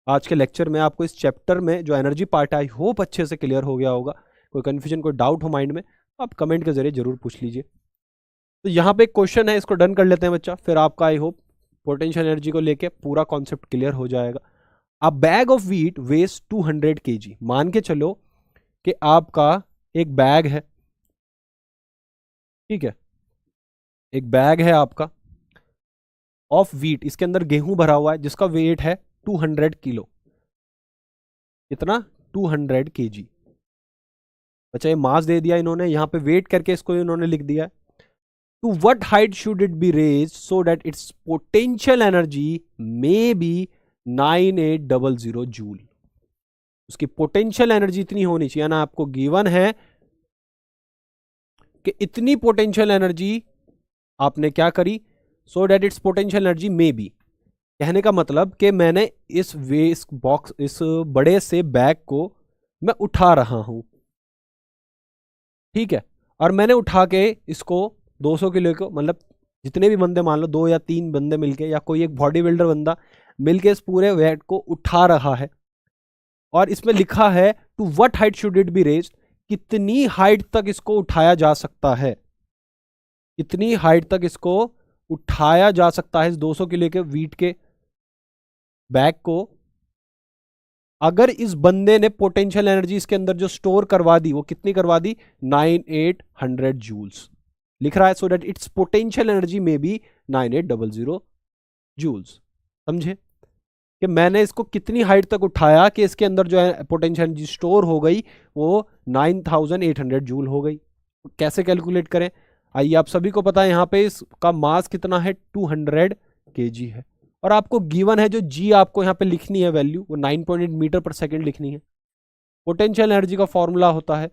आज के लेक्चर में आपको इस चैप्टर में जो एनर्जी पार्ट है आई होप अच्छे से क्लियर हो गया होगा। कोई कंफ्यूजन, कोई डाउट हो माइंड में, आप कमेंट के जरिए जरूर पूछ लीजिए। तो यहाँ पे एक क्वेश्चन है, इसको डन कर लेते हैं बच्चा, फिर आपका आई होप पोटेंशियल एनर्जी को लेके पूरा कॉन्सेप्ट क्लियर हो जाएगा। A bag of wheat weighs 200 kg। मान के चलो कि आपका एक बैग है, ठीक है, एक बैग है आपका ऑफ व्हीट, इसके अंदर गेहूं भरा हुआ है जिसका वेट है 200 किलो। कितना? 200 kg। अच्छा, ये मास दे दिया इन्होंने, यहां पे वेट करके इसको इन्होंने लिख दिया है। To what height should it be raised so that its potential energy may be 9800 joule. उसकी पोटेंशियल एनर्जी इतनी होनी चाहिए ना, आपको गिवन है कि इतनी पोटेंशियल एनर्जी आपने क्या करी, सो that its potential energy may B. कहने का मतलब कि मैंने इस बॉक्स, इस बड़े से बैग को मैं उठा रहा हूं, ठीक है, और मैंने उठा के इसको 200 किलो को, मतलब जितने भी बंदे, मान लो 2 या 3 बंदे मिलके या कोई एक बॉडी बिल्डर बंदा मिलके इस पूरे वेट को उठा रहा है, और इसमें लिखा है to what height should it be raised, कितनी हाइट तक इसको उठाया जा सकता है, कितनी हाइट तक इसको उठाया जा सकता है इस 200 किलो के व्हीट के बैग को। अगर इस बंदे ने पोटेंशियल एनर्जी इसके अंदर जो स्टोर करवा दी, वो कितनी करवा दी, 9800 जूल्स लिख रहा है, सो दैट इट्स पोटेंशियल एनर्जी में भी 9800 जूल्स। समझे कि मैंने इसको कितनी हाइट तक उठाया कि इसके अंदर जो है पोटेंशियल एनर्जी स्टोर हो गई वो 9800 जूल हो गई। कैसे कैलकुलेट करें, आइए, आप सभी को पता है यहाँ पे इसका मास कितना है, 200 kg है। और आपको गिवन है जो g आपको यहाँ पे लिखनी है वैल्यू, वो 9.8 मीटर पर सेकेंड लिखनी है। पोटेंशियल एनर्जी का फॉर्मूला होता है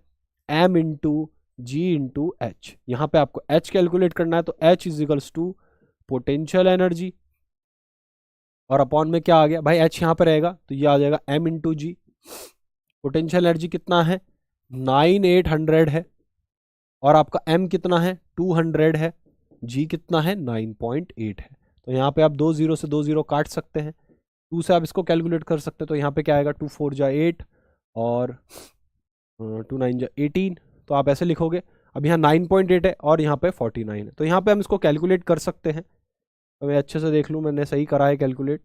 m into G into H. यहाँ पे आपको h कैलकुलेट करना है, तो h is equals to potential energy और अपॉन में क्या आ गया भाई, h यहाँ पे रहेगा तो ये आ जाएगा m इंटू जी। पोटेंशियल एनर्जी कितना है 9800 है और आपका m कितना है 200 है, g कितना है 9.8 है। तो यहाँ पे आप 2 0 से 2 0 काट सकते हैं, 2 से आप इसको कैलकुलेट कर सकते हैं। तो यहाँ पे क्या आएगा 2 4 जा 8 और 2 9 जा 18। तो आप ऐसे लिखोगे। अब यहाँ 9.8 है और यहाँ पे 49 है, तो यहाँ पे हम इसको कैलकुलेट कर सकते हैं। तो मैं अच्छे से देख लूँ, मैंने सही करा है कैलकुलेट।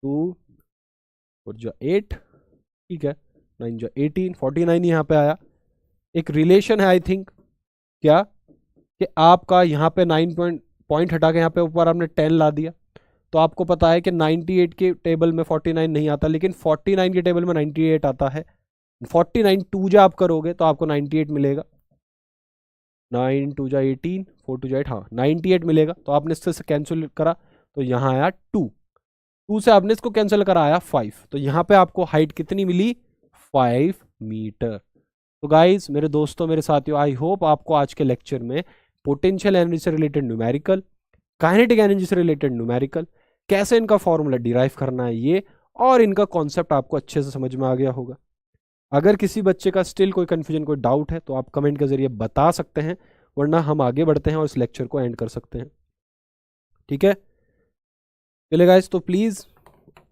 2 4 जा 8, ठीक है, 9 जा 18, 49 यहाँ पे आया। एक रिलेशन है आई थिंक क्या कि आपका यहाँ पे 9 पॉइंट हटा के यहाँ पे ऊपर आपने 10 ला दिया, तो आपको पता है कि 98 के टेबल में 49 नहीं आता, लेकिन 49 के टेबल में 98 आता है। 49 2 जा आप करोगे तो आपको 98 मिलेगा। 9 2 जा 18, 4 2 जा 8, हाँ 98 मिलेगा। तो आपने इससे कैंसिल करा तो यहाँ आया 2, 2 से आपने इसको कैंसिल करा आया 5। तो यहाँ पे आपको हाइट कितनी मिली 5 मीटर। तो गाइज मेरे दोस्तों, मेरे साथियों, आई होप आपको आज के लेक्चर में पोटेंशियल एनर्जी से रिलेटेड न्यूमेरिकल, काइनेटिक एनर्जी से रिलेटेड न्यूमेरिकल, कैसे इनका फॉर्मूला डिराइव करना है ये और इनका कॉन्सेप्ट आपको अच्छे से समझ में आ गया होगा। अगर किसी बच्चे का स्टिल कोई कन्फ्यूजन, कोई डाउट है तो आप कमेंट के जरिए बता सकते हैं, वरना हम आगे बढ़ते हैं और इस लेक्चर को एंड कर सकते हैं। ठीक है, चलिए गाइज, तो प्लीज़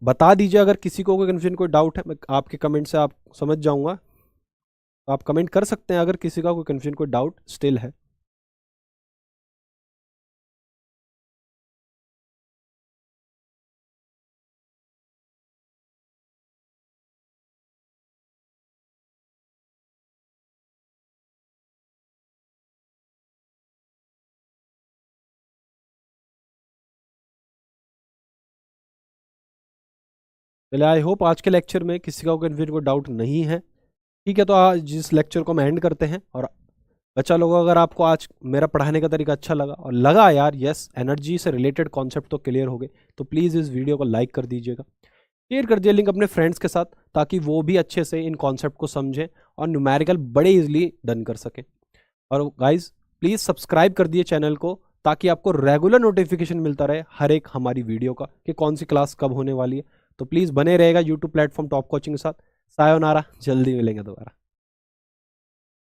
बता दीजिए अगर किसी को कोई कन्फ्यूजन, कोई डाउट है। मैं आपके कमेंट से आप समझ जाऊंगा, तो आप कमेंट कर सकते हैं अगर किसी का कोई कन्फ्यूजन, कोई डाउट स्टिल है। चलिए, आई होप आज के लेक्चर में किसी का कोई कन्फ्यूजन, कोई डाउट नहीं है। ठीक है, तो आज इस लेक्चर को हम एंड करते हैं। और बच्चा लोगों, अगर आपको आज मेरा पढ़ाने का तरीका अच्छा लगा और लगा यार यस एनर्जी से रिलेटेड कॉन्सेप्ट तो क्लियर हो गए, तो प्लीज़ इस वीडियो को लाइक कर दीजिएगा, शेयर कर दिए लिंक अपने फ्रेंड्स के साथ, ताकि वो भी अच्छे से इन कॉन्सेप्ट को समझें और न्यूमेरिकल बड़े इजीली डन कर सकें। और गाइज प्लीज़ सब्सक्राइब कर दिए चैनल को, ताकि आपको रेगुलर नोटिफिकेशन मिलता रहे हर एक हमारी वीडियो का कि कौन सी क्लास कब होने वाली है। तो प्लीज़ बने रहेगा यूट्यूब प्लेटफॉर्म टॉप कोचिंग के साथ। सायोनारा, जल्दी मिलेंगे दोबारा।